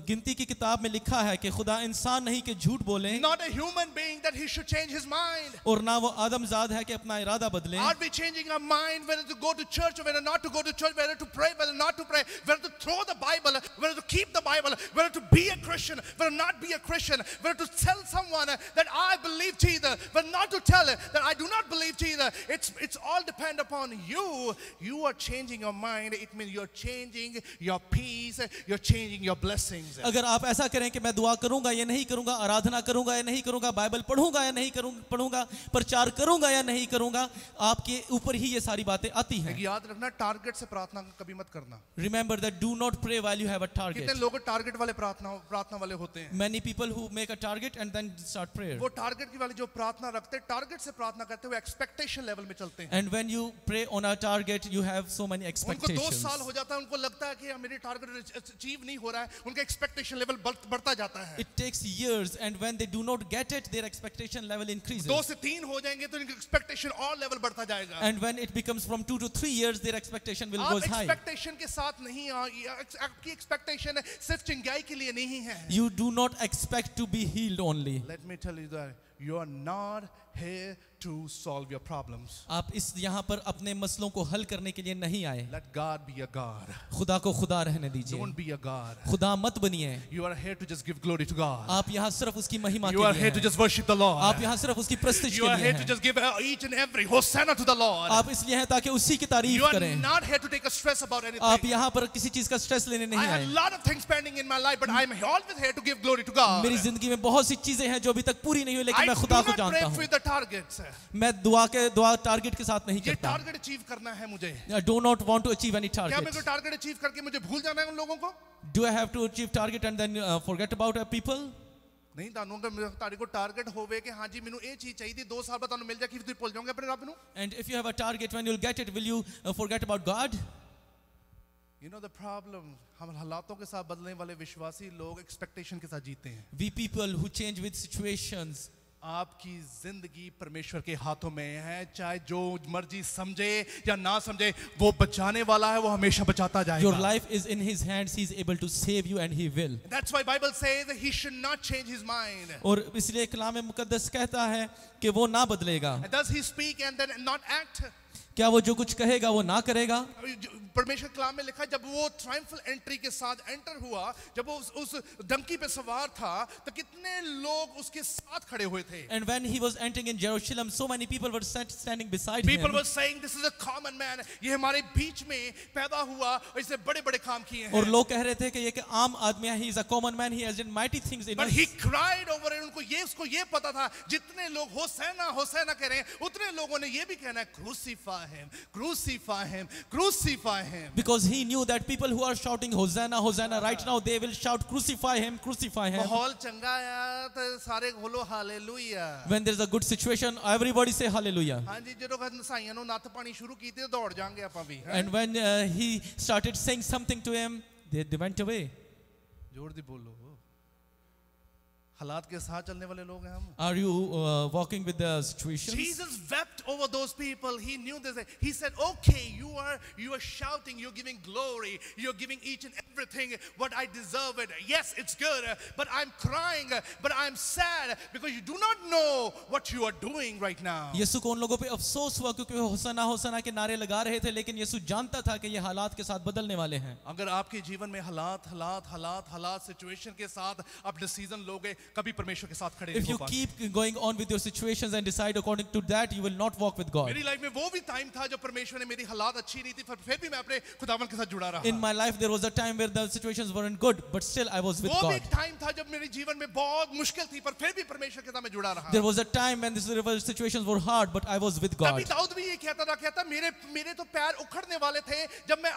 गिनती की किताब में लिखा है कि खुदा इंसान नहीं कि झूठ बोले, Not a human being that he should change his mind. और ना वो आदमजाद है कि अपना इरादा बदले। Are we changing our mind whether to go to church or whether not to go to church, whether to pray, whether not to pray, whether to throw the Bible, whether to keep the Bible, whether to be a Christian, whether not be a Christian, whether to tell someone that I believe Jesus, but not to tell that I do not believe Jesus. It's all depend upon you. You are changing your mind. It means you're changing your peace, you're changing your blessings. अगर आप ऐसा करें कि मैं दुआ करूंगा या नहीं करूंगा, आराधना करूंगा या नहीं करूंगा, बाइबल पढ़ूंगा या नहीं पढ़ूंगा, प्रचार करूंगा या नहीं करूंगा, आपके ऊपर ही ये सारी बातें आती हैं। याद रखना, टारगेट से प्रार्थना कभी मत करना। Remember that do not pray while you have a target. कितने लोग टारगेट वाले प्रार्थना वाले होते हैं। Many people who make a target and then start prayer. वो टारगेट की वाली जो प्रार्थना रखते हैं, टारगेट से प्रार्थना करते हुए एक्सपेक्टेशन लेवल में चलते हैं। And when you pray on a target, you have so many उनको 2 expectations. साल हो जाता है, उनको लगता है कि मेरी टारगेट अचीव नहीं हो रहा है, उनका एक्सपेक्टेशन लेवल बढ़ता जाता है। It takes years, and when they do not get it, their expectation level increases. 2 से 3 हो जाएंगे तो इनका एक्सपेक्टेशन और लेवल बढ़ता जाएगा। And when it becomes from 2 to 3 years, their expectation will आप go high. एक्सपेक्टेशन के साथ नहीं, आपकी एक्सपेक्टेशन सिर्फ चिंगाई के लिए नहीं है। You do not expect to be healed only. Let me tell you that you are not here to solve your problems. आप इस यहाँ पर अपने मसलों को हल करने के लिए नहीं आए। Let God be a God. खुदा को खुदा रहने दीजिए। Don't be a God. खुदा मत बनिए। You are here to just give glory to God. आप यहाँ सिर्फ उसकी महिमा You के are लिए here to हैं। just worship the Lord. आप यहाँ सिर्फ उसकी प्रस्तुति You के are लिए here to हैं। just give each and every Hosanna to the Lord. आप इसलिए हैं ताकि उसी की तारीफ You are करें। not here to take a stress about आप anything. यहाँ पर किसी चीज का स्ट्रेस लेने I नहीं have आए। a lot of things pending in my life, but I am always here to give glory to God. मेरी जिंदगी में बहुत सी चीजें हैं जो अभी तक पूरी नहीं हुई, लेकिन I मैं do खुदा को not pray जानता for हूँ। the targets. मैं दुआ टारगेट के साथ नहीं ये करता। टारगेट अचीव करना है मुझे। I do not want to achieve any क्या मेरे को target. टारगेट अचीव करके मुझे भूल जाना है उन लोगों को? Do I have to achieve target and then forget about people? नहीं, तानू अगर तारी को टारगेट होवे कि हाँ जी मैनू ये चीज चाहिए थी, 2 साल बाद तानू मिल जाए कि फिर भूल जाओगे अपने रब नू। And if you have a target, when you'll get it, will you forget about God? You know the problem, हम हालातों के साथ बदलने वाले विश्वासी लोग एक्सपेक्टेशन के साथ जीते हैं। We people who change with situations. आपकी जिंदगी परमेश्वर के हाथों में है, चाहे जो मर्जी समझे या ना समझे, वो बचाने वाला है, वो हमेशा बचाता Your जाएगा। life is in His hands. He is able to save you and He will. That's why Bible says that he should not change his mind. और इसलिए कलाम मुकद्दस कहता है कि वो ना बदलेगा। And does he speak and then not act? क्या वो जो कुछ कहेगा वो ना करेगा? परमेश्वर कलाम में लिखा है, जब वो ट्रायम्फल एंट्री के साथ एंटर हुआ, जब वो उस डंकी पे सवार था, तो कितने लोग उसके साथ खड़े हुए थे। And when he was entering in Jerusalem, so many people were standing beside People him. were saying, this is a common man. ये हमारे बीच में पैदा हुआ और इसने बड़े-बड़े काम किए और हैं। लोग कह रहे थे कि ये कि आम आदमी है, he is a common man, he has done mighty things in But us. he cried over it. उसको ये पता था, जितने लोग होसैना होसैना कह रहे हैं, उतने लोगों ने ये भी कहना है, crucify him, crucify him, crucify him. Because he knew that people who are shouting Hosanna, Hosanna right now, they will shout crucify him, crucify him. माहौल चंगा है तो सारे बोलो hallelujah. When there is a good situation, everybody say hallelujah. हाँ जी, जो लोग नसाइयां नु नत पानी शुरू की थी, दौड़ जाएंगे अपन भी। And when he started saying something to him, they went away. जोर दी बोलो हालात के साथ चलने वाले लोग हैं हम. Are you walking with the situations? Jesus wept over those people. He knew this. He said, okay, you are shouting, you're giving glory, you're giving each and everything what I deserve it. Yes, it's good, but I'm crying, but I'm sad because you do not know what you are doing right now. यीशु को उन लोगों पे अफसोस हुआ क्योंकि वो होसना होसना के नारे लगा रहे थे, लेकिन यीशु जानता था कि ये हालात के साथ बदलने वाले हैं. अगर आपके जीवन में हालात सिचुएशन के साथ आप डिसीजन लोगे, कभी परमेश्वर के साथ खड़े नहीं If you हो पाएंगे. keep going on with your situations and decide according to that, you will not walk with God. मेरी लाइफ में वो भी टाइम था जब परमेश्वर ने मेरी हालात अच्छी नहीं थी, फिर भी मैं अपने खुदावन के साथ जुड़ा रहा. In my life, there was a time where the situations weren't good, but still I was with वो भी God. एक टाइम था जब मेरे जीवन में बहुत मुश्किल थी, पर फिर भी परमेश्वर के साथ मैं जुड़ा रहा. There was a time when these situations were hard, but I was with God. तभी दाऊद भी ये कहता मेरे तो पैर उखड़ने वाले थे जब मैं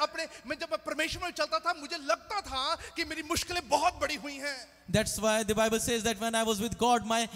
परमेश्वर में चलता था, मुझे लगता था कि मेरी मुश्किलें बहुत बड़ी हुई हैं. That's why the Bible says that when I was with God, my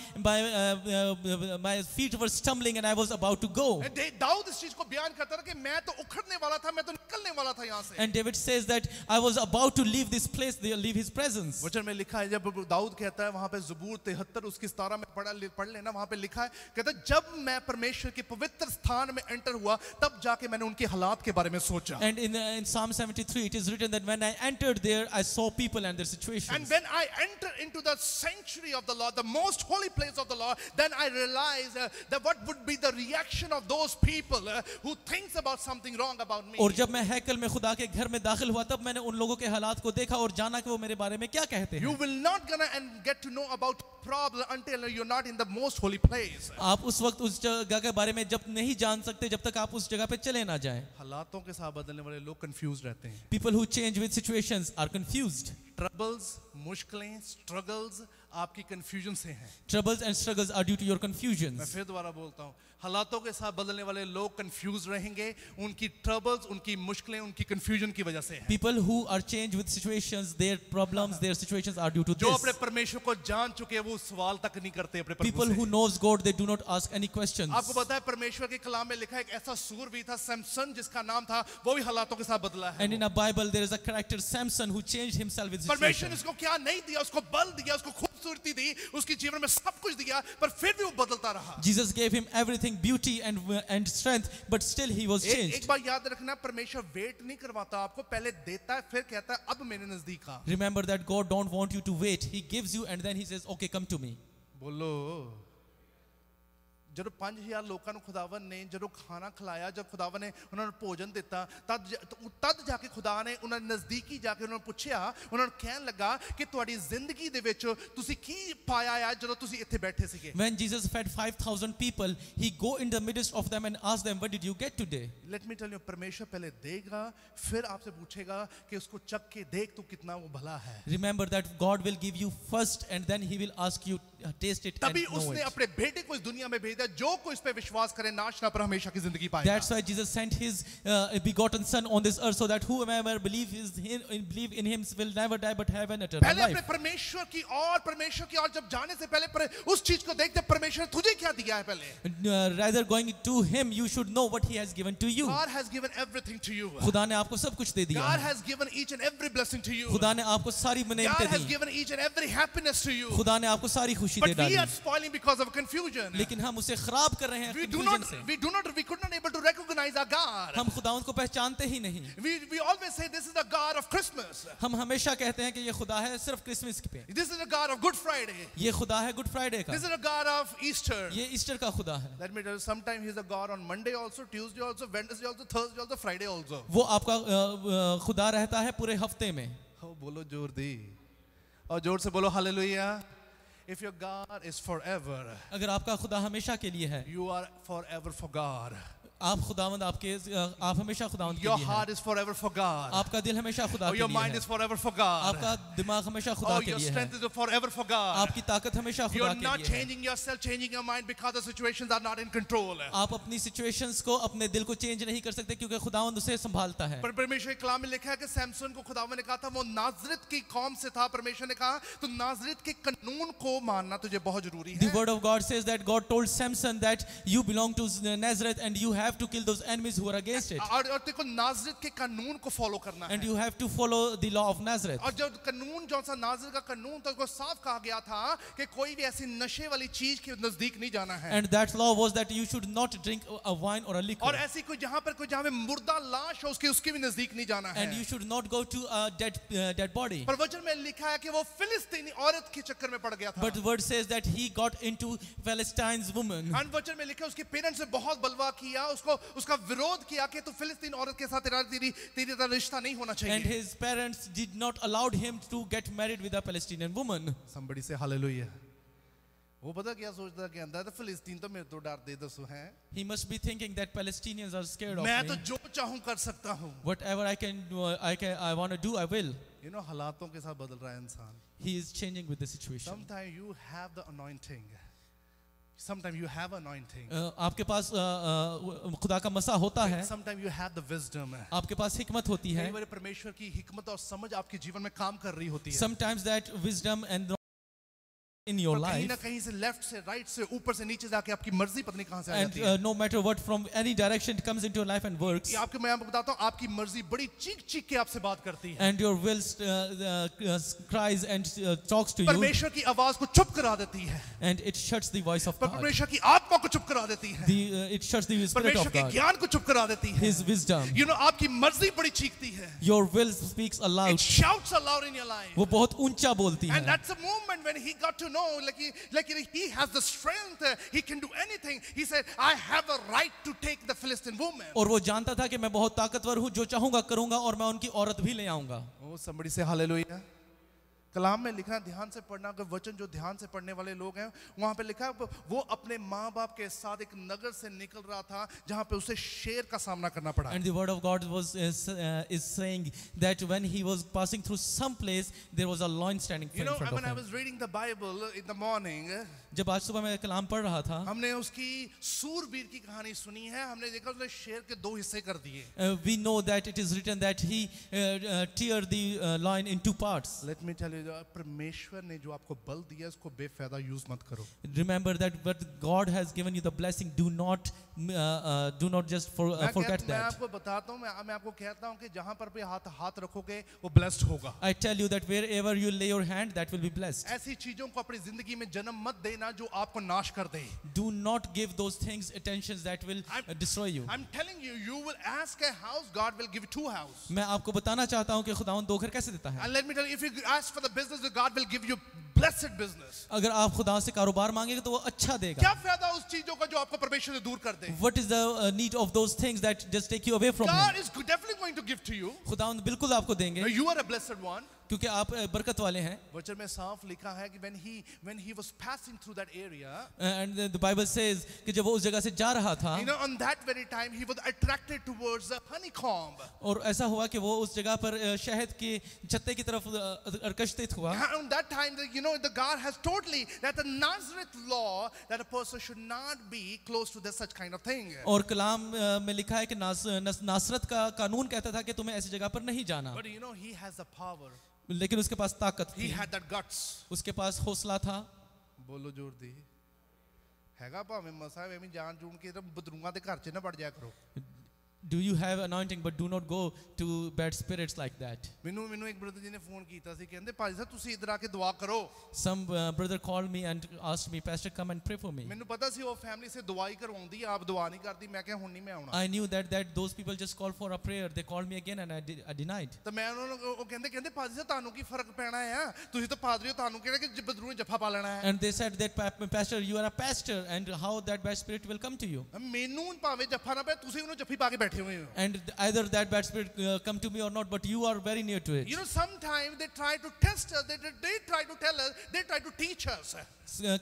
feet were stumbling and I was about to go. Dawood इस चीज को बयान करता था कि मैं तो उखड़ने वाला था, मैं तो निकलने वाला था यहाँ से. And David says that I was about to leave this place, leave his presence. वचन में लिखा है, जब दाऊद कहता है वहां पे ज़बूर 73 उसकी 17 में पढ़ लेना, वहां पे लिखा है, कहता है जब मैं परमेश्वर के पवित्र स्थान में एंटर हुआ तब जाके मैंने उनके हालात के बारे में सोचा. And in Psalm 73 it is written that when I entered there, I saw people and their situations. And when I entered into the sanctuary of the Lord, the most holy place of the Lord, then I realized that what would be the reaction of those people who thinks about something wrong about me. और जब मैं हैकल में खुदा के घर में दाखिल हुआ, तब मैंने उन लोगों के हालात को देखा और जाना कि वो मेरे बारे में क्या कहते You हैं. will not gonna and get to know about problem until you're not in the most holy place. आप उस वक्त उस जगह के बारे में जब नहीं जान सकते जब तक आप उस जगह पे चले ना जाएं. हालातों के साथ बदलने वाले लोग कंफ्यूज रहते हैं. People who change with situations are confused. Troubles, मुश्किलें, स्ट्रगल्स आपकी कंफ्यूजन से हैं. Troubles and struggles are due to your मैं confusions. फिर दोबारा बोलता हूँ, हालातों के साथ बदलने वाले लोग कंफ्यूज रहेंगे. उनकी ट्रबल्स, उनकी मुश्किलें, उनकी कंफ्यूजन की वजह से है. People who are changed with situations, their problems, their situations are due to जो अपने this. परमेश्वर को जान चुके हैं वो सवाल तक नहीं करते अपने प्रभु People से. who knows God, they do not ask any questions. आपको पता है परमेश्वर के कलाम में लिखा है, एक ऐसा सूरवीर था सैमसन जिसका नाम था, वो भी हालातों के साथ बदला है. And in a Bible, there is a character Samson who changed himself with परमेश्वर ने situations. उसको क्या नहीं दिया, उसको बल दिया, उसको खूबसूरती दी, उसके जीवन में सब कुछ दिया, पर फिर भी वो बदलता रहा. Jesus gave him everything, beauty and strength, but still he was एक changed. बार याद रखना, परमेश्वर वेट नहीं करवाता आपको, पहले देता है फिर कहता है अब मेरे नजदीक आ. Remember that God don't want you to wait. He gives you and then he says, okay, come to me. बोलो, ਜਦੋਂ 5000 ਲੋਕਾਂ ਨੂੰ ਖੁਦਾਵੰ ਨੇ ਜਦੋਂ ਖਾਣਾ ਖਿਲਾਇਆ, ਜਦ ਖੁਦਾਵੰ ਨੇ ਉਹਨਾਂ ਨੂੰ ਭੋਜਨ ਦਿੱਤਾ, ਤਦ ਜਾ ਕੇ ਖੁਦਾ ਨੇ ਉਹਨਾਂ ਦੇ ਨਜ਼ਦੀਕੀ ਜਾ ਕੇ ਉਹਨਾਂ ਨੂੰ ਪੁੱਛਿਆ, ਉਹਨਾਂ ਨੂੰ ਕਹਿਣ ਲੱਗਾ ਕਿ ਤੁਹਾਡੀ ਜ਼ਿੰਦਗੀ ਦੇ ਵਿੱਚ ਤੁਸੀਂ ਕੀ ਪਾਇਆ ਹੈ ਜਦੋਂ ਤੁਸੀਂ ਇੱਥੇ ਬੈਠੇ ਸੀਗੇ. When Jesus fed 5,000 people, he go in the midst of them and ask them, what did you get today? Let me tell you, परमेश्वर पहले देगा, फिर आपसे पूछेगा कि उसको चख के देख तू कितना वो भला है. Remember that God will give you first and then he will ask you, taste it and तभी know उसने it. अपने बेटे को इस दुनिया में भेजा, जो कोई इस पे विश्वास करे नाश ना पर हमेशा की जिंदगी पाएगा. That's why Jesus sent his begotten son on this earth so that whoever believe in him will never die but have an eternal पहले अपने life. परमेश्वर की और जब जाने से पहले उस चीज को देखते, परमेश्वर तुझे क्या दिया है पहले. Rather going to him, you should know what he has given to you. God has given everything to you. खुदा ने आपको सब कुछ दे दिया God है. has given each and every blessing to you. खुदा ने आपको सारी God नेमतें has the. given each and every happiness to you. खुदा ने आपको सारी खुशी दे But we डाली. are spoiling because of confusion. लेकिन हम उसे खराब कर रहे हैं We confusion से. could not able to recognize our God. हम खुदावंद को पहचानते ही नहीं. We always say this is the God of Christmas. हम हमेशा कहते हैं कि ये खुदा है सिर्फ क्रिसमस पे. This is the God of Good Friday. ये खुदा है गुड फ्राइडे का. This is the God of Easter. ये ईस्टर का खुदा है. Let me tell you, sometimes he's a God on Monday also, Tuesday also, Wednesday also, Thursday also, Friday also. वो आपका खुदा रहता है पूरे हफ्ते में. Oh, बोलो जोर दी. और जोर से बोलो hallelujah. If your God is forever, अगर आपका खुदा हमेशा के लिए है, you are forever for God. आप खुदावंद आप हमेशा खुदावंद के Your लिए heart हैं. is forever for God. आपका दिल हमेशा खुदा Oh, के your लिए mind है. is forever for God. आपका दिमाग हमेशा खुदा Oh, के your लिए है. strength is forever for God. आपकी ताकत हमेशा खुदा You're के not लिए है. changing yourself, changing your mind because the situations are not in control. आप अपनी सिचुएशंस को अपने दिल को चेंज नहीं कर सकते क्योंकि खुदावंद उसे संभालता है. पर परमेश्वर के कलाम में लिखा है कि सैमसन को खुदावन ने कहा था, वो नाज़रेत की कौम से था. परमेश्वर ने कहा तो नाज़रेत के कानून को मानना तुझे बहुत जरूरी The है. word of God says that God told Samson that you belong to Nazareth and you have have to kill those enemies who are against it. और देखो नाज़रेत के कानून को फॉलो करना And है। you have to follow the law of Nazareth. और जब कानून जो सा नाज़रेत का कानून तो उसको साफ कहा गया था कि कोई भी ऐसी नशे वाली चीज के नजदीक नहीं जाना है। And that law was that you should not drink a wine or a liquor. और ऐसी कोई जहाँ पे मुर्दा लाश हो उसके भी नजदीक नहीं जाना है। And you should not go to a dead body. पर वचन में लिखा है कि वो फिलिस्तीनी औरत के चक्कर में पड़ गया था। But the word says that he got into Palestine's woman. और वचन में लिखा है उसके पेरेंट्स ने बहुत बलवा किया, उसका विरोध किया कि तू फिलिस्तीन औरत के साथ तेरी रिश्ता नहीं होना चाहिए। And his parents did not allow him to get married with a Palestinian woman. Somebody say hallelujah. वो पता क्या सोचता कि अंदर तो फिलिस्तीन तो मेरे तो डरते दसो हैं। He must be thinking that Palestinians are scared of मैं me. तो जो चाहूं कर सकता हूं। Whatever I can do, I want to do, I will. You know हालातों के साथ बदल रहा है इंसान। He is changing with the situation. Sometimes you have the anointing. Sometimes you have anointing. आपके पास खुदा का मसा होता है, Sometimes you have the wisdom. आपके पास हिकमत होती है. कई बार परमेश्वर की हिकमत और समझ आपके जीवन में काम कर रही होती है। Sometimes that wisdom and in your और कहीं ना life, कहीं से लेफ्ट से राइट से ऊपर से नीचे जाके आपकी मर्जी पत्नी कहां से आ and जाती है। no matter what, from any direction it comes into your life and works, ये आपके मैं आपको बताता हूं आपकी मर्जी बड़ी चीख चीख के आपसे बात करती है। and your will cries and talks to you, परमेश्वर की आवाज को चुप करा देती है। and it shuts the voice of पर God. परमेश्वर की आत्मा को चुप करा देती है। It shuts the spirit परमेश्वर of के God, ज्ञान को चुप करा देती है। His wisdom. You know आपकी मर्जी बड़ी चीखती है। Your will speaks It aloud. shouts aloud in your life. वो बहुत ऊंचा बोलती And है. that's the moment when he got to know, like he has the strength, he can do anything. He said, I have a right to take the Philistine woman. और वो जानता था कि मैं बहुत ताकतवर हूँ, जो चाहूंगा करूंगा और मैं उनकी औरत भी ले आऊंगा. Oh, somebody say hallelujah. कलाम में लिखा है ध्यान से पढ़ना, अगर वचन जो ध्यान से पढ़ने वाले लोग हैं वहां पे लिखा है वो अपने माँ बाप के साथ एक नगर से निकल रहा था जहां पे उसे शेर का सामना करना पड़ा। And the word of God is saying that when he was passing through some place, there was a lion standing You in know, front when of I him. was reading the Bible in the morning, जब आज सुबह मैं कलाम पढ़ रहा था, हमने उसकी सूरवीर की कहानी सुनी है। हमने देखा उसने शेर के दो हिस्से कर दिए। we know that it is written that he tear the lion in two parts. Let me tell you, परमेश्वर ने जो आपको बल दिया उसको बेफायदा यूज मत करो। Remember that what God has given you the blessing, do not just forget मैं that. आपको बताता हूँ, मैं आपको कहता हूँ कि जहाँ पर भी हाथ रखोगे वो ब्लेस्ड होगा। I tell you that wherever you lay your hand, that will be blessed. ऐसी चीजों को अपनी जिंदगी में जन्म मत देना जो आपको नाश कर दे। Do not give those things attentions that will destroy you. I'm telling you, you will ask a house, God will give you two houses. मैं आपको बताना चाहता हूँ कि खुदावंद दो घर कैसे देता है. And let me tell you, if you ask for the business, God will give you blessed business. अगर आप खुदा से कारोबार मांगेंगे तो वो अच्छा देगा. क्या फायदा उस चीजों का जो आपको परमेश्वर से दूर कर दे? What is the need of those things that just take you away from God Him? is definitely going to give to you. खुदावंद बिल्कुल आपको देंगे You are a blessed one. क्योंकि आप बरकत वाले हैं. वचन में साफ लिखा है कि when he was passing through that area, And the Bible says कि जब वो उस जगह से जा रहा था, you know, on that very time he was attracted towards the honeycomb. और ऐसा हुआ कि वो उस जगह पर शहद के छत्ते की तरफ आकर्षित हुआ. On that time, you know, the God has totally that the Nazareth law that a person should not be close to this such kind of thing. और कलाम में लिखा है कि नासरत का कानून कहता था कि तुम्हें ऐसी जगह पर नहीं जाना. But you know, he has the power. लेकिन उसके पास ताकत He थी, had that guts. उसके पास हौसला था. बोलो जोर दी हैगा भाਵੇਂ ਮਸਾ ਐਵੇਂ ਜਾਣ ਜੂਣ ਕੇ ਬਦਰੂਆਂ ਦੇ ਘਰ 'ਚ ਨਾ ਵੜ ਜਾਇਆ ਕਰੋ। Do you have anointing, but do not go to bad spirits like that. ਮੈਨੂੰ ਇੱਕ ਬ੍ਰਦਰ ਜੀ ਨੇ ਫੋਨ ਕੀਤਾ ਸੀ, ਕਹਿੰਦੇ ਭਾਜੀ ਸਾਹਿਬ ਤੁਸੀਂ ਇੱਧਰ ਆ ਕੇ ਦੁਆ ਕਰੋ। Some brother called me and asked me, Pastor, come and pray for me. ਮੈਨੂੰ ਪਤਾ ਸੀ ਉਹ ਫੈਮਿਲੀ ਸੇ ਦਵਾਈ ਕਰਵਾਉਂਦੀ ਆ, ਆਪ ਦੁਆ ਨਹੀਂ ਕਰਦੀ। ਮੈਂ ਕਿਹਾ ਹੁਣ ਨਹੀਂ ਮੈਂ ਆਉਣਾ। I knew that those people just called for a prayer. They called me again and I denied. ਤਾਂ ਮੈਂ ਉਹਨਾਂ ਨੂੰ ਉਹ ਕਹਿੰਦੇ ਭਾਜੀ ਸਾਹਿਬ ਤੁਹਾਨੂੰ ਕੀ ਫਰਕ ਪੈਣਾ ਆ, ਤੁਸੀਂ ਤਾਂ ਪਾਦਰੀ ਹੋ, ਤੁਹਾਨੂੰ ਕਿਹੜਾ ਕਿ ਬਦਰੂ ਨੇ ਜੱਫਾ ਪਾ ਲੈਣਾ ਹੈ। And they said that, Pastor, you are a pastor, and how that bad spirit will come to you. ਮੈਨੂੰ ਭਾਵੇਂ ਜੱਫਾ ਨਾ ਪਏ, ਤੁਸੀਂ ਉਹਨੂੰ ਜੱਫੀ ਪਾ ਕੇ ਬੈਠੇ ਹੋਏ ਹੋ। And either that bad spirit come to me or not, but you are very near to it. You know, sometimes they try to test us, they try to tell us, they try to teach us.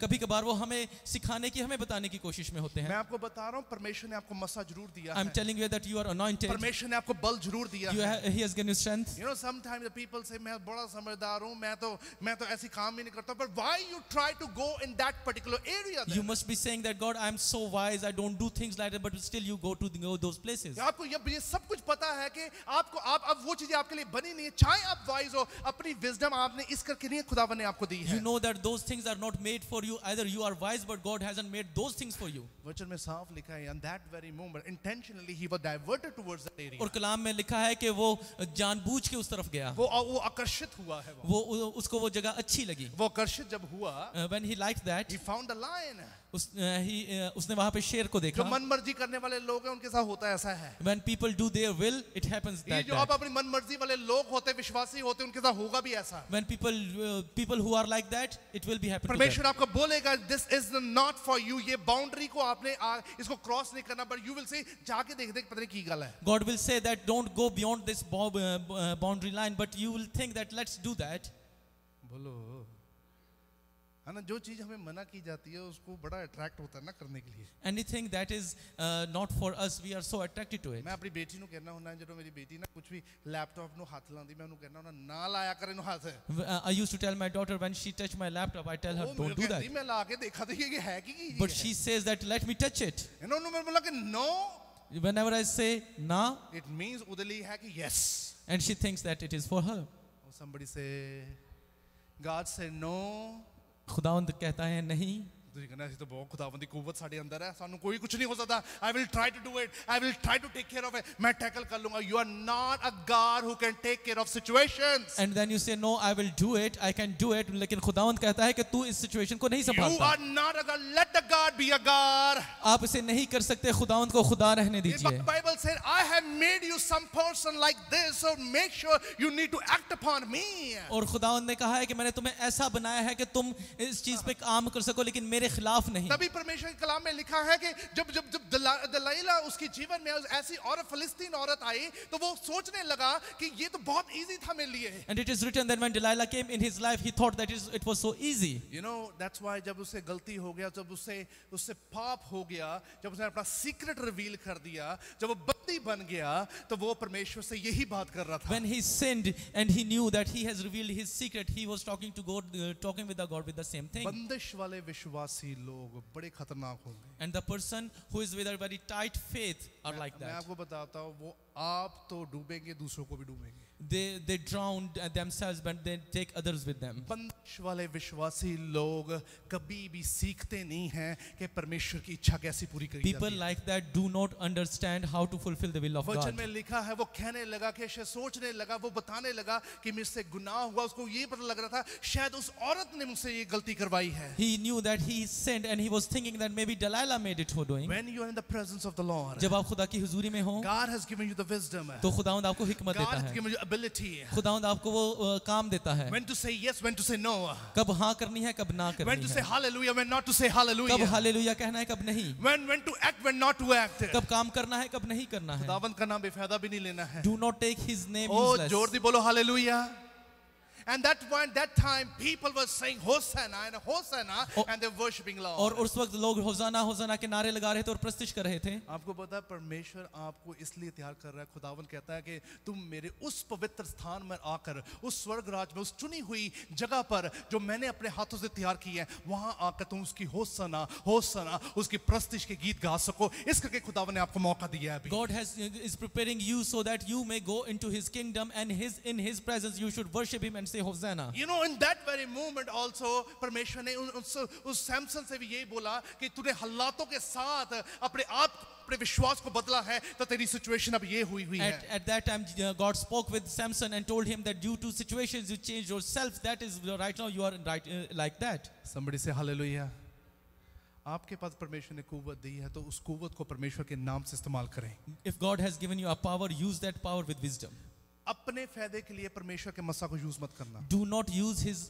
कभी कभार वो हमें सिखाने की, हमें बताने की कोशिश में होते मैं हैं. आपको बता रहा हूँ परमेश्वर ने आपको मसा जरूर दिया I'm है। telling you that you are anointed. परमेश्वर ने आपको बल जरूर दिया है। He has given you strength. You know, sometimes the people say मैं बड़ा समझदार हूँ, मैं तो ऐसी काम ही नहीं करता। But why you try to go in that particular area then? You must be saying that, God, I'm so wise, I don't do things like that, but still you go to those places. आपको ये सब कुछ पता है कि आप वो चीजें आपके लिए बनी नहीं है। चाहे आप वाइज हो, अपनी विजडम आपने इस करके नहीं खुदावन ने आपको दी है। You know that those things are not made for you. Either you are wise, but God hasn't made those things for you. वचन में साफ लिखा है, and that very moment intentionally he was diverted towards that area. और कलाम में लिखा है कि वो जानबूझ के उस तरफ गया. वो आकर्षित हुआ है. उसको वो जगह अच्छी लगी. वो आकर्षित जब हुआ, when he liked that, he found a lion. उसने वहाँ पे शेर को देखा. जो मन मर्जी करने वाले लोग हैं उनके साथ होता है ऐसा है. When people do their will, it happens that. ये जो आप अपनी मन मर्जी वाले लोग होते, विश्वासी होते, उनके साथ होगा भी ऐसा. When people who are like that, it will be happening. परमेश्वर आपको बोलेगा, this is not for you. ये बाउंड्री को आपने इसको क्रॉस नहीं करना, but you will say, जाके देख पता नहीं की गल है. God will say that don't go beyond this boundary line, but you will think that let's do that. बोलो, है ना, जो चीज हमें मना की जाती है उसको बड़ा अट्रैक्ट होता है ना करने के लिए. Anything that is not for us, we are so attracted to it. मैं अपनी बेटी ਨੂੰ कहना ਹੁੰਦਾ ਜਦੋਂ ਮੇਰੀ ਬੇਟੀ ਨਾ ਕੁਝ ਵੀ ਲੈਪਟਾਪ ਨੂੰ ਹੱਥ ਲਾਉਂਦੀ ਮੈਂ ਉਹਨੂੰ ਕਹਿਣਾ ਹੁੰਦਾ ਨਾ ਲਾਇਆ ਕਰ ਇਹਨੂੰ ਹੱਥ. I used to tell my daughter when she touched my laptop, I tell her don't do that. ਮੈਂ ਲਾ ਕੇ ਦੇਖਾ ਤੇ ਇਹ ਹੈ ਕੀ ਚੀਜ਼. But she says that let me touch it. ਇਹਨਾਂ ਨੂੰ ਮੈਂ ਬੋਲਾ ਕਿ no. Whenever I say na, it means ਉਹਦੇ ਲਈ ਹੈ ਕਿ yes. And she thinks that it is for her. Somebody say, God said no. खुदावंद कहता है नहीं. ਤੁਸੀਂ ਕਹਿੰਦੇ ਅਸੀਂ ਤਾਂ ਬਹੁਤ ਖੁਦਾਵੰਦ ਦੀ ਕੂਵਤ ਸਾਡੇ ਅੰਦਰ ਹੈ, ਸਾਨੂੰ ਕੋਈ ਕੁਝ ਨਹੀਂ ਹੋ ਸਕਦਾ. I will try to do it. I will try to take care of it. मैं टैकल कर लूंगा. You are not a God who can take care of situations. And then you say no, I will do it. I can do it. लेकिन खुदावंद कहता है कि तू इस सिचुएशन को नहीं संभालता. You are not a God. Let the God be a God. आप इसे नहीं कर सकते. खुदावंद को खुदा रहने दीजिए. The Bible said, I have made you some person like this, so make sure you need to act upon me. और खुदावंद ने कहा है कि मैंने तुम्हें ऐसा बनाया है कि तुम इस चीज पे काम कर सको, लेकिन मेरे खिलाफ नहीं. तभी परमेश्वर के कलाम में लिखा है कि जब दलाइला उसके जीवन में ऐसी औरत फिलिस्तीन औरत आई तो वो सोचने लगा कि ये तो बहुत इजी था मेरे लिए. And it is written that when Delilah came in his life, he thought that it was so easy. You know, that's why जब उसे गलती हो गया, जब उससे पाप हो गया, जब उसने अपना सीक्रेट रिवील कर दिया, जब वो बंदी बन गया, तो वो परमेश्वर से यही बात कर रहा था. When he sinned and he knew that he has revealed his secret, he was talking to God, talking with the God with the same thing. बंदिश वाले विश्वासी लोग बड़े खतरनाक होंगे. And the person who is with a very tight faith are like मैं that. आपको बताता हूँ, वो आप तो डूबेंगे, दूसरों को भी डूबेंगे. They drown themselves, but they take others with them. बंदिश वाले विश्वासी लोग कभी भी सीखते नहीं हैं कि परमेश्वर की इच्छा कैसे पूरी करी जाती है. People like that do not understand how to fulfill the will of वचन God. में लिखा है, वो कहने लगा कि सोचने लगा, वो बताने लगा कि मुझसे गुनाह हुआ. उसको ये पता लग रहा था शायद उस औरत ने मुझसे ये गलती करवाई है. He knew that he sinned and he was thinking that maybe Delilah made it for doing. When you are in the presence of the Lord, जब आप खुदा की हुजूरी में हो, God has given you the wisdom. तो खुदावंद आपको हिकमत God देता has है. given you ability. खुदावंद आपको वो काम देता है. When to say yes, when to say no. कब हाँ करनी है, कब ना When करनी to say है. hallelujah, when not to say hallelujah. कब हालेलुया कहना है, कब नहीं. When to act, when not to act. कब काम करना है, कब नहीं करना है. खुदावंद का नाम बेफायदा भी नहीं लेना है. Do not take his name Oh, useless. जोर दी बोलो hallelujah. And that time people were saying Hosanna and Hosanna and they're worshiping Lord. और उस वक्त लोग होसाना होसाना के नारे लगा रहे थे और प्रस्तिश कर रहे थे. आपको पता है परमेश्वर आपको इसलिए तैयार कर रहा है. खुदावन कहता है कि तुम मेरे उस पवित्र स्थान में आकर, उस स्वर्ग राज में, उस चुनी हुई जगह पर जो मैंने अपने हाथों से तैयार की है, वहां आकर तुम उसकी होसाना होसाना उसकी प्रस्तिश के गीत गा सको. इस करके खुदावन ने आपको मौका दिया है अभी. God is preparing you so that you may go into his kingdom and in his presence you should worship him and say Hosanna. You know, in that very moment also परमेश्वर ने उस सैमसन से भी यही बोला कि तूने हालातों के साथ अपने आप अपने विश्वास को बदला है, तो तेरी सिचुएशन अब ये हुई है. At that time God spoke with Samson and told him that due to situations you changed yourself. That is right now you are right like that. Somebody say hallelujah. आपके पास परमेश्वर ने कुव्वत दी है तो उस कुव्वत को परमेश्वर के नाम से इस्तेमाल करें. If God has given you a power, use that power with wisdom. अपने फायदे के लिए परमेश्वर के मसा को यूज मत करना. Do not use his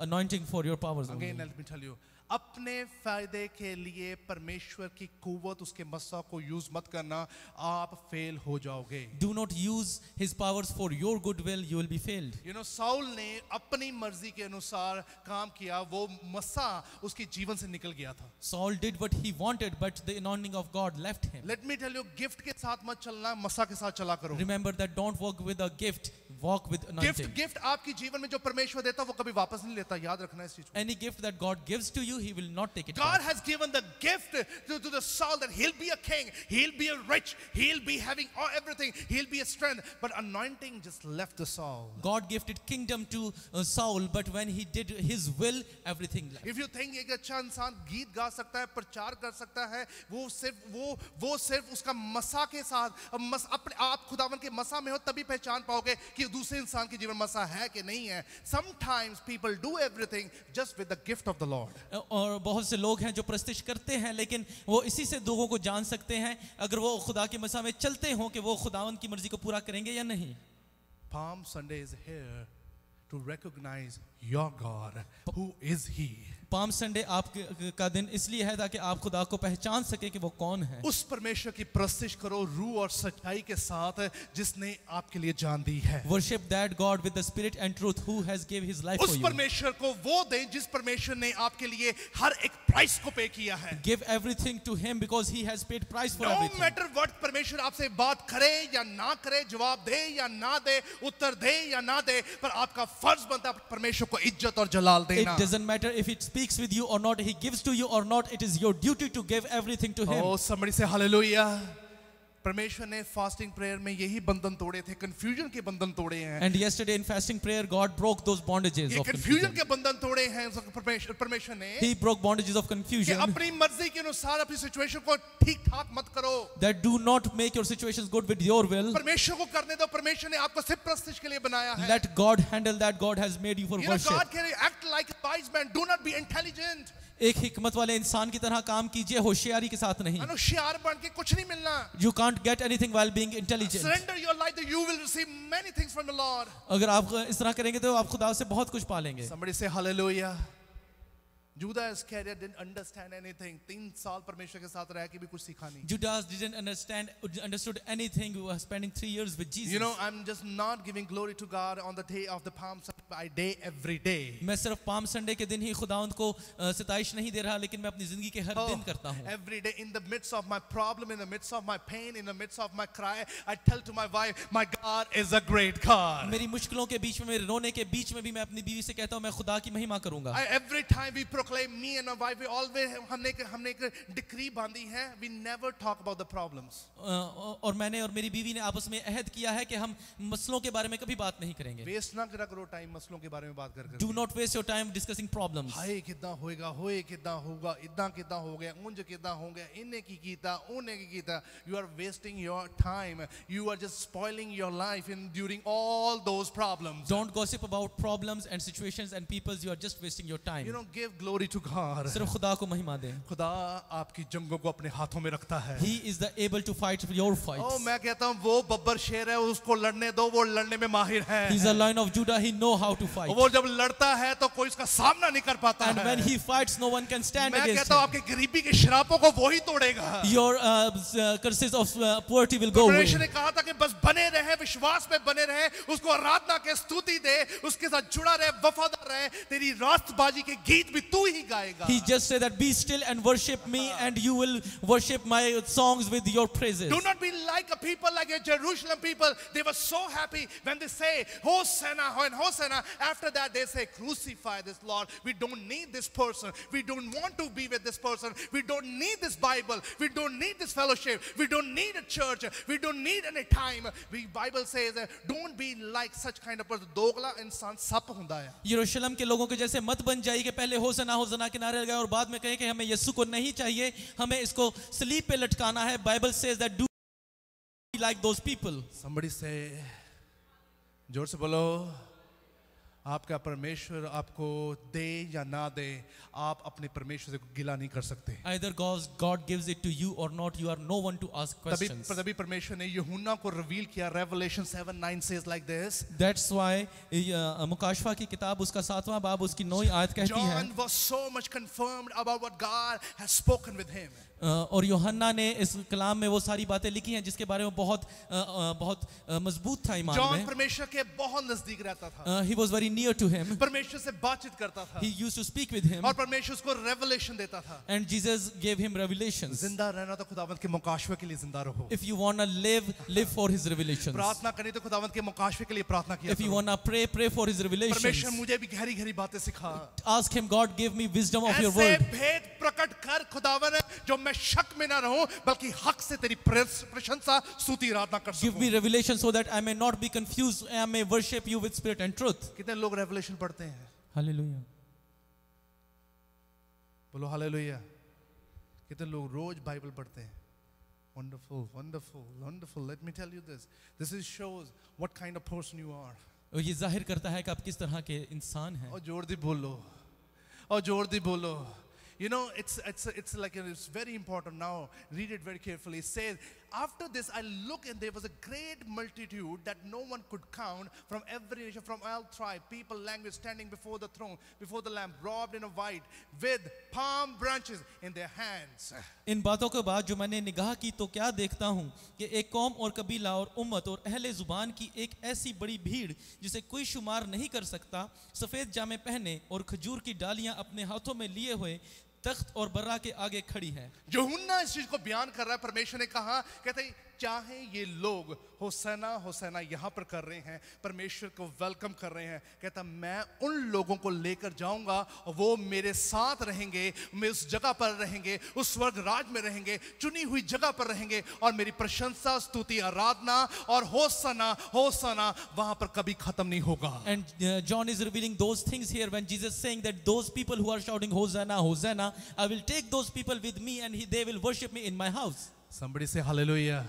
anointing for your powers only. Again, let me tell you, अपने फायदे के लिए परमेश्वर की कुव्वत, उसके मसा को यूज मत करना, आप फेल हो जाओगे. Do not use his powers for your goodwill, you will be failed. You know, Saul ने अपनी मर्जी के अनुसार काम किया, वो मसा उसके जीवन से निकल गया था. Saul did what he wanted, but the anointing of God left him. Let me tell you, gift के साथ मत चलना, मसा के साथ चला करो. Remember that don't walk with a gift, walk with anointing. Gift आपकी जीवन में जो परमेश्वर देता वो कभी वापस नहीं लेता. याद रखना इस चीज को. Any gift that God gives to you, he will not take it God back. has given the gift to the Saul that he'll be a king, he'll be a rich, he'll be having everything, he'll be a strength. But anointing just left the Saul. God gifted kingdom to Saul, but when he did his will, everything left. If you think एक अच्छा इंसान गीत गा सकता है, प्रचार कर सकता है, वो सिर्फ उसका मसा के साथ अपने आप खुदावन के मसा में हो तभी पहचान पाओगे कि दूसरे इंसान के जीवन मसा है कि नहीं है. Sometimes people do everything just with the gift of the Lord. और बहुत से लोग हैं जो प्रस्तिश करते हैं, लेकिन वो इसी से लोगों को जान सकते हैं अगर वो खुदा की मसा में चलते हों कि वो खुदावन की मर्जी को पूरा करेंगे या नहीं. Palm Sunday is here to recognize your God. Who is He? Palm Sunday आपका दिन इसलिए है ताकि आप खुदा को पहचान सके कि वो कौन है. उस परमेश्वर की प्रस्तिश करो रूह और सच्चाई के साथ जिसने आपके लिए जान दी है. Worship that God with the spirit and truth who has gave his life for उस you. परमेश्वर को वो दें जिस परमेश्वर ने आपके लिए हर एक प्राइस को पे किया है. Give everything to him because he has paid price for No everything. matter what परमेश्वर आपसे बात करे या ना करे, जवाब दे या ना दे, उत्तर दे या ना दे, पर आपका फर्ज बनता है परमेश्वर को इज्जत और जलाल देना. It doesn't matter if it speaks with you or not, he gives to you or not, it is your duty to give everything to him. Oh, somebody say hallelujah. परमेश्वर ने फास्टिंग प्रेयर में यही बंधन तोड़े थे, confusion के बंधन तोड़े हैं. And yesterday in fasting prayer, God broke those bondages ये of कंफ्यूजन confusion. के बंधन तोड़े हैं परमेश्वर ने. He broke bondages of कि confusion. अपनी मर्जी के अनुसार अपनी सिचुएशन को ठीक ठाक मत करो. That do not make your situations good with your will. परमेश्वर को करने दो. परमेश्वर ने आपको सिर्फ प्रस्तिश के लिए बनाया है. Let God handle that. God has made you for You know, worship. God can act like a wise man. Do not be intelligent. एक हिकमत वाले इंसान की तरह काम कीजिए, होशियारी के साथ नहीं. होशियार बन के कुछ नहीं मिलना. You can't get anything while being intelligent. Surrender your life that you will receive many things from the Lord. अगर आप इस तरह करेंगे तो आप खुदा से बहुत कुछ पालेंगे. Somebody say hallelujah. Judas Iscariot didn't understand anything. 3 साल परमेश्वर के साथ रह के भी कुछ सीखा नहीं. Judas didn't understood anything. He was spending 3 years with Jesus. You know, I'm just not giving glory to God on the day of the Palm Sunday by day every day. मैं सिर्फ पाम संडे के दिन ही खुदावंद को सिताइश नहीं दे रहा, लेकिन मैं अपनी जिंदगी के हर दिन करता हूँ. Every day, in the midst of my problem, in the midst of my pain, in the midst of my cry, I tell to my wife, my God is a great God. मेरी मुश्किलों के बीच में, मेरे रोने के बीच में भी मैं अपनी बीवी से कहता हूँ मैं खुदा की महिमा करूंगा. Every time we proclaim, me and my wife, we always हमने एक डिक्री बांधी है. We never talk about the problems. और मैंने और मेरी बीवी ने आपस में अहद किया है कि हम मसलों के बारे में कभी बात नहीं करेंगे. वेस्ट ना करो टाइम मसलों के बारे में बात कर. Do not waste your time discussing problems. हाय कितना होएगा, होए कितना होगा, इतना कितना हो गया, उंज कितना हो गया, इन्ने की कीता, उने की कीता. You are wasting your time. You are just spoiling your life during all those problems. Don't gossip about problems and situations and peoples. You are just wasting your time. You know, give glory to God. सिर्फ खुदा को महिमा दें. खुदा आपकी जंगों को अपने हाथों में रखता है. He is the able to fight your fights. Oh, मैं कहता हूँ वो बब्बर शेर है, उसको लड़ने दो, वो लड़ने में माहिर है. He's a lion of Judah. He know how to fight. वो जब लड़ता है तो कोई उसका सामना नहीं कर पाता And है. when he fights, no one can stand मैं against कहता हूँ him. आपके गरीबी के श्रापों को वो ही तोड़ेगा. Your curses of poverty will go away. परमेश्वर ने कहा था कि बस बने रहे, विश्वास में बने रहे, उसको आराधना के स्तुति दे, उसके साथ जुड़ा रहे, वफादार रहे. तेरी रास्तबाजी के गीत भी तू ही गाएगा. He just said that be still and worship me, and you will worship my songs with your praises. Do not be like a people like a Jerusalem people. They were so happy when they say Hosanna and Hosanna. After that they say crucify this Lord. We don't need this person. We don't want to be with this person. We don't need this Bible. We don't need this fellowship. We don't need a church. We don't need any time. The Bible says don't be like such kind of person. दोगला इंसान सप हुंदा है. यरूशलेम के लोगों के जैसे मत बन जाइए कि पहले होसना होसना के नारे लगाए और बाद में कहे कि हमें यीशु को नहीं चाहिए, हमें इसको सलीब पे लटकाना है. Bible says that do be like those people. Somebody say, जोर से बोलो, आपका परमेश्वर आपको दे या ना दे, आप अपने परमेश्वर से गिला नहीं कर सकते. Either God gives it to you or not, you are no one to ask questions. तभी परमेश्वर ने यूहन्ना को रिवील किया. Revelation 7:9 says like this. That's why मुकाशफा की किताब उसका 7वां बाब उसकी 9वीं आयत कहती है. John was so much confirmed about what God has spoken with him. और यूहन्ना ने इस कलाम में वो सारी बातें लिखी हैं जिसके बारे में बहुत मजबूत था ईमान John में. परमेश्वर के बहुत नजदीक रहता था. He was very very near to him. परमेश्वर से बातचीत करता था He used to speak with him, और परमेश्वर उसको रेवलेशन देता था। and Jesus gave him revelations. जिंदा रहना तो खुदावंत के मुकाशवे के लिए जिंदा रहो। If you wanna live for his revelations. प्रार्थना करनी तो खुदावंत के मुकाशवे के लिए प्रार्थना किया If you करो। wanna pray for his revelations. परमेश्वर मुझे भी गहरी गहरी बातें सिखा। Ask him, God, give me wisdom of your ऐसे word. भेद प्रकट कर खुदावन जो मैं शक में ना रहूं बल्कि हक से तेरी प्रशंसा स्तुति आराधना कर Give सकूं। me revelation so that I may not be confused. I may worship you with spirit and truth. कितने लोग रेवलेशन पढ़ते हैं? Hallelujah. बोलो हालेलुया। कितने लोग रोज बाइबल पढ़ते हैं? Wonderful, wonderful, wonderful. Let me tell you this. This is shows what kind of person you are. और ये जाहिर करता है कि आप किस तरह के इंसान हैं. और जोर दी बोलो, और जोर दी बोलो. You know, it's like it's very important now. Read it very carefully. It says, after this I looked and there was a great multitude that no one could count from every nation, from all tribe, people, language, standing before the throne, before the Lamb, robed in a white, with palm branches in their hands. इन बातों के बाद जो मैंने निगाह की तो क्या देखता हूँ कि एक कौम और कबीला और उम्मत और अहले जुबान की एक ऐसी बड़ी भीड़ जिसे कोई शुमार नहीं कर सकता, सफ़ेद जामे पहने और खजूर की डालियाँ अपने हाथों में लिए हुए तख्त और बर्रा के आगे खड़ी है. यूहन्ना इस चीज को बयान कर रहा है. परमेश्वर ने कहा, कहते चाहे ये लोग होसैना होसैना यहाँ पर कर रहे हैं, परमेश्वर को वेलकम कर रहे हैं, कहता मैं उन लोगों को लेकर जाऊंगा और वो मेरे साथ रहेंगे, मैं उस जगह पर रहेंगे, उस स्वर्ग राज में रहेंगे, चुनी हुई जगह पर रहेंगे और मेरी प्रशंसा स्तुति आराधना और होसैना होसैना वहां पर कभी खत्म नहीं होगा. And John is revealing those things here when Jesus is saying that those people who are shouting Hosanna Hosanna, I will take those people with me and they will worship me in my house. Somebody say hallelujah.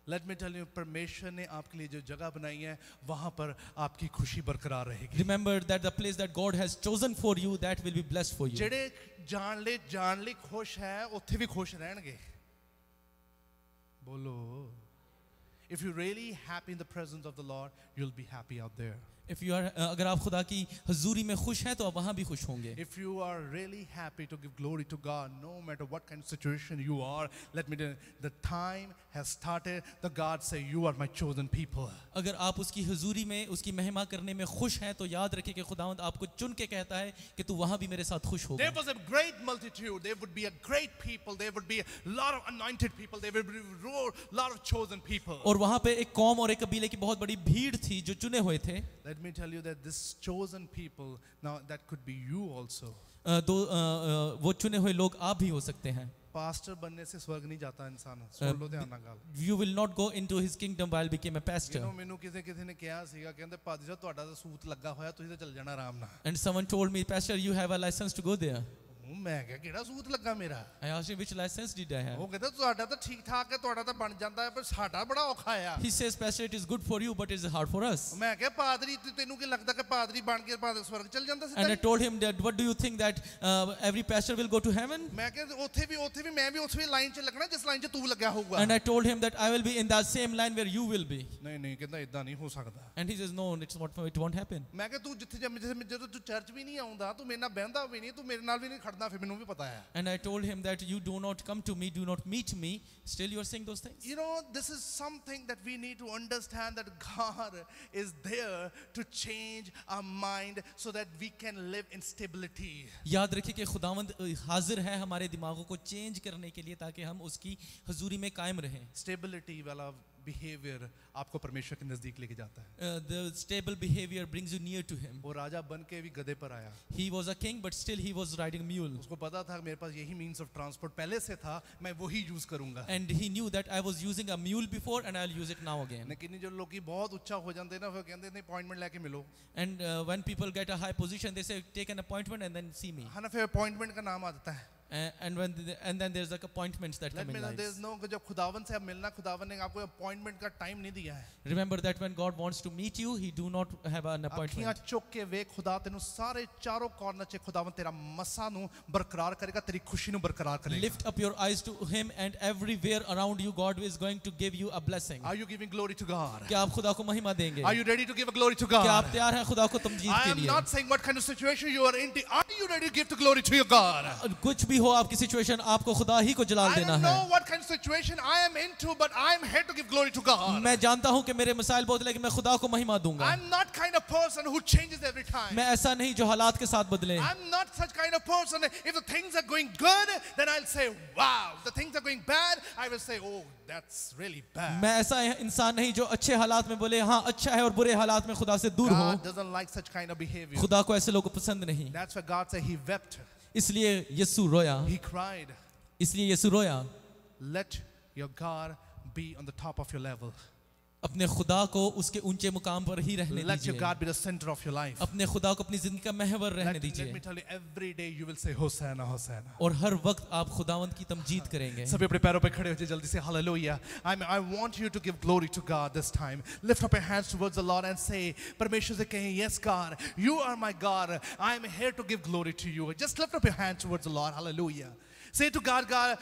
Let me tell you, परमेश्वर ने आपके लिए जो जगह बनाई है वहां पर आपकी खुशी बरकरार रहेगी. Remember that the place that God has chosen for you, that will be blessed for you. जेड़े जान ले खुश है उत्थे भी खुश रहणगे. बोलो. If you're really happy in the presence of the Lord, you'll be happy out there. If you are अगर आप खुदा की हजूरी में खुश हैं तो आप वहाँ भी खुश होंगे. If you are really happy to give glory to God, no matter what kind of situation you are, let me tell you, the time has started. The God say, you are my chosen people. अगर आप उसकी हजूरी में उसकी महिमा करने में खुश हैं तो याद रखिए कि खुदावंद आपको चुन के कहता है कि तू वहाँ भी मेरे साथ खुश होगा. There was a great multitude. There would be a great people. There would be a lot of anointed people. There would be a lot of chosen people. और वहाँ पे एक कौम और एक कबीले की बहुत बड़ी भीड़ थी जो चुने हुए थे. Let me tell you that this chosen people, now that could be you also. वो चुने हुए लोग आप भी हो सकते हैं. पास्टर बनने से स्वर्ग नहीं जाता इंसान. सुन लो ध्यान नाल. You will not go into his kingdom while become a pastor. ਮੈਨੂੰ ਕਿਸੇ ਨੇ ਕਿਹਾ ਸੀਗਾ, ਕਹਿੰਦੇ ਪਾਦੀ ਸਾਹਿਬ ਤੁਹਾਡਾ ਤਾਂ ਸੂਤ ਲੱਗਾ ਹੋਇਆ, ਤੁਸੀਂ ਤਾਂ ਚੱਲ ਜਾਣਾ ਆਰਾਮ ਨਾਲ. And someone told me, Pastor, you have a license to go there. ਮੈਂ ਕਿਹਾ ਕਿਹੜਾ ਸੂਤ ਲੱਗਾ ਮੇਰਾ? I asked him, which license did I have? ਉਹ ਕਹਿੰਦਾ ਤੁਹਾਡਾ ਤਾਂ ਠੀਕ ਠਾਕ ਹੈ, ਤੁਹਾਡਾ ਤਾਂ ਬਣ ਜਾਂਦਾ ਹੈ, ਪਰ ਸਾਡਾ ਬੜਾ ਔਖਾ ਆ. He says, Pastor, it is good for you, but it is hard for us. ਮੈਂ ਕਿਹਾ ਪਾਦਰੀ ਤੈਨੂੰ ਕੀ ਲੱਗਦਾ ਕਿ ਪਾਦਰੀ ਬਣ ਕੇ ਸਵਰਗ ਚੱਲ ਜਾਂਦਾ And I ਸਿੱਧਾ? told him that, what do you think that every pastor will go to heaven? ਮੈਂ ਕਿਹਾ ਉੱਥੇ ਵੀ ਮੈਂ ਵੀ ਉੱਥੇ ਲਾਈਨ 'ਚ ਲੱਗਣਾ ਜਿਸ ਲਾਈਨ 'ਚ ਤੂੰ ਲੱਗਿਆ ਹੋਊਗਾ. And I told him that I will be in that same line where you will be. ਨਹੀਂ ਕਹਿੰਦਾ ਇਦਾਂ ਨਹੀਂ ਹੋ ਸਕਦਾ. And he says, no, it won't happen. ਮੈਂ ਕਿਹਾ ਤੂੰ ਜਦੋਂ ਤੂੰ ਚਰਚ ਵੀ ਨਹੀਂ ਆਉਂਦਾ, ਤੂੰ ਮੇਰੇ ਨਾਲ ਬਹਿੰਦਾ ਵੀ ਨਹੀਂ, ਤੂੰ ਮੇਰੇ ਨਾਲ ਵੀ ਨਹੀਂ ਖੜਦਾ, ਫਿਰ ਮੈਨੂੰ ਵੀ ਪਤਾ ਹੈ. And I told him that you do not come to me, do not meet me, still you are saying those things. You know, this is something that we need to understand, that God is there to change our mind so that we can live in stability. याद रखिए कि खुदावंद हाजिर है हमारे दिमागों को change करने के लिए ताकि हम उसकी हजूरी में कायम रहें. Stability वाला बिहेवियर आपको परमेश्वर के नजदीक लेके जाता है. The stable behavior brings you near to him. वो राजा बन के भी गधे पर आया. He was a king, but still he was riding a mule. उसको पता था मेरे पास यही मीन्स ऑफ ट्रांसपोर्ट पहले से था, मैं वही यूज करूंगा. And he knew that I was using a mule before and I'll use it now again. लेकिन जो लोग बहुत ऊंचा हो जाते हैं ना, फिर कहते हैं अपॉइंटमेंट लेके मिलो. And when people get a high position, they say, take an appointment and then see me. हाँ ना, फिर अपॉइंटमेंट का नाम आता है. And then there's like appointments that come in life. There's no, जब खुदावन से आप मिलना, खुदावन ने आपको अपॉइंटमेंट का टाइम नहीं दिया है. Remember that when God wants to meet you, He do not have an ਅੱਖੀਆਂ appointment. ਚੁੱਕ ਕੇ ਵੇਖ, ਖੁਦਾ ਤੈਨੂੰ ਸਾਰੇ ਚਾਰੋਂ ਕਾਰਨਰ 'ਚ ਖੁਦਾਵੰ ਤੇਰਾ ਮਸਾ ਨੂੰ ਬਰਕਰਾਰ ਕਰੇਗਾ, ਤੇਰੀ ਖੁਸ਼ੀ ਨੂੰ ਬਰਕਰਾਰ ਕਰੇਗਾ. Lift up your eyes to Him, and everywhere around you, God is going to give you a blessing. Are you giving glory to God? क्या आप खुदा को महिमा देंगे? Are you ready to give a glory to क्या आप God? तैयार हैं खुदा को तमजीद I के am लिए? not saying what kind of situation you are in. Are you ready to give the glory to your God? कुछ भी हो आपकी सिचुएशन, आपको खुदा ही को जलाल I देना don't है। know what kind of situation I am into, but I am here to give glory to God. मैं जानता हूं कि मेरे मसाइल बहुत, लेकिन मैं खुदा को महिमा दूंगा। I'm not kind of person who changes every time. मैं ऐसा नहीं जो हालात के साथ बदले। I'm not such kind of person. If the things are going good, then I'll say, wow. If the things are going bad, I will say, oh, that's really bad. मैं ऐसा इंसान नहीं जो अच्छे हालात में बोले हाँ अच्छा है और बुरे हालात में खुदा से दूर हो। God doesn't like such kind of behavior. खुदा को ऐसे लोग पसंद नहीं। That's why God said he wept. इसलिए यीशु रोया, He cried. इसलिए यीशु रोया। Let your God be on the top of your level. अपने खुदा को उसके ऊंचे मुकाम पर ही रहने Let your दीजिए। God be the center of your life. अपने खुदा को अपनी जिंदगी का महवर रहने Let दीजिए me tell you, every day you will say Hosanna, Hosanna. और हर वक्त आप खुदावंत की तमजीद करेंगे। सभी अपने पैरों पे खड़े हो जाइए जल्दी से Hallelujah. I want you to give glory to God this time. Lift up your hands towards the Lord and say, परमेश्वर से कहें, yes God, you are my God. I am here to give glory to you. Just lift up your hands towards the Lord. Hallelujah. Say to God, God,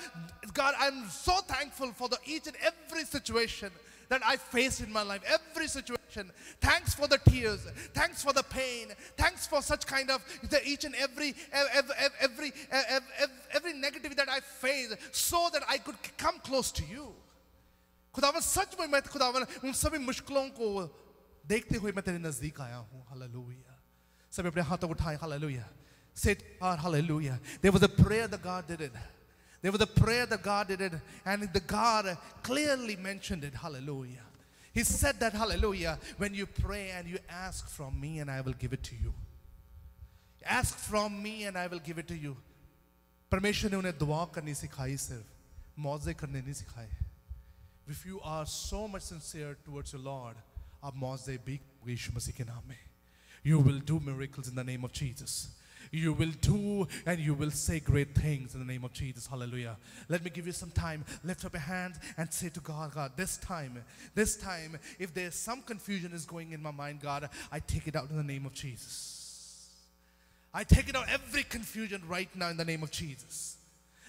I'm so thankful for each and every situation that I faced in my life, every situation. Thanks for the tears, thanks for the pain, thanks for such kind of each and every negativity that I faced, so that I could come close to you. खुदावन सच में मैं खुदावन उन सभी मुश्किलों को देखते हुए मैं तेरे नजदीक आया हूँ. हालेलुया. सभी अपने हाथों को उठाएं. Hallelujah. Say God, hallelujah. There was a prayer that God did it. There was a prayer that God did it, and the God clearly mentioned it. Hallelujah. He said that, hallelujah, when you pray and you ask from me and I will give it to you. Ask from me and I will give it to you. परमेश्वर ने उन्हें दुआ करनी सिखाई, सिर्फ मौजे करने नहीं सिखाए. If you are so much sincere towards your Lord, आप मौजे भी यीशु मसीह के नाम में. You will do miracles in the name of Jesus. You will do and you will say great things in the name of Jesus. Hallelujah. Let me give you some time. Lift up your hands and say to God, God, this time, if there's some confusion is going in my mind, God, I take it out in the name of Jesus. I take it out, every confusion right now in the name of Jesus.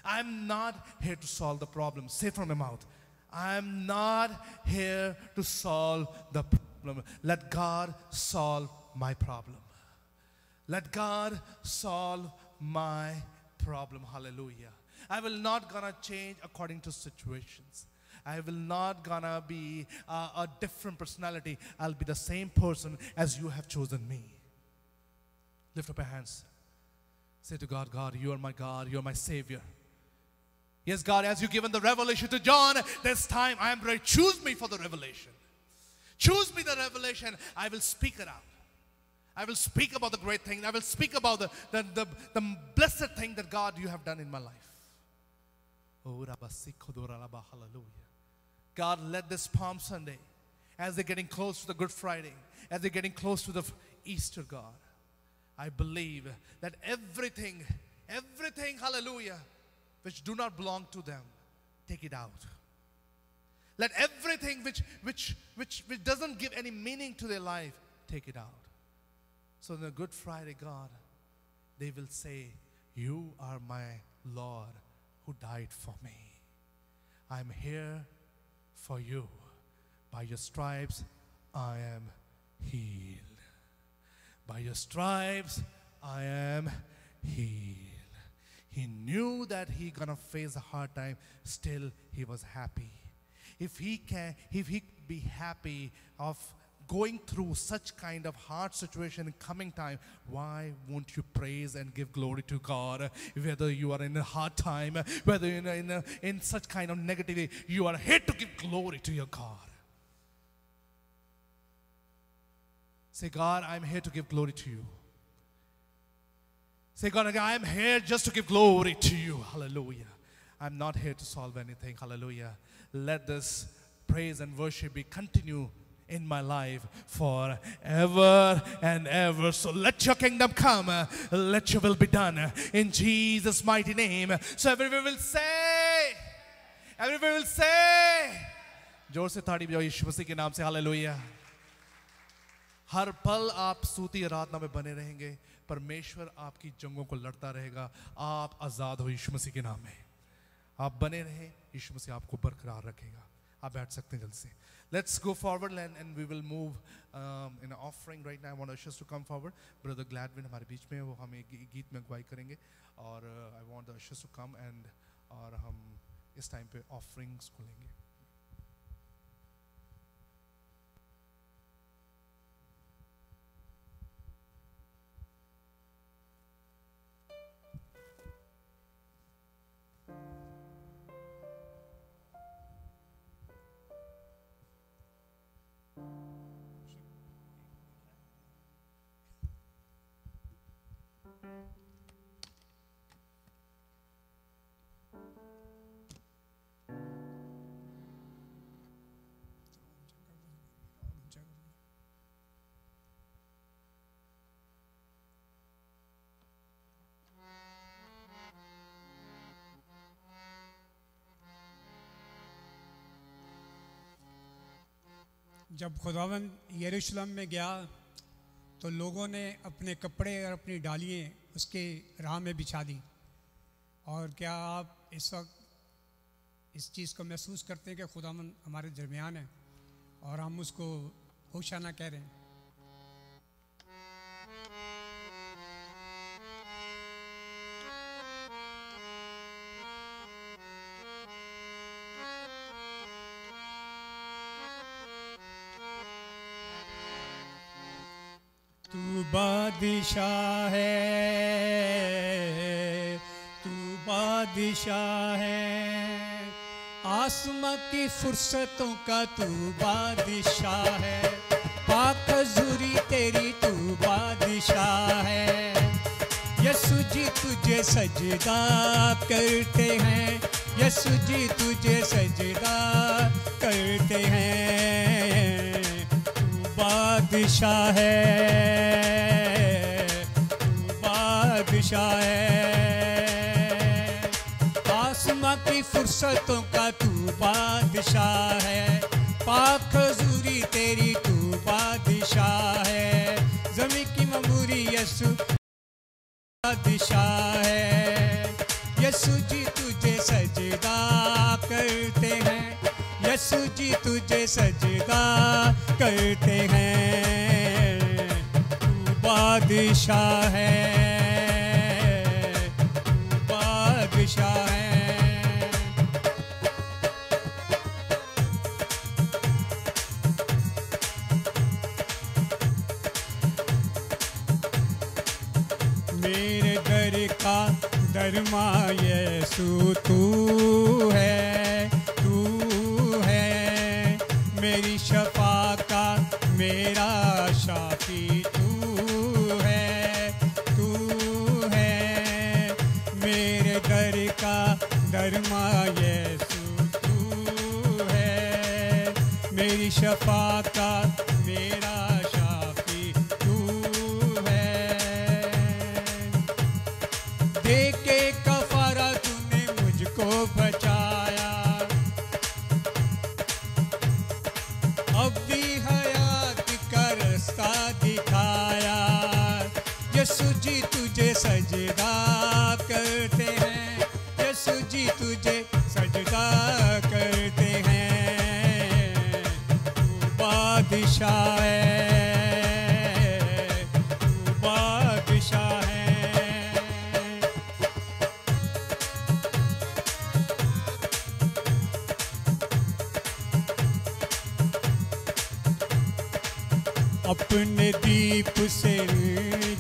I'm not here to solve the problem. Say from my mouth, I'm not here to solve the problem. Let God solve my problem. Let God solve my problem. Hallelujah. I will not gonna change according to situations. I will not gonna be a different personality. I'll be the same person as you have chosen me. Lift up your hands. Say to God, God, you are my God, you are my Savior. Yes, God, as you've given the revelation to John, this time I am ready. Choose me for the revelation. Choose me the revelation. I will speak it out. I will speak about the great thing. I will speak about the blessed thing that God you have done in my life. Oh, hallelujah. God, let this Palm Sunday, as they're getting close to the Good Friday, as they're getting close to the Easter, God, I believe that everything, hallelujah, which do not belong to them, take it out. Let everything which doesn't give any meaning to their life, take it out. So on the Good Friday, God, they will say, you are my Lord who died for me. I'm here for you. By your stripes, I am healed. By your stripes, I am healed. He knew that he gonna face a hard time. Still, he was happy. If he could be happy of going through such kind of hard situation in coming time, why won't you praise and give glory to God? Whether you are in a hard time, whether in such kind of negativity, you are here to give glory to your God. Say, God, I'm here to give glory to you. Say, God, I am here just to give glory to you. Hallelujah. I'm not here to solve anything. Hallelujah. Let this praise and worship be continue in my life forever and ever. So let your kingdom come, let your will be done in Jesus' mighty name. So everyone will say, जोर से ताड़ी बजाओ यीशु मसीह के नाम से. Hallelujah. हर पल आप स्तुति आराधना में बने रहेंगे. परमेश्वर आपकी जंगों को लड़ता रहेगा. आप आजाद हो यीशु मसीह के नाम में. आप बने रहे, यीशु मसीह आपको बरकरार रखेगा. आप बैठ सकते हैं जल्द से. Let's go forward and we will move in an offering right now. I want ushers to come forward. Brother Gladwin हमारे बीच में, वो हमें गीत में अगुवाई करेंगे, और I want the ushers to come and और हम इस टाइम पे offerings को लेंगे. जब खुदावन यरूशलेम में गया तो लोगों ने अपने कपड़े और अपनी डालियाँ उसके राह में बिछा दी. और क्या आप इस वक्त इस चीज़ को महसूस करते हैं कि खुदावन हमारे दरमियान है और हम उसको होशाना कह रहे हैं? तू बादशाह है, तू बादशाह है, आसमां की फुर्सतों का तू बादशाह है, पाक हज़ूरी तेरी तू बादशाह है. यसु जी तुझे सजदा करते हैं, यसु जी तुझे सजदा करते हैं. बादशाह है, तू बादशाह है, आसमां की फुर्सतों का तू बादशाह है, पाक हज़ूरी तेरी तू बादशाह है. ज़मीं की ममूरी यसु बादशाह है, यसु जी तुझे सजदा करते हैं, यसु जी तुझे सजदा करते हैं. तू बादशाह है, तू बादशाह है. मेरे दर का दरमा यसु तू है, तू है मेरी शफा का मेरा शाफी तू है, तू है मेरे दर का दरमा यसु तू है, मेरी शफा का मेरा शाफी तू है. दे के कफारा तूने मुझको बचाया, अब भी हयात का रास्ता दिखाया. यसु जी तुझे सजदा करते हैं, यसु जी तुझे सजदा करते हैं. तू बादशाह है, तू बादशाह है. अपने दीप से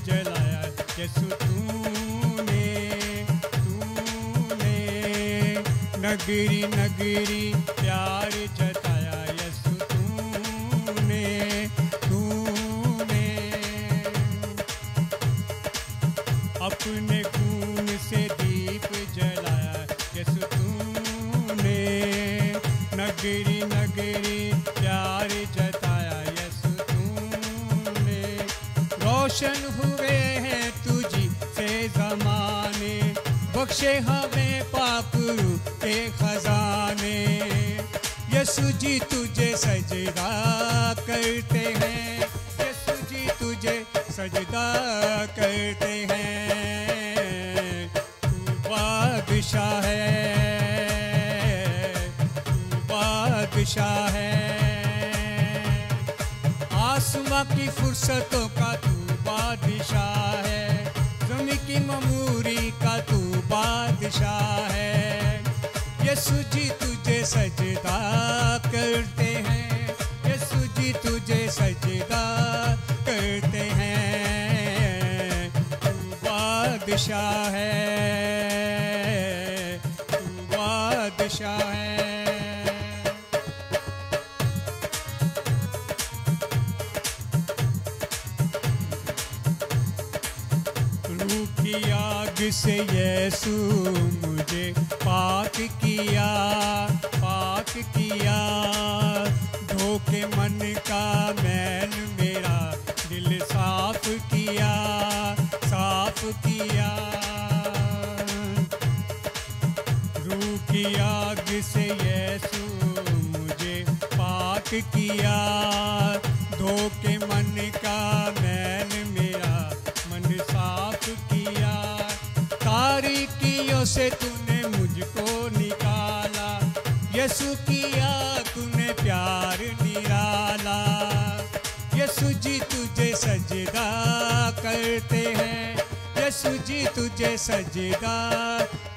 जलाया यसु तूने, तूने नगरी नगरी प्यार जताया यसु तूने, तूने अपने खून से दीप जलाया यसु तूने, नगरी नगरी प्यार जताया यसु तूने. रोशन हुए हैं तुझी से ज़माने, बख्शे हमें पाक रूह के खजाने. यसु जी तुझे सजदा करते हैं, यसु जी तुझे सजदा करते हैं. तू बादशाह है, तू बादशाह बादशाह है, आसमां की फुर्सतों का तू बादशाह है, ज़मीं की ममूरी का तू बादशाह है। यीशु जी तुझे सजदा करते हैं, यीशु जी तुझे सजदा करते हैं। तू बादशाह है, तू बादशाह है। रूह की आग से यीशु मुझे पाक किया, पाक किया। धोखे मन का मैल मेरा दिल साफ किया, साफ किया। रूह की आग से यीशु मुझे पाक किया, धोखे मन का मैल मेरा मन साफ किया। तारीकियों से तूने मुझको निकाला, यीशु किया तूने प्यार निराला। यीशु जी तुझे सजदा करते हैं, यीशु जी तुझे सजदा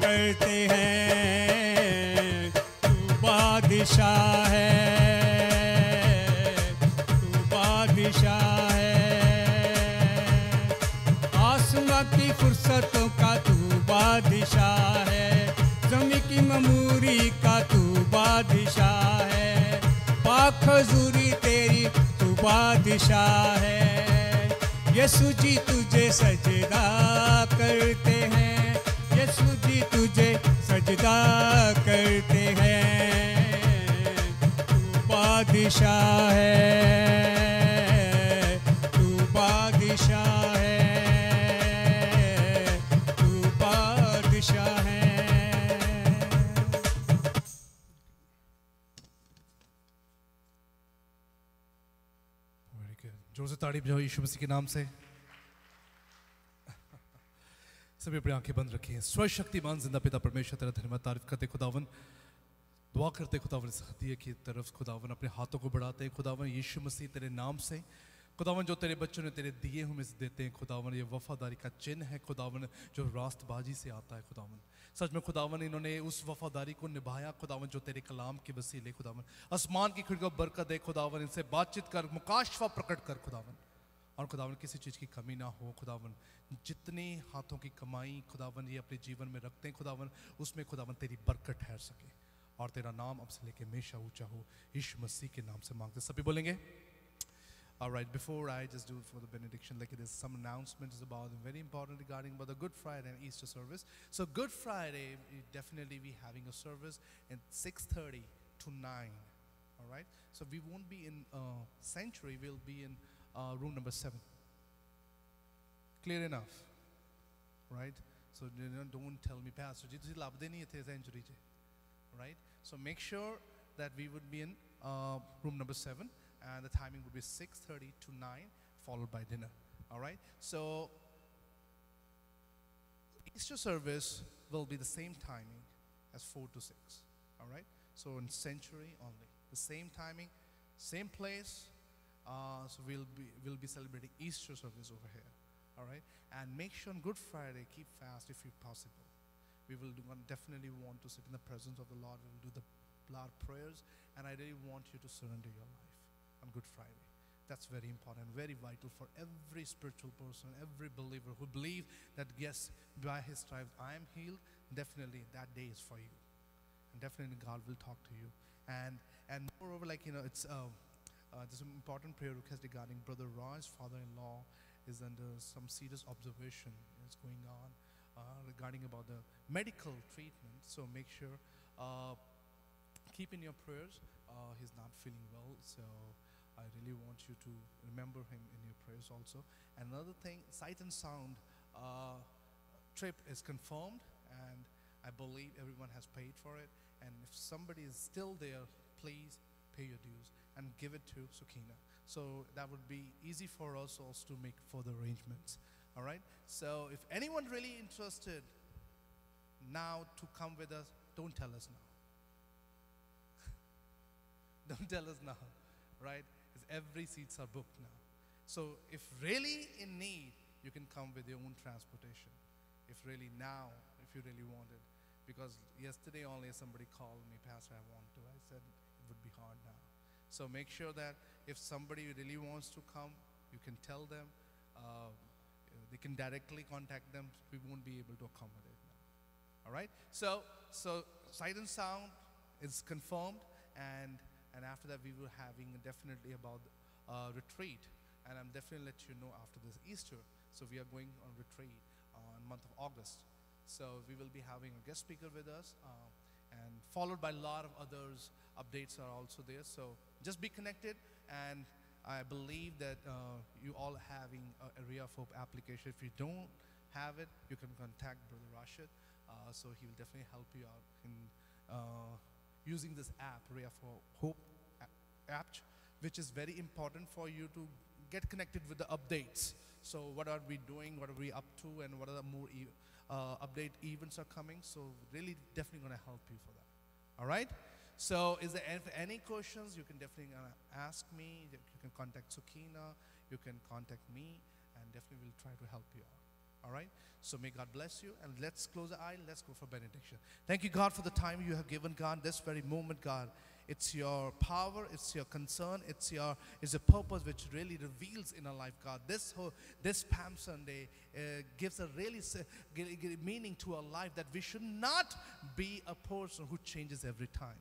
करते हैं। तू बादशाह है, तू बादशाह है। आसमां की फुर्सतों का तू बादशाह है, ज़मीं की ममूरी का तू बादशाह है। पाक हज़ूरी तेरी तू बादशाह है। यीशु जी तुझे सजदा करते हैं, यीशु जी तुझे सजदा करते हैं। तू बादशाह है, तू बादशाह है, तू बादशाह है। Very good. जोर से ताड़ी बजाओ यीशु मसीह के नाम से। सभी अपनी आंखें बंद रखें। सर्वशक्तिमान जिंदा पिता परमेश्वर तेरा धन्यवाद तारीफ करते खुदावन, दुआ करते खुदावन इस हदिये की तरफ खुदावन अपने हाथों को बढ़ाते हैं खुदावन यीशु मसीह तेरे नाम से। खुदावन जो तेरे बच्चों ने तेरे दिए हुए से देते हैं खुदावन, ये वफादारी का चिन्ह है खुदावन जो रास्तबाजी से आता है खुदावन। सच में खुदावन इन्होंने उस वफादारी को निभाया खुदावन जो तेरे कलाम के वसीले खुदावन आसमान की खिड़कियों को बरकत दे खुदावन, इनसे बातचीत कर, मुकाशफा प्रकट कर खुदावन। और खुदावन किसी चीज़ की कमी ना हो खुदावन। जितनी हाथों की कमाई खुदावन ये अपने जीवन में रखते हैं खुदावन, उसमें खुदावन तेरी बरकत ठहर सके और तेरा नाम अब से लेके हमेशा ऊंचा हो। यीशु मसीह के नाम से मांगते सभी बोलेंगे। All right, before I just do for the benediction, like there's some announcements about very important regarding about the Good Friday and Easter service. So Good Friday, definitely we having a service at 6:30 to 9. All right, so we won't be in Sanctuary, we'll be in room number 7. Clear enough, right? So don't tell me, Pastor, ji tusi labde nahi the Sanctuary je, right? So make sure that we would be in room number 7. And the timing would be 6:30 to 9, followed by dinner. All right. So Easter service will be the same timing as 4 to 6. All right. So in Sanctuary only, the same timing, same place. So we'll be celebrating Easter service over here. All right. And make sure on Good Friday keep fast if possible. We will definitely want to sit in the presence of the Lord. We will do the blood prayers, and I really want you to surrender your life on Good Friday. That's very important, very vital for every spiritual person, every believer who believe that yes, by His stripes I am healed. Definitely that day is for you, and definitely God will talk to you. And moreover, like it's there's an important prayer request regarding Brother Roy's father-in-law is under some serious observation is going on regarding about the medical treatment. So make sure keep in your prayers. He's not feeling well, so I really want you to remember him in your prayers also. And another thing, Sight and Sound trip is confirmed, and I believe everyone has paid for it. And if somebody is still there, please pay your dues and give it to Sukina. So that would be easy for us also to make further arrangements. All right. So if anyone really interested now to come with us, don't tell us now. Don't tell us now, right? Because every seats are booked now. So if really in need, you can come with your own transportation. If really now, if you really want it. Because yesterday only somebody called me, Pastor, I want to. I said it would be hard now. So make sure that if somebody really wants to come, you can tell them. They can directly contact them. We won't be able to accommodate now. All right? So Sight and Sound is confirmed, and after that we will having definitely about retreat, and I'm definitely let you know after this Easter. So we are going on retreat on month of August. So we will be having a guest speaker with us, and followed by a lot of others. Updates are also there. So just be connected, and I believe that you all having a Area of Hope application. If you don't have it, you can contact Brother Rashid. So he will definitely help you out in using this app, Area of Hope app, which is very important for you to get connected with the updates. So what are we doing, what are we up to, and what are the more update events are coming. So really definitely going to help you for that. All right? So is there any questions? You can definitely ask me. You can contact Sukina. You can contact me, and definitely we'll try to help you out. All right? So may God bless you, and let's close the eye. Let's go for benediction. Thank you, God, for the time you have given, God, this very moment, God. It's your power, it's your concern, it's a purpose which really reveals in our life, God. This Palm Sunday gives a really meaning to our life, that we should not be a person who changes every time.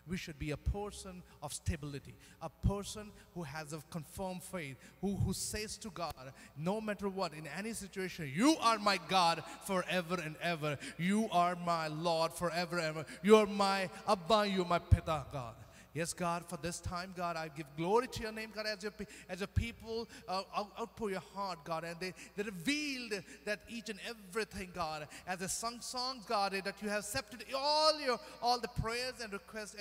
We should be a person of stability, a person who has a confirmed faith, who says to God, no matter what, in any situation, you are my God forever and ever. You are my Lord forever and ever. You are my Abba, you are my Pita, God. Yes, God, for this time, God, I give glory to your name, God, as your people outpour your heart, God, and they revealed that each and everything, God, as they sung songs, God, that you have accepted all the prayers and requests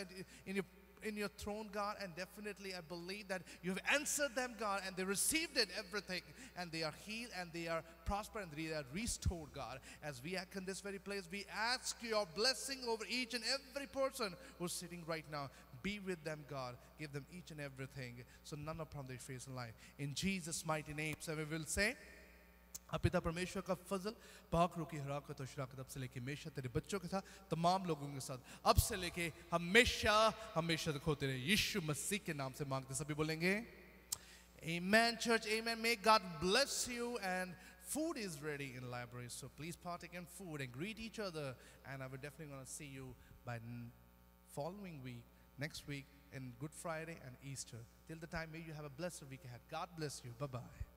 in your throne, God, and definitely I believe that you have answered them, God, and they received it, everything, and they are healed, and they are prospered, and they are restored, God. As we act in this very place, we ask your blessing over each and every person who's sitting right now. Be with them, God. Give them each and everything, so none upon their face in life. In Jesus' mighty name, so we will say, पिता परमेश्वर का फजल पाक रूकी हराकत और शराकत अब से लेके हमेशा तेरे बच्चों के साथ तमाम लोगों के साथ अब से लेके हमेशा हमेशा तक होते रहे यीशु मसीह के नाम से मांगते सभी बोलेंगे Amen, church. Amen. May God bless you. And food is ready in the library, so please partake in food and greet each other. And I will definitely going to see you by following week, next week, in Good Friday and Easter. Till the time, may you have a blessed week ahead. God bless you. Bye-bye.